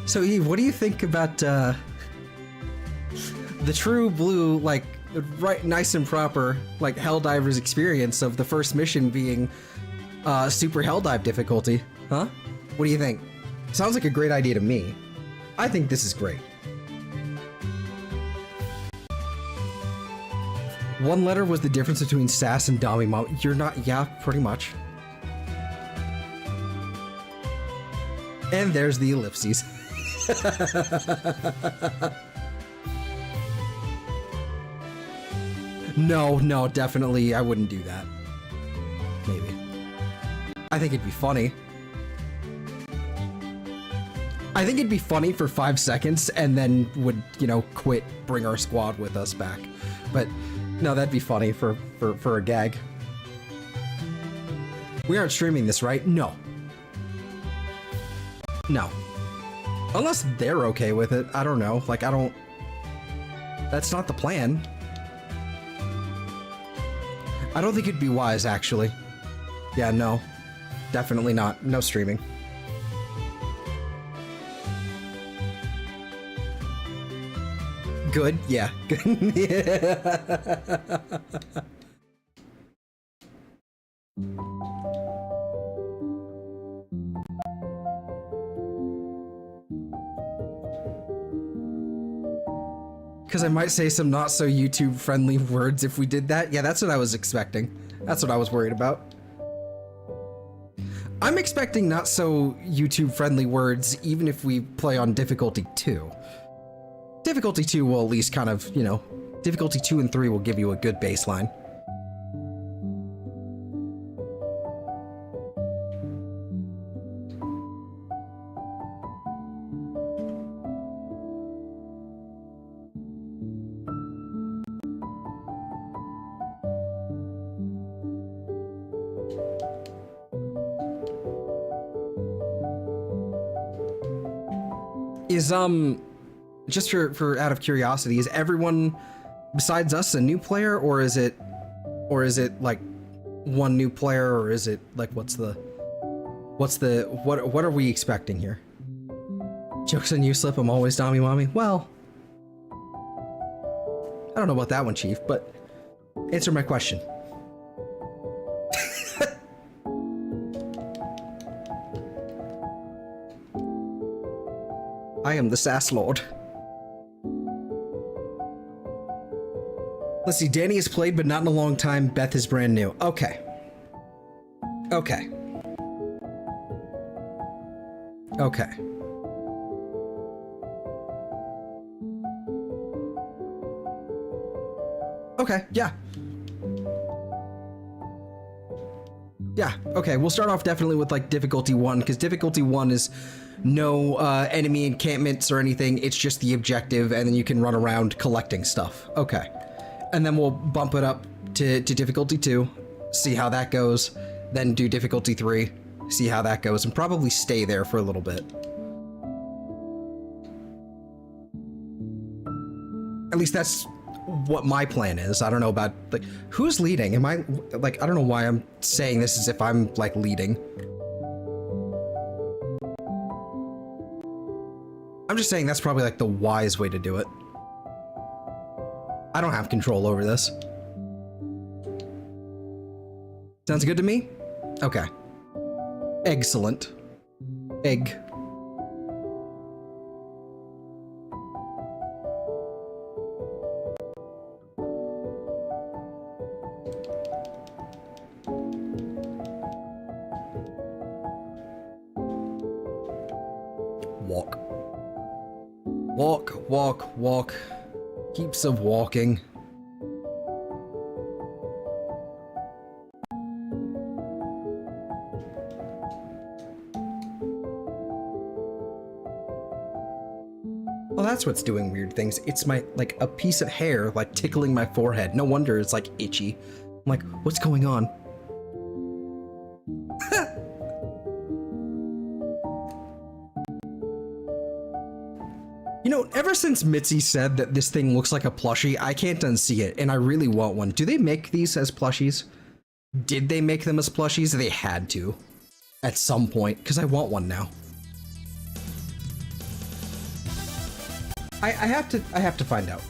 So Eve, what do you think about the true blue, like, right, nice and proper, like, Helldivers experience of the first mission being super Helldive difficulty? Huh? What do you think? Sounds like a great idea to me. I think this is great. One letter was the difference between Sass and Dami Mom. You're not, yeah, pretty much. And there's the ellipses. No, definitely I wouldn't do that. Maybe. I think it'd be funny. I think it'd be funny for 5 seconds and then would, quit, bring our squad with us back. But no, that'd be funny for a gag. We aren't streaming this, right? No. No. Unless they're okay with it. I don't know. Like, that's not the plan. I don't think it'd be wise, actually. Yeah, no. Definitely not. No streaming. Good? Yeah. Good. Yeah. Because I might say some not so YouTube friendly words if we did that. Yeah, that's what I was expecting. That's what I was worried about. I'm I'm expecting not so YouTube friendly words, even if we play on difficulty 2. Difficulty 2 will at least kind of, you know, difficulty 2 and 3 will give you a good baseline. Is, just for out of curiosity, is everyone besides us a new player, or is it like one new player, or is it like what are we expecting here? Jokes on you, Slip, I'm always Dommy Mommy. Well, I don't know about that one, Chief, but answer my question. I am the Sass Lord. Let's see, Danny has played, but not in a long time. Beth is brand new. Okay. Okay. Okay. Okay, yeah. Yeah, okay, we'll start off definitely with like difficulty 1, because difficulty 1 is no enemy encampments or anything, it's just the objective, and then you can run around collecting stuff. Okay. And then we'll bump it up to difficulty 2, see how that goes, then do difficulty 3, see how that goes, and probably stay there for a little bit. At least that's what my plan is. I don't know about, like, who's leading? Am I, like, I don't know why I'm saying this as if I'm, like, leading. I'm just saying that's probably, like, the wise way to do it. I don't have control over this. Sounds good to me? Okay. Excellent. Egg. Walk. Walk, walk, walk. Heaps of walking. Well, that's what's doing weird things. It's my, like, a piece of hair, like, tickling my forehead. No wonder it's, like, itchy. I'm like, what's going on? You know, ever since Mitzi said that this thing looks like a plushie, I can't unsee it, and I really want one. Do they make these as plushies? Did they make them as plushies? They had to. At some point, because I want one now. I have to find out.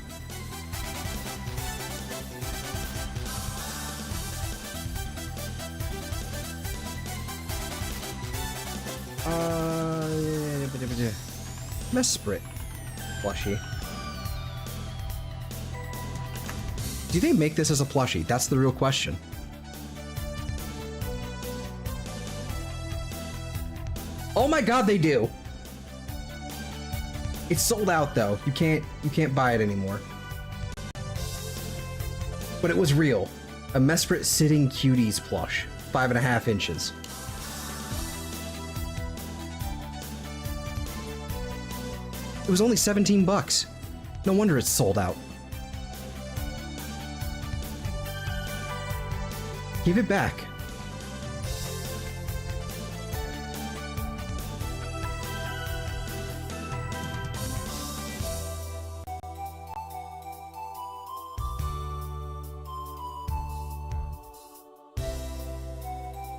Mesprit plushie. Do they make this as a plushie? That's the real question. Oh my god, they do. It's sold out though. You can't buy it anymore. But it was real. A Mesprit Sitting Cuties plush. 5.5 inches. It was only 17 bucks. No wonder it's sold out. Give it back.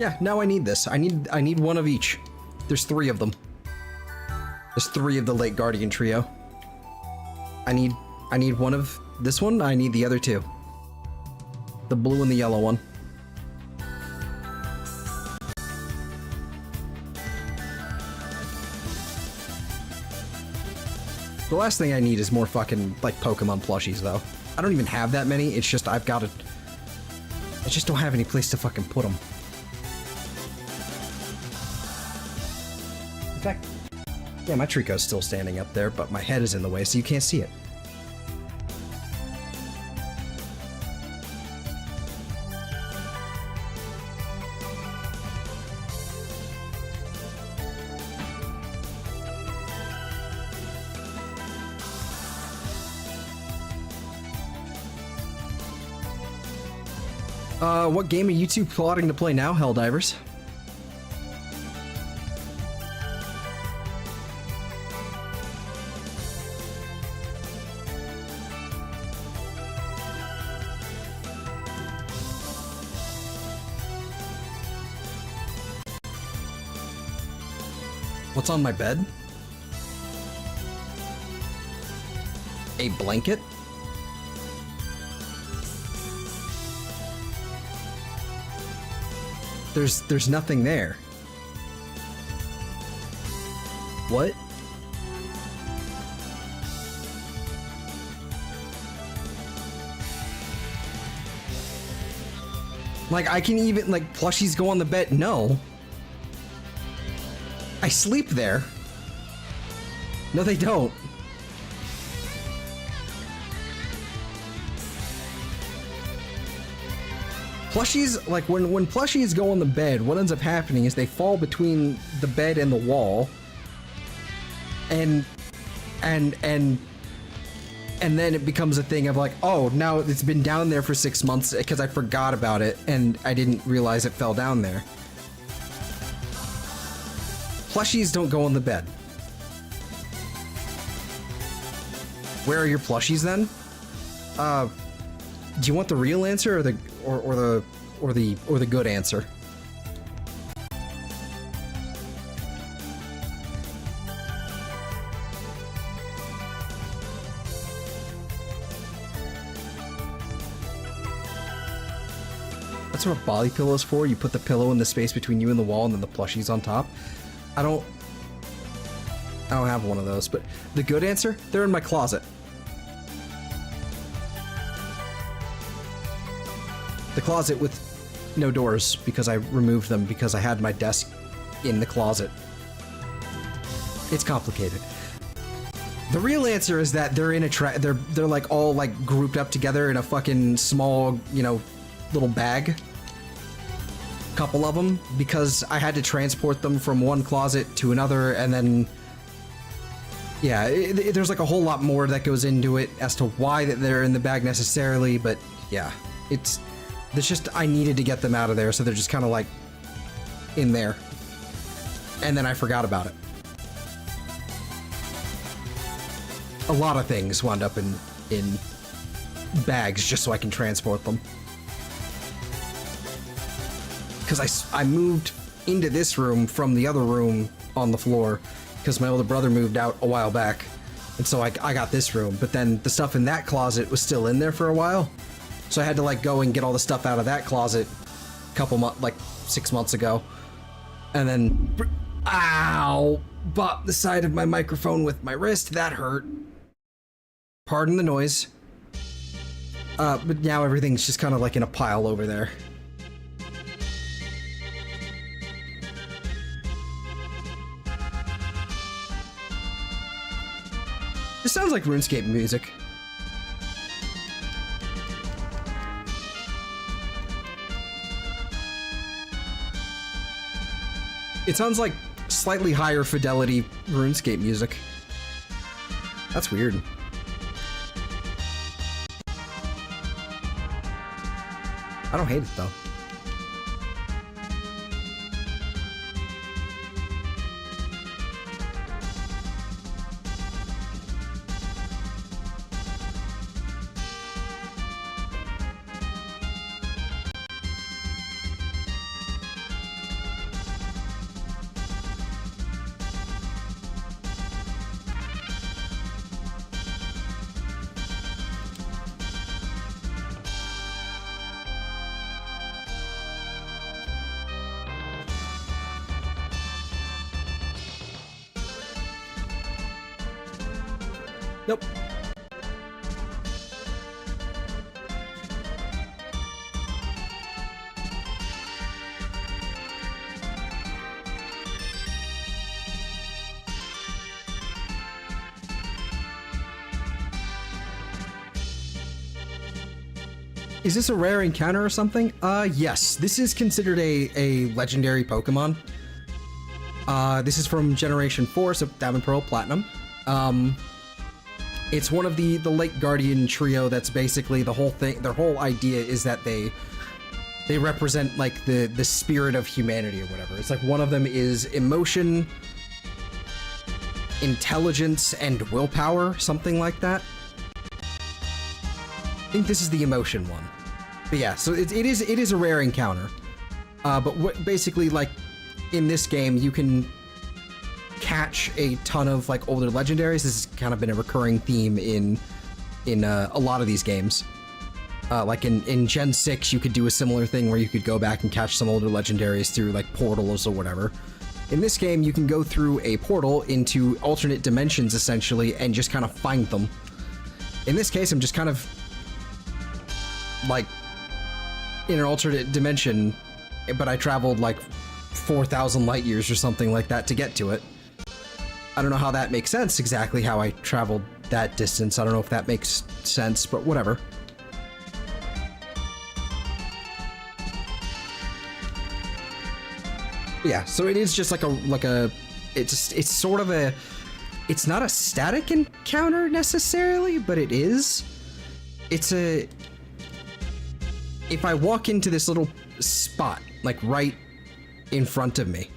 Yeah, now I need this. I need one of each. There's 3 of them. There's 3 of the Lake Guardian trio. I need one of this one. I need the other 2. The blue and the yellow one. The last thing I need is more fucking, like, Pokemon plushies, though. I don't even have that many. It's just I just don't have any place to fucking put them. In fact, yeah, my Trico's still standing up there, but my head is in the way, so you can't see it. What game are you two plotting to play now, Helldivers? What's on my bed? A blanket? There's nothing there. What? Like, I can even, like, plushies go on the bed? No. I sleep there. No, they don't. Plushies, like, when plushies go on the bed, what ends up happening is they fall between the bed and the wall. And then it becomes a thing of like, oh, now it's been down there for 6 months because I forgot about it and I didn't realize it fell down there. Plushies don't go on the bed. Where are your plushies then? Do you want the real answer or the good answer? That's what a body pillow is for. You put the pillow in the space between you and the wall and then the plushies on top. I don't have one of those, but the good answer, they're in my closet. The closet with no doors because I removed them because I had my desk in the closet. It's complicated. The real answer is that they're in a they're like all like grouped up together in a fucking small, you know, little bag. Couple of them, because I had to transport them from one closet to another, and then yeah, there's like a whole lot more that goes into it as to why that they're in the bag necessarily, but yeah, it's just I needed to get them out of there, so they're just kind of like in there, and then I forgot about it. A lot of things wound up in bags just so I can transport them. Because I moved into this room from the other room on the floor because my older brother moved out a while back, and so I got this room, but then the stuff in that closet was still in there for a while, so I had to like go and get all the stuff out of that closet a couple months, like 6 months ago, and then ow, bopped the side of my microphone with my wrist. That hurt. Pardon the noise. But now everything's just kind of like in a pile over there. This sounds like RuneScape music. It sounds like slightly higher fidelity RuneScape music. That's weird. I don't hate it though. Nope. Is this a rare encounter or something? Yes. This is considered a legendary Pokemon. This is from Generation 4, so Diamond, Pearl, Platinum. It's one of the Lake Guardian trio that's basically the whole thing. Their whole idea is that they represent like the spirit of humanity or whatever. It's like one of them is emotion, intelligence, and willpower, something like that. I think this is the emotion one. But yeah, so it is a rare encounter. But what basically, like, in this game, you can catch a ton of like older legendaries. This has kind of been a recurring theme in a lot of these games. Like in Gen 6, you could do a similar thing where you could go back and catch some older legendaries through like portals or whatever. In this game, you can go through a portal into alternate dimensions essentially and just kind of find them. In this case, I'm just kind of like in an alternate dimension, but I traveled like 4,000 light years or something like that to get to it. I don't know how that makes sense, exactly how I traveled that distance. I don't know if that makes sense, but whatever. Yeah, so it is just it's sort of a, it's not a static encounter necessarily, but it is. It's a, if I walk into this little spot, like right in front of me,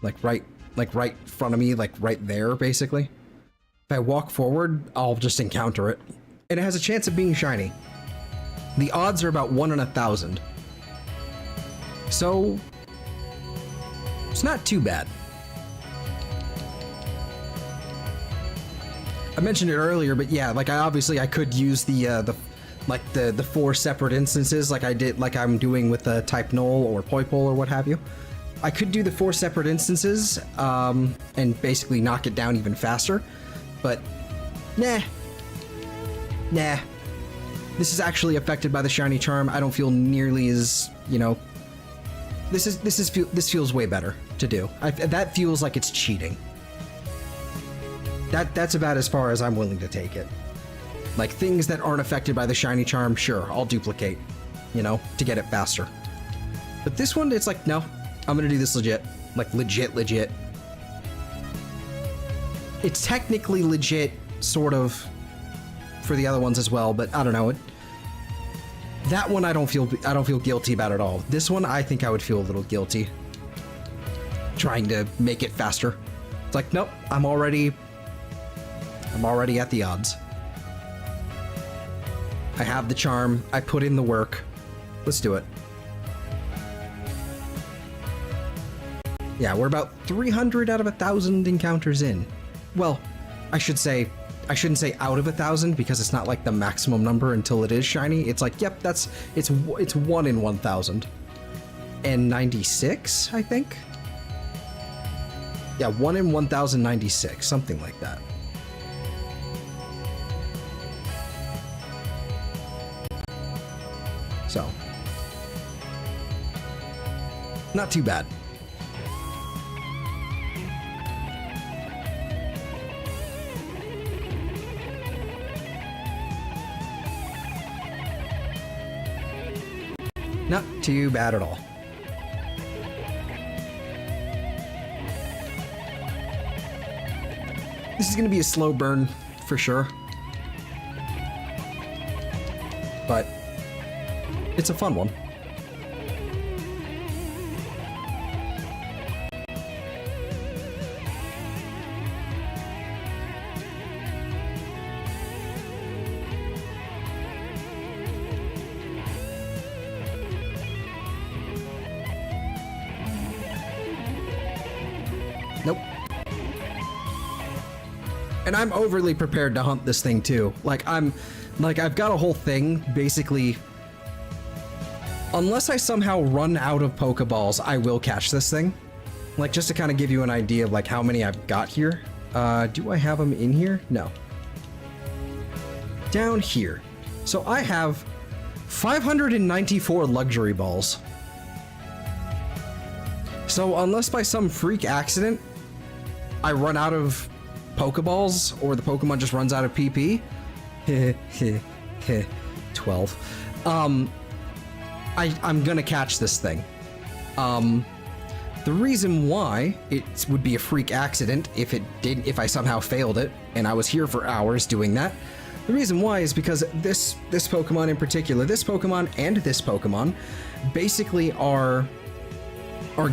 like right in front of me, like right there, basically. If I walk forward, I'll just encounter it. And it has a chance of being shiny. The odds are about 1 in 1,000. So, it's not too bad. I mentioned it earlier, but yeah, like I could use the 4 separate instances like I did, like I'm doing with the type Null or Poipole or what have you. I could do the 4 separate instances and basically knock it down even faster, but nah. This is actually affected by the shiny charm. I don't feel nearly as, you know, this feels way better to do. That feels like it's cheating. That's about as far as I'm willing to take it. Like things that aren't affected by the shiny charm, sure, I'll duplicate, you know, to get it faster. But this one, it's like, no, I'm gonna do this legit. Like legit. It's technically legit, sort of, for the other ones as well, but I don't know. That one I don't feel guilty about at all. This one I think I would feel a little guilty trying to make it faster. It's like, nope, I'm already at the odds. I have the charm, I put in the work. Let's do it. Yeah, we're about 300 out of 1,000 encounters in. Well, I shouldn't say out of 1,000 because it's not like the maximum number until it is shiny. It's like, yep, it's 1 in 1,000. And 96, I think? Yeah, 1 in 1,096, something like that. So, not too bad. Not too bad at all. This is going to be a slow burn for sure. But it's a fun one. Nope. And I'm overly prepared to hunt this thing too. I've got a whole thing basically. Unless I somehow run out of Pokeballs, I will catch this thing. Like, just to kind of give you an idea of like how many I've got here. Do I have them in here? No. Down here. So I have 594 luxury balls. So unless by some freak accident I run out of Pokeballs or the Pokemon just runs out of PP, 12. I'm gonna catch this thing. The reason why it would be a freak accident if I somehow failed it, and I was here for hours doing that, the reason why is because this Pokemon in particular, this Pokemon and this Pokemon, basically are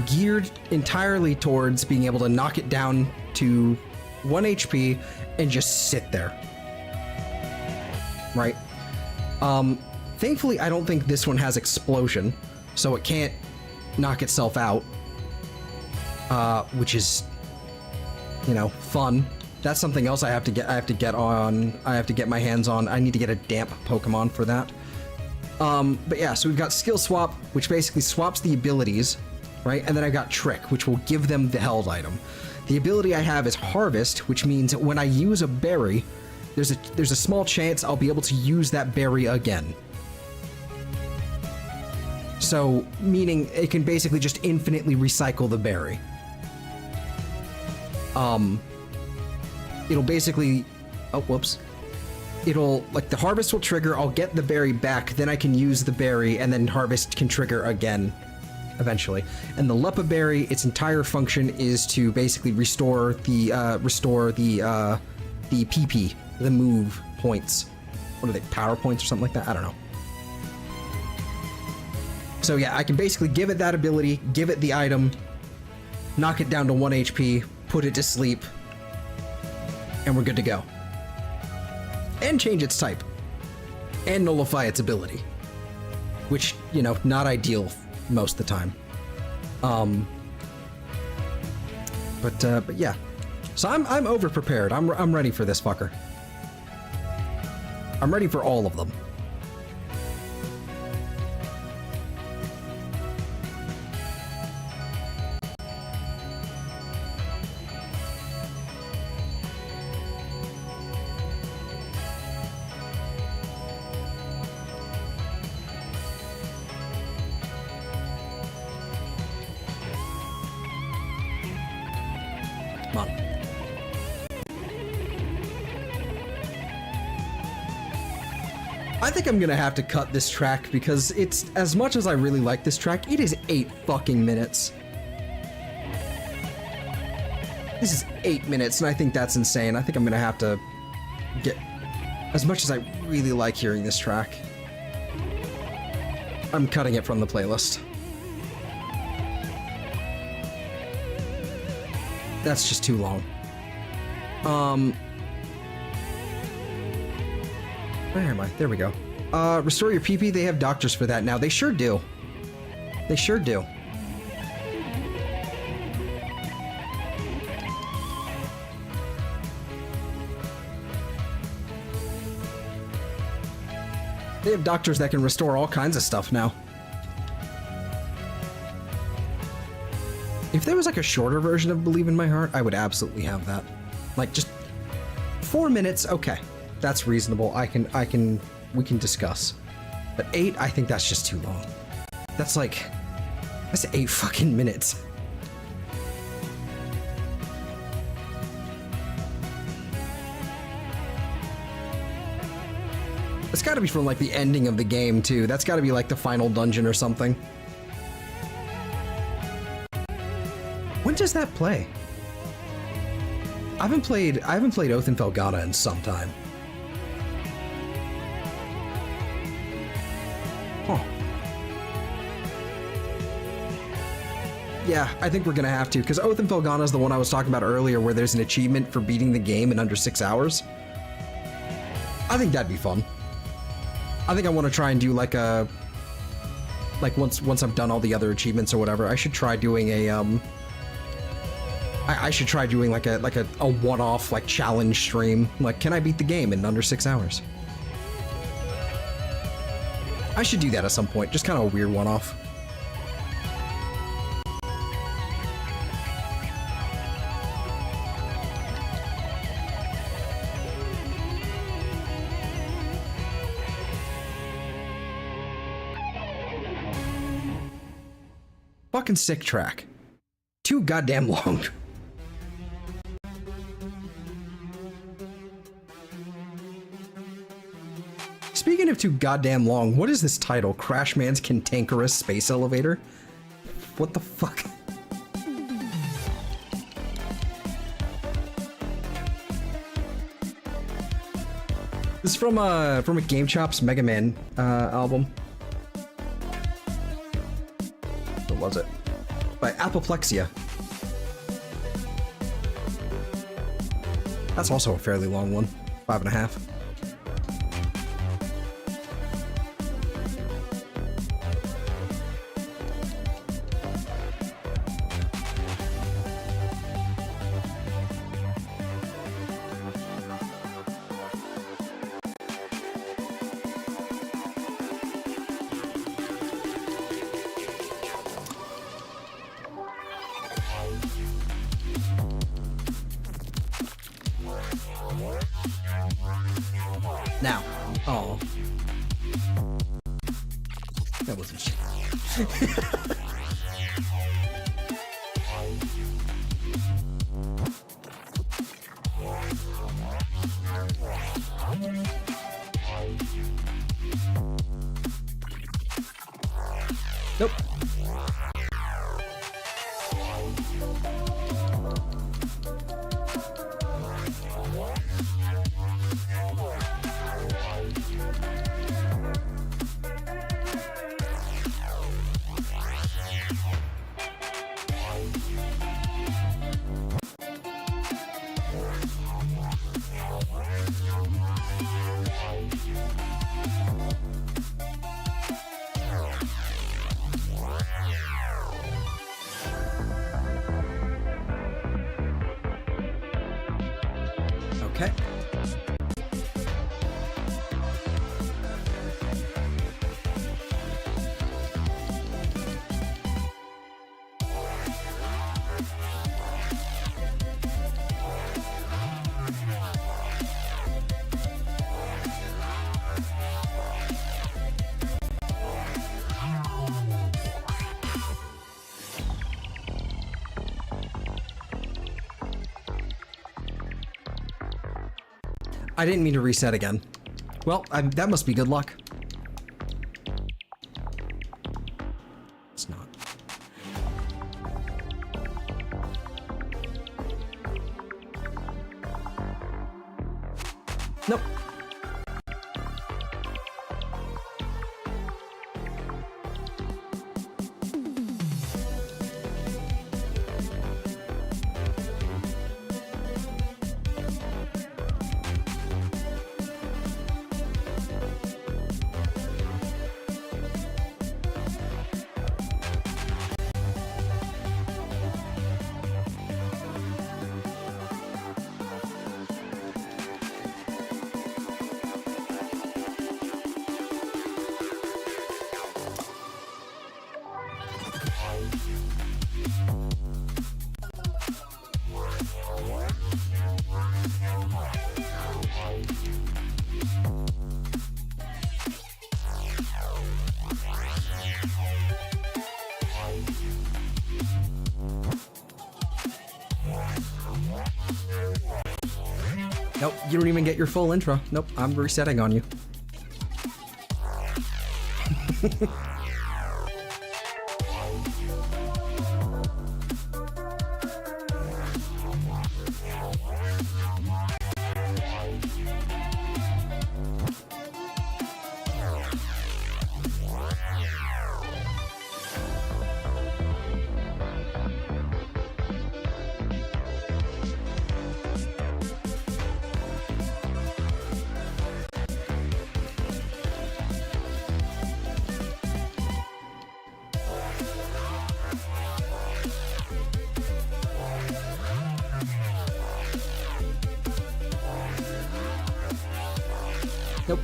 geared entirely towards being able to knock it down to 1 HP and just sit there. Right? Thankfully, I don't think this one has Explosion, so it can't knock itself out. Which is, you know, fun. That's something else I have to get my hands on. I need to get a damp Pokemon for that. But yeah, so we've got Skill Swap, which basically swaps the abilities, right? And then I've got Trick, which will give them the held item. The ability I have is Harvest, which means when I use a berry, there's a small chance I'll be able to use that berry again. So, meaning it can basically just infinitely recycle the berry. It'll basically, oh, whoops. It'll, like, the Harvest will trigger, I'll get the berry back, then I can use the berry, and then Harvest can trigger again, eventually. And the Leppa Berry, its entire function is to basically restore the PP, the move points. What are they, power points or something like that? I don't know. So yeah, I can basically give it that ability, give it the item, knock it down to 1 HP, put it to sleep, and we're good to go. And change its type. And nullify its ability. Which, you know, not ideal most of the time. But yeah. So I'm over prepared. I'm ready for this fucker. I'm ready for all of them. Come on. I think I'm gonna have to cut this track because it's, as much as I really like this track, it is 8 fucking minutes. This is 8 minutes, and I think that's insane. I think I'm gonna have to get, as much as I really like hearing this track, I'm cutting it from the playlist. That's just too long. Where am I? There we go. Restore your PP, they have doctors for that now. They sure do. They sure do. They have doctors that can restore all kinds of stuff now. If there was like a shorter version of Believe in My Heart, I would absolutely have that. Like just 4 minutes, okay. That's reasonable. We can discuss. But 8, I think that's just too long. That's 8 fucking minutes. It's gotta be from like the ending of the game too. That's gotta be like the final dungeon or something. When does that play? I haven't played Oath and Felghana in some time. Huh. Yeah, I think we're gonna have to, because Oath and Felghana is the one I was talking about earlier where there's an achievement for beating the game in under 6 hours. I think that'd be fun. I think I want to try and do like a... Like once I've done all the other achievements or whatever, I should try doing a I should try doing like a one-off like challenge stream. Like, can I beat the game in under 6 hours? I should do that at some point. Just kind of a weird one-off. Fucking sick track. Too goddamn long. speaking of too goddamn long, what is this title? Crash Man's Cantankerous Space Elevator? What the fuck? This is from a Game Chop's Mega Man album. What was it? By Apoplexia. That's also a fairly long one. 5.5. Now. Oh. That wasn't shit. Nope. Okay. I didn't mean to reset again. Well, that must be good luck. It's not. Nope. Nope, you don't even get your full intro. Nope, I'm resetting on you. Nope.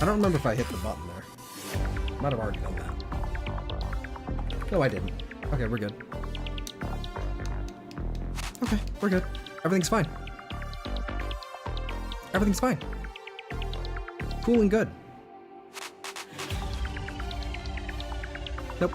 I don't remember if I hit the button there. Might have already done that. No, I didn't. Okay, we're good. Okay, we're good. Everything's fine. Everything's fine. cool and good. Nope.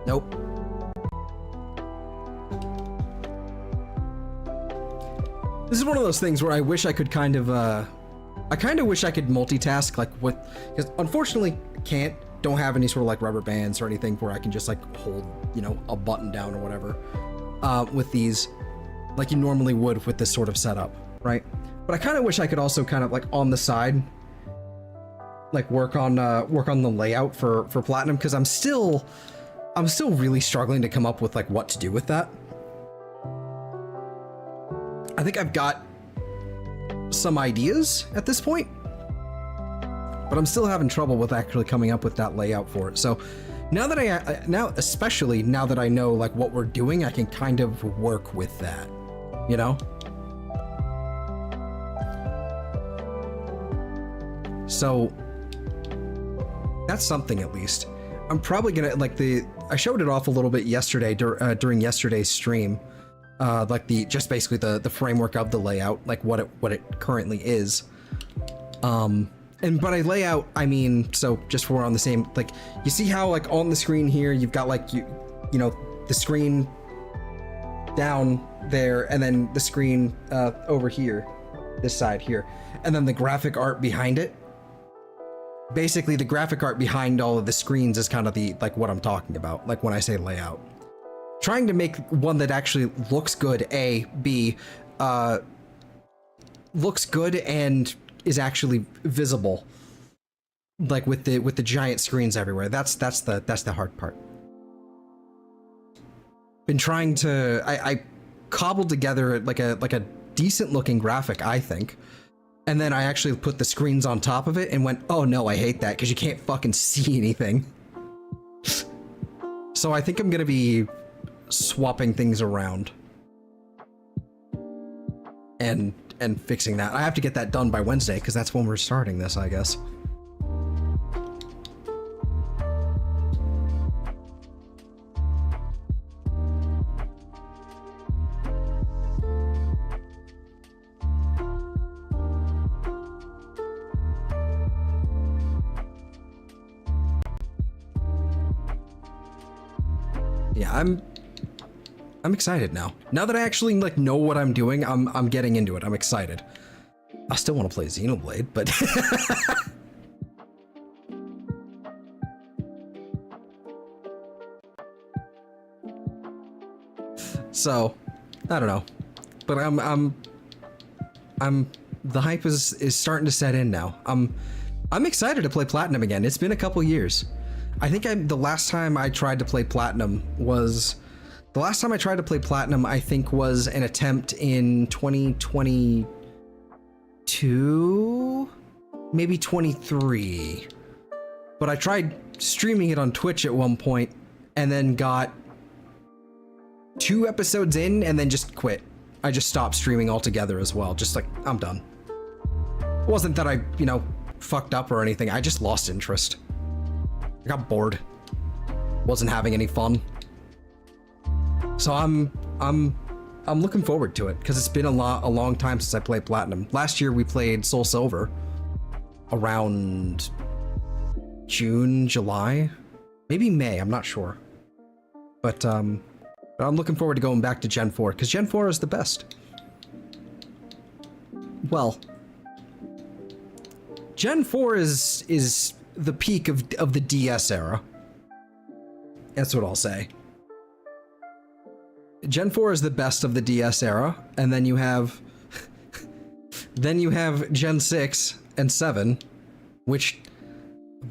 Nope. This is one of those things where I wish I could kind of wish I could multitask, like with, because unfortunately I can't, don't have any sort of like rubber bands or anything where I can just like hold, you know, a button down or whatever, with these, like you normally would with this sort of setup, right? But I kind of wish I could also kind of like on the side, like work on the layout for Platinum, because I'm still really struggling to come up with like what to do with that. I think I've got some ideas at this point, but I'm still having trouble with actually coming up with that layout for it. So now that especially now that I know like what we're doing, I can kind of work with that, you know? So that's something at least. I'm probably gonna like I showed it off a little bit yesterday during yesterday's stream, like just basically the framework of the layout, like what it currently is. And by layout, I mean, so just for we're on the same, like you see how like on the screen here you've got like you know the screen down there, and then the screen over here, this side here, and then the graphic art behind it. Basically, the graphic art behind all of the screens is kind of the, like what I'm talking about, like when I say layout. Trying to make one that actually looks good, A, B, looks good and is actually visible, like with the giant screens everywhere. That's the hard part. Been trying to, I cobbled together like a decent looking graphic, I think. And then I actually put the screens on top of it and went, oh no, I hate that because you can't fucking see anything. So I think I'm gonna be swapping things around and fixing that. I have to get that done by Wednesday because that's when we're starting this, I guess. Yeah, I'm excited now. Now that I actually like know what I'm doing, I'm getting into it. I'm excited. I still want to play Xenoblade, but so I don't know. But I'm the hype is starting to set in now. I'm excited to play Platinum again. It's been a couple years. I think the last time I tried to play Platinum was I think was an attempt in 2022, maybe 23. But I tried streaming it on Twitch at one point and then got 2 episodes in and then just quit. I just stopped streaming altogether as well. Just like, I'm done. It wasn't that I, you know, fucked up or anything. I just lost interest. I got bored. Wasn't having any fun. So I'm looking forward to it because it's been a long time since I played Platinum. Last year we played Soul Silver around June, July, maybe May, I'm not sure. But I'm looking forward to going back to Gen 4 because Gen 4 is the best. Well, Gen 4 is the peak of the DS era. That's what I'll say. Gen 4 is the best of the DS era, and then you have Gen 6 and 7, which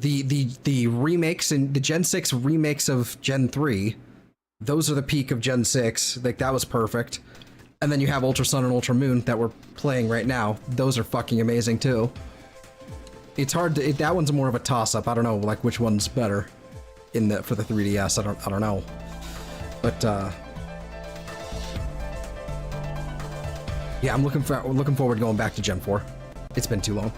the remakes and the Gen 6 remakes of Gen 3, those are the peak of Gen 6. Like, that was perfect. And then you have Ultra Sun and Ultra Moon that we're playing right now. Those are fucking amazing too. It's hard to, that one's more of a toss-up. I don't know, like, which one's better for the 3DS. I don't know. But yeah, I'm looking forward to going back to Gen 4. It's been too long.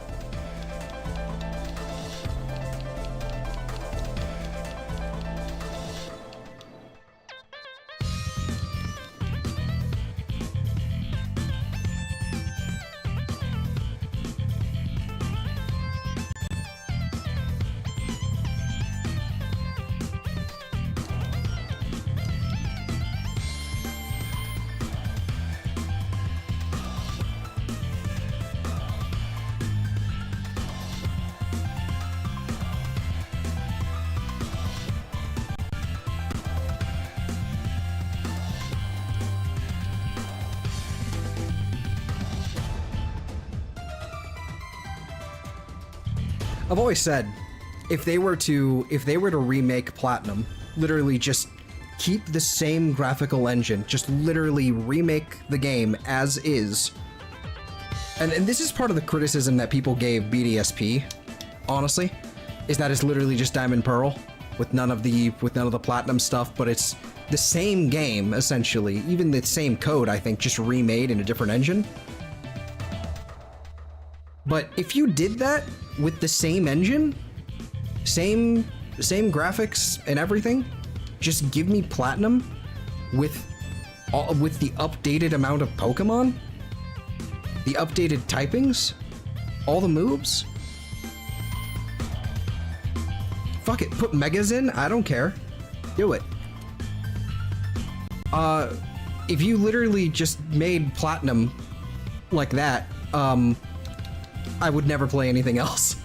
I've always said, if they were to remake Platinum, literally just keep the same graphical engine, just literally remake the game as is. And this is part of the criticism that people gave BDSP, honestly, is that it's literally just Diamond Pearl with none of the Platinum stuff, but it's the same game essentially, even the same code, I think, just remade in a different engine. But if you did that with the same engine, same graphics and everything, just give me Platinum with the updated amount of Pokemon, the updated typings, all the moves. Fuck it, put Megas in, I don't care. Do it. If you literally just made Platinum like that, I would never play anything else.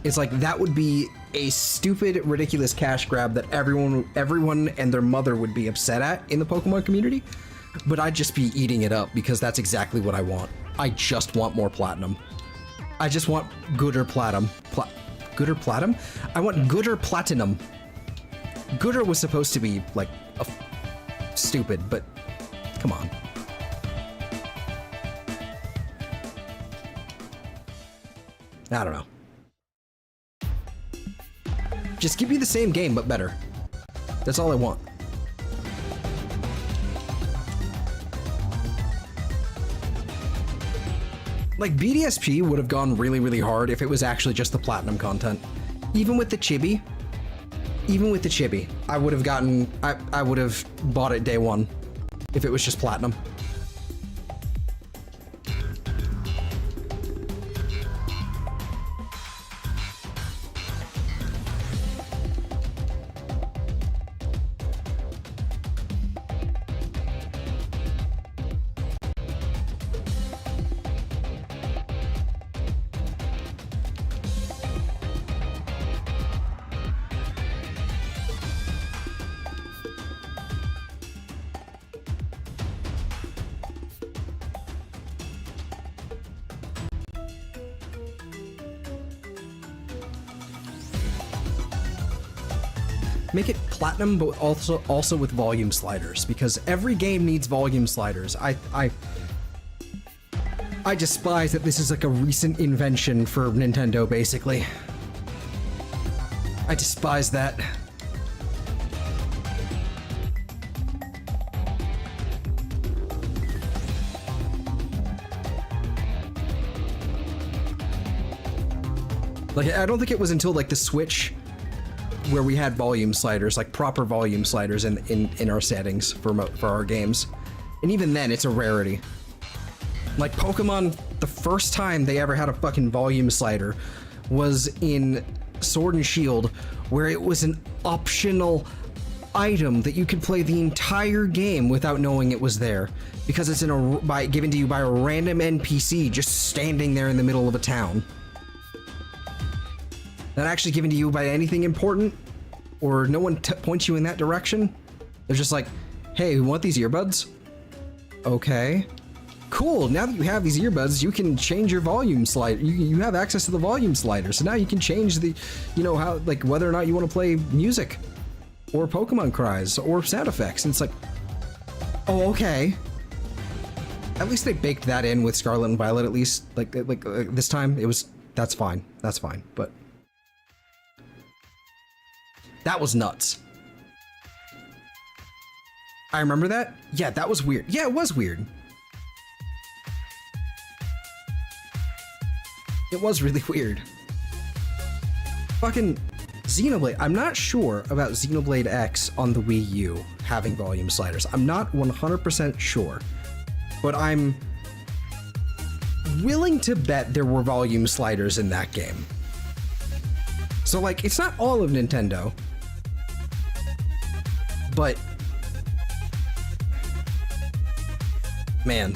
It's like, that would be a stupid, ridiculous cash grab that everyone and their mother would be upset at in the Pokemon community, but I'd just be eating it up because that's exactly what I want. I just want more Platinum. I just want gooder Platinum. Gooder Platinum? I want gooder Platinum. Gooder was supposed to be, like, stupid, but come on. I don't know. Just give me the same game, but better. That's all I want. Like, BDSP would have gone really, really hard if it was actually just the Platinum content. Even with the chibi, I would have I would have bought it day one if it was just Platinum. Make it Platinum, but also with volume sliders, because every game needs volume sliders. I despise that this is like a recent invention for Nintendo, basically. I despise that. Like, I don't think it was until like the Switch where we had volume sliders, like proper volume sliders in our settings for our games. And even then, it's a rarity. Like Pokemon, the first time they ever had a fucking volume slider was in Sword and Shield, where it was an optional item that you could play the entire game without knowing it was there, because it's given to you by a random NPC just standing there in the middle of a town. Not actually given to you by anything important. or no one points you in that direction. They're just like, hey, we want these earbuds. Okay. Cool, now that you have these earbuds, you can change your volume slider. You have access to the volume slider, so now you can change the, you know, how, like, whether or not you want to play music, or Pokemon cries, or sound effects, and it's like, oh, okay. At least they baked that in with Scarlet and Violet, at least, like this time, it was, that's fine, but that was nuts. I remember that? Yeah, that was weird. Yeah, it was weird. It was really weird. Fucking Xenoblade. I'm not sure about Xenoblade X on the Wii U having volume sliders. I'm not 100% sure, but I'm willing to bet there were volume sliders in that game. So, like, it's not all of Nintendo, but man.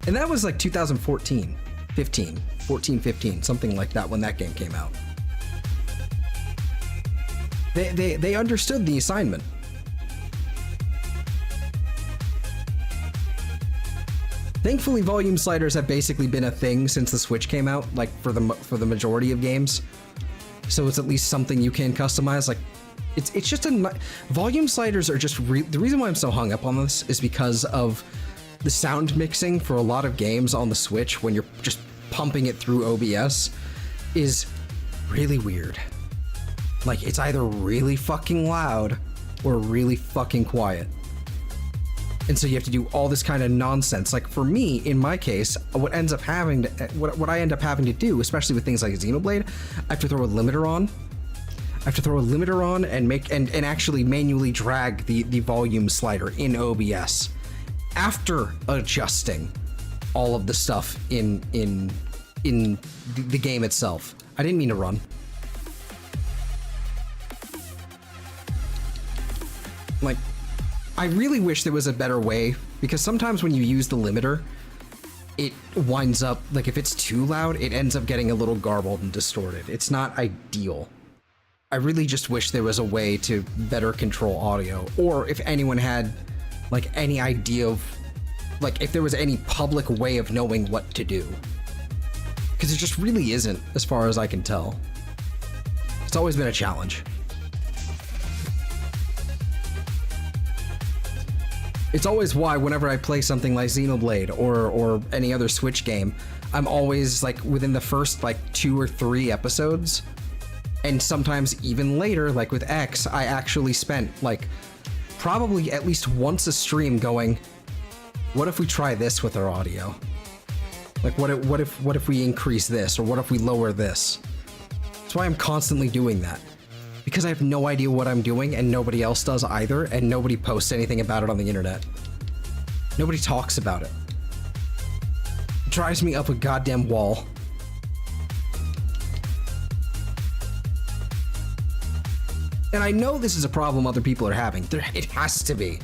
And that was like 2014. 14, 15, something like that when that game came out. They understood the assignment. Thankfully, volume sliders have basically been a thing since the Switch came out, like for the majority of games. So it's at least something you can customize. Like, it's just volume sliders are just the reason why I'm so hung up on this is because of the sound mixing for a lot of games on the Switch when you're just pumping it through OBS is really weird. Like, it's either really fucking loud or really fucking quiet. And so you have to do all this kind of nonsense. Like, for me, in my case, what I end up having to do, especially with things like Xenoblade, I have to throw a limiter on. I have to throw a limiter on and actually manually drag the volume slider in OBS after adjusting all of the stuff in the game itself. I didn't mean to run. Like, I really wish there was a better way, because sometimes when you use the limiter, it winds up, like, if it's too loud, it ends up getting a little garbled and distorted. It's not ideal. I really just wish there was a way to better control audio, or if anyone had, like, any idea of, like, if there was any public way of knowing what to do. Because it just really isn't, as far as I can tell. It's always been a challenge. It's always why whenever I play something like Xenoblade or any other Switch game, I'm always, like, within the first, like, 2 or 3 episodes, and sometimes even later, like with X, I actually spent, like, probably at least once a stream going, what if we try this with our audio? Like, what if we increase this, or what if we lower this? That's why I'm constantly doing that. Because I have no idea what I'm doing, and nobody else does either, and nobody posts anything about it on the internet. Nobody talks about it. It drives me up a goddamn wall. And I know this is a problem other people are having. It has to be.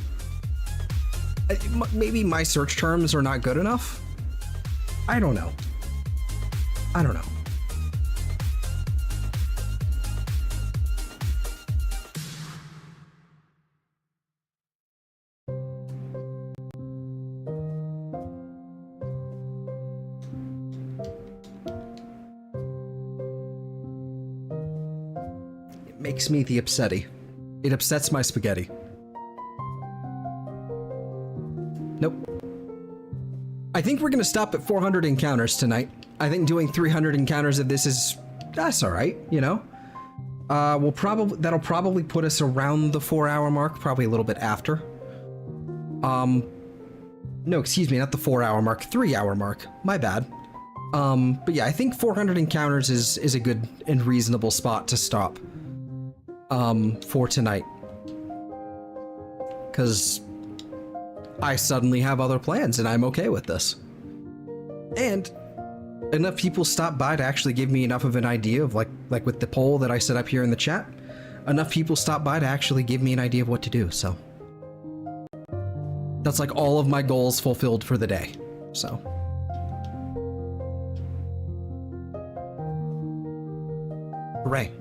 Maybe my search terms are not good enough? I don't know. I don't know. It makes me the upsetty. It upsets my spaghetti. Nope. I think we're gonna stop at 400 encounters tonight. I think doing 300 encounters of this that's all right, you know. That'll probably put us around the 4-hour mark, probably a little bit after. No, excuse me, not the 4-hour mark, 3-hour mark. My bad. But yeah, I think 400 encounters is a good and reasonable spot to stop. For tonight. 'Cause I suddenly have other plans and I'm okay with this. And enough people stopped by to actually give me enough of an idea of like with the poll that I set up here in the chat, enough people stopped by to actually give me an idea of what to do, so. That's like all of my goals fulfilled for the day, so. Hooray.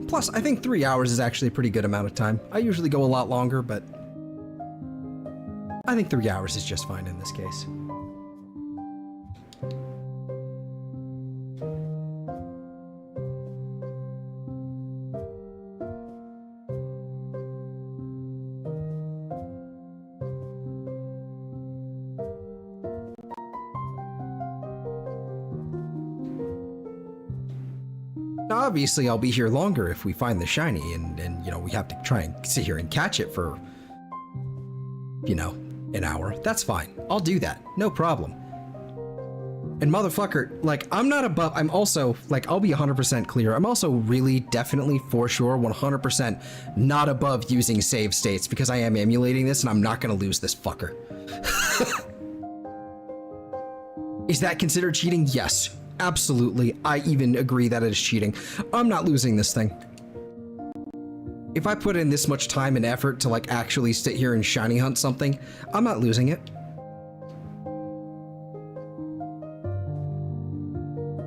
Plus, I think 3 hours is actually a pretty good amount of time. I usually go a lot longer, but I think 3 hours is just fine in this case. Obviously, I'll be here longer if we find the shiny, and you know, we have to try and sit here and catch it for, you know, an hour. That's fine. I'll do that. No problem. And motherfucker, like, I'm not above, I'm also, like, I'll be 100% clear. I'm also really, definitely, for sure, 100% not above using save states, because I am emulating this and I'm not gonna lose this fucker. Is that considered cheating? Yes. Absolutely. I even agree that it is cheating. I'm not losing this thing. If I put in this much time and effort to like actually sit here and shiny hunt something, I'm not losing it.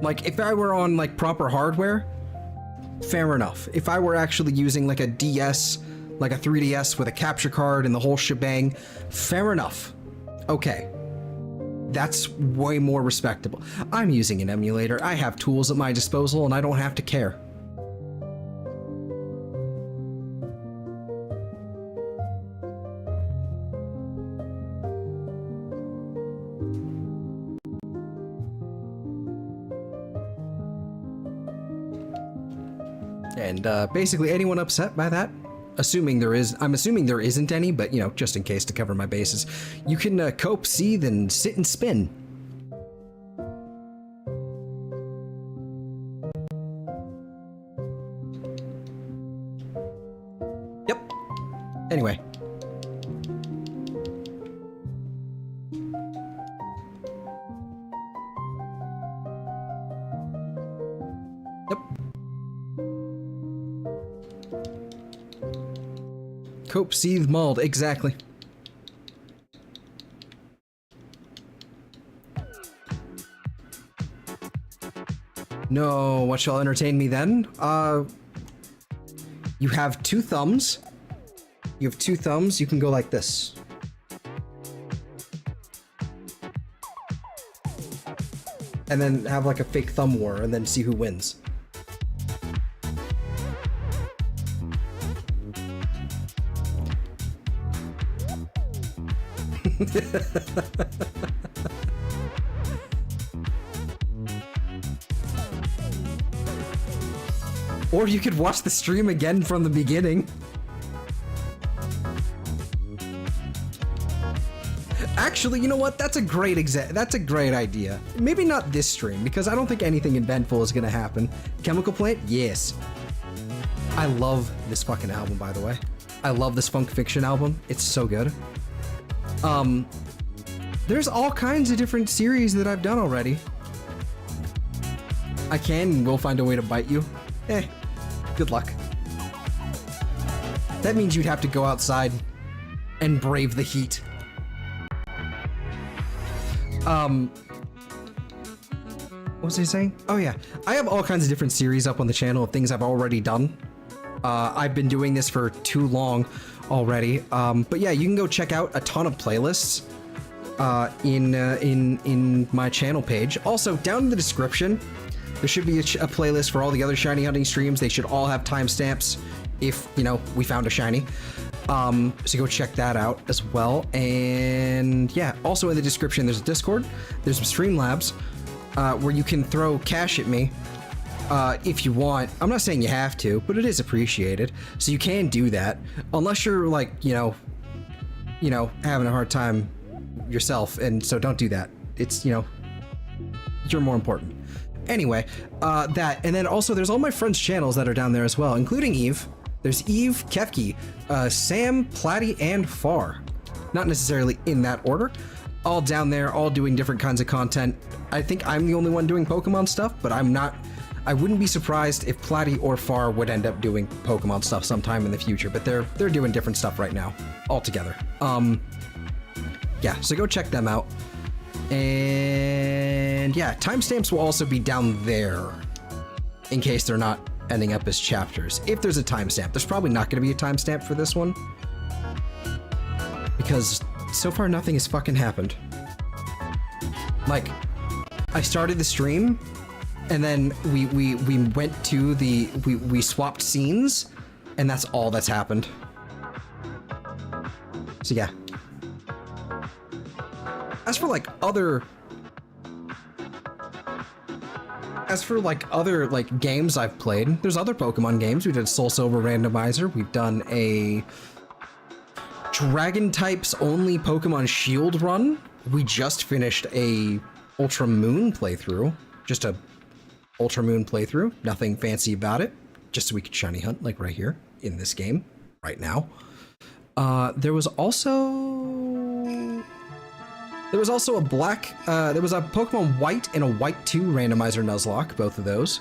Like if I were on like proper hardware, fair enough. If I were actually using like a DS, like a 3DS with a capture card and the whole shebang, fair enough. Okay. That's way more respectable. I'm using an emulator, I have tools at my disposal, and I don't have to care. And basically anyone upset by that? Assuming there is, I'm assuming there isn't any, but you know, just in case to cover my bases, you can cope, seethe, and sit and spin. Yep. Anyway. Yep. Cope, seethe, mauled, exactly. No, what shall entertain me then? You have two thumbs. You have two thumbs, you can go like this. And then have like a fake thumb war and then see who wins. Or you could watch the stream again from the beginning. Actually, you know what? That's a great idea. Maybe not this stream, because I don't think anything eventful is gonna happen. Chemical Plant? Yes. I love this fucking album, by the way. I love this Funk Fiction album. It's so good. There's all kinds of different series that I've done already. I can and will find a way to bite you. Good luck. That means you'd have to go outside and brave the heat. What was I saying? Oh yeah, I have all kinds of different series up on the channel of things I've already done. I've been doing this for too long already. But yeah, you can go check out a ton of playlists in my channel page. Also, down in the description, there should be a playlist for all the other shiny hunting streams. They should all have timestamps if, you know, we found a shiny. So go check that out as well. And yeah, also in the description, there's a Discord, there's some Streamlabs, where you can throw cash at me if you want. I'm not saying you have to, but it is appreciated. So you can do that, unless you're like, you know, having a hard time yourself, and so don't do that. It's, you know, you're more important. Anyway, that, and then also there's all my friends' channels that are down there as well, including Eve. There's Eve, Kefki, Sam, Platty, and Far. Not necessarily in that order. All down there, all doing different kinds of content. I think I'm the only one doing Pokemon stuff, but I wouldn't be surprised if Platty or Far would end up doing Pokemon stuff sometime in the future, but they're doing different stuff right now, altogether. Yeah, so go check them out. And yeah, timestamps will also be down there, in case they're not ending up as chapters. If there's a timestamp. There's probably not going to be a timestamp for this one. Because so far nothing has fucking happened. Like, I started the stream, and then we went to we swapped scenes, and that's all that's happened. So yeah. As for other games I've played, there's other Pokemon games. We did Soul Silver Randomizer. We've done a Dragon types only Pokemon Shield run. We just finished a Ultra Moon playthrough. Just a Ultra Moon playthrough. Nothing fancy about it. Just so we could shiny hunt like right here in this game right now. There was also a black, there was a Pokemon White and a White 2 randomizer Nuzlocke, both of those.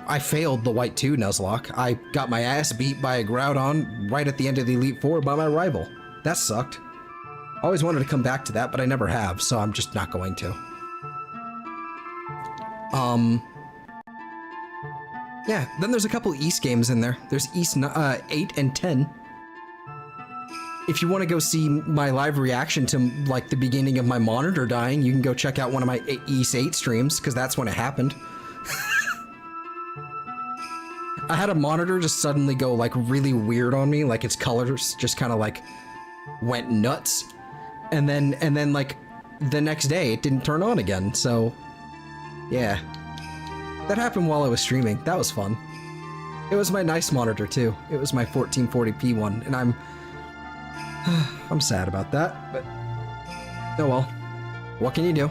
I failed the White 2 Nuzlocke. I got my ass beat by a Groudon right at the end of the Elite Four by my rival. That sucked. I always wanted to come back to that, but I never have, so I'm just not going to. Yeah, then there's a couple East games in there. There's East 8 and 10. If you want to go see my live reaction to the beginning of my monitor dying, you can go check out one of my East 8 streams, because that's when it happened. I had a monitor just suddenly go really weird on me, its colors just kind of went nuts, and then the next day it didn't turn on again. So yeah, that happened while I was streaming. That was fun. It was my nice monitor too. It was my 1440p one, and I'm sad about that, but oh well. What can you do?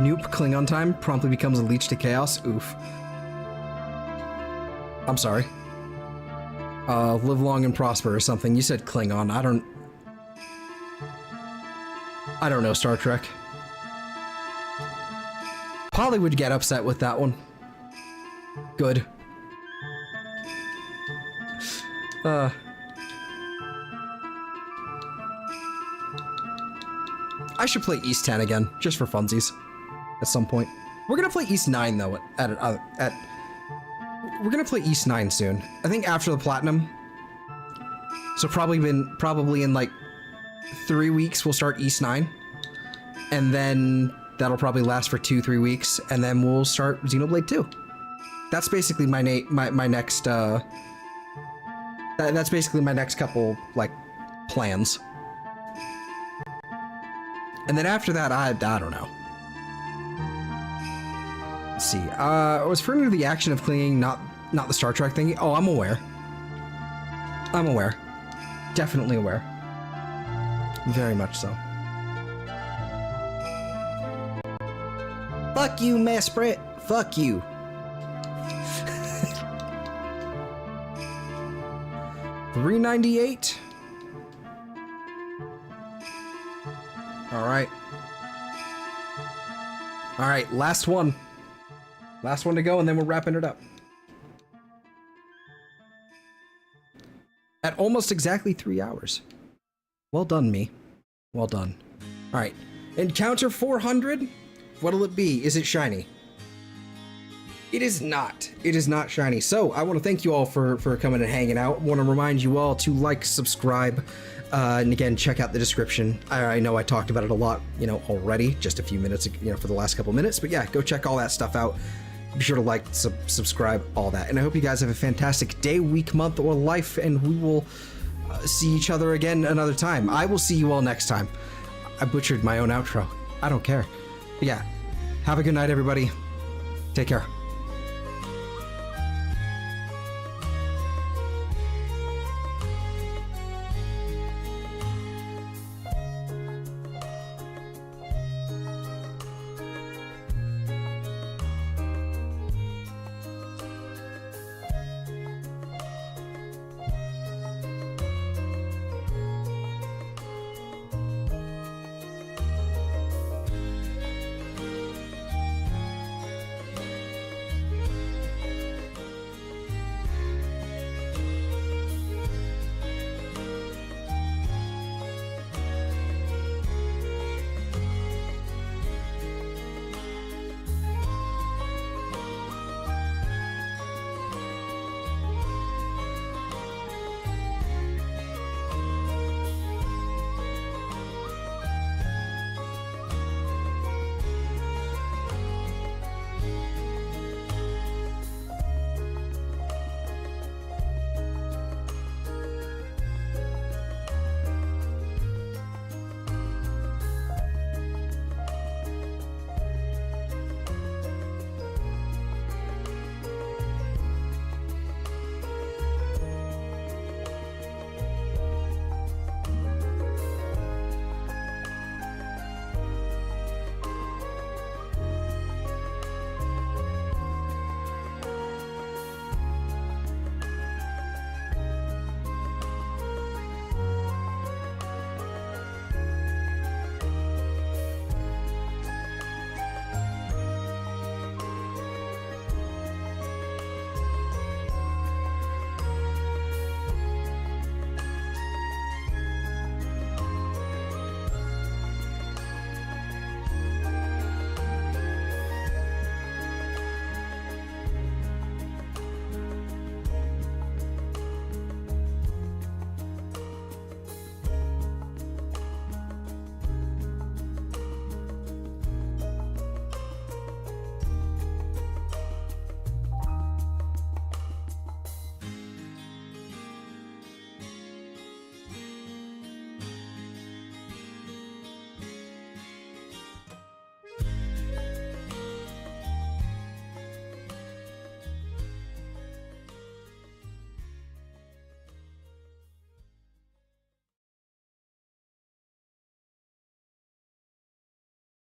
Noop Klingon time promptly becomes a leech to chaos. Oof. I'm sorry. Live long and prosper or something. You said Klingon. I don't know Star Trek. Polly would get upset with that one. Good. I should play East 10 again, just for funsies, at some point. We're gonna play East 9 though. We're gonna play East 9 soon. I think after the Platinum. So probably in 3 weeks we'll start East 9, and then that'll probably last for 2-3 weeks, and then we'll start Xenoblade 2. That's basically my next. That's basically my next couple plans. And then after that, I don't know. Let's see. I was referring to the action of clinging, not the Star Trek thingy. Oh, I'm aware. I'm aware. Definitely aware. Very much so. Fuck you, Mesprit. Fuck you. $3.98. All right. All right, last one. Last one to go, and then we're wrapping it up. At almost exactly 3 hours. Well done, me. Well done. All right. Encounter 400. What'll it be? Is it shiny? It is not. It is not shiny. So I want to thank you all for coming and hanging out. I want to remind you all to subscribe, and again, check out the description. I know I talked about it a lot, already, just a few minutes, for the last couple minutes. But yeah, go check all that stuff out. Be sure to subscribe, all that. And I hope you guys have a fantastic day, week, month, or life, and we will see each other again another time. I will see you all next time. I butchered my own outro. I don't care. But yeah, have a good night, everybody. Take care.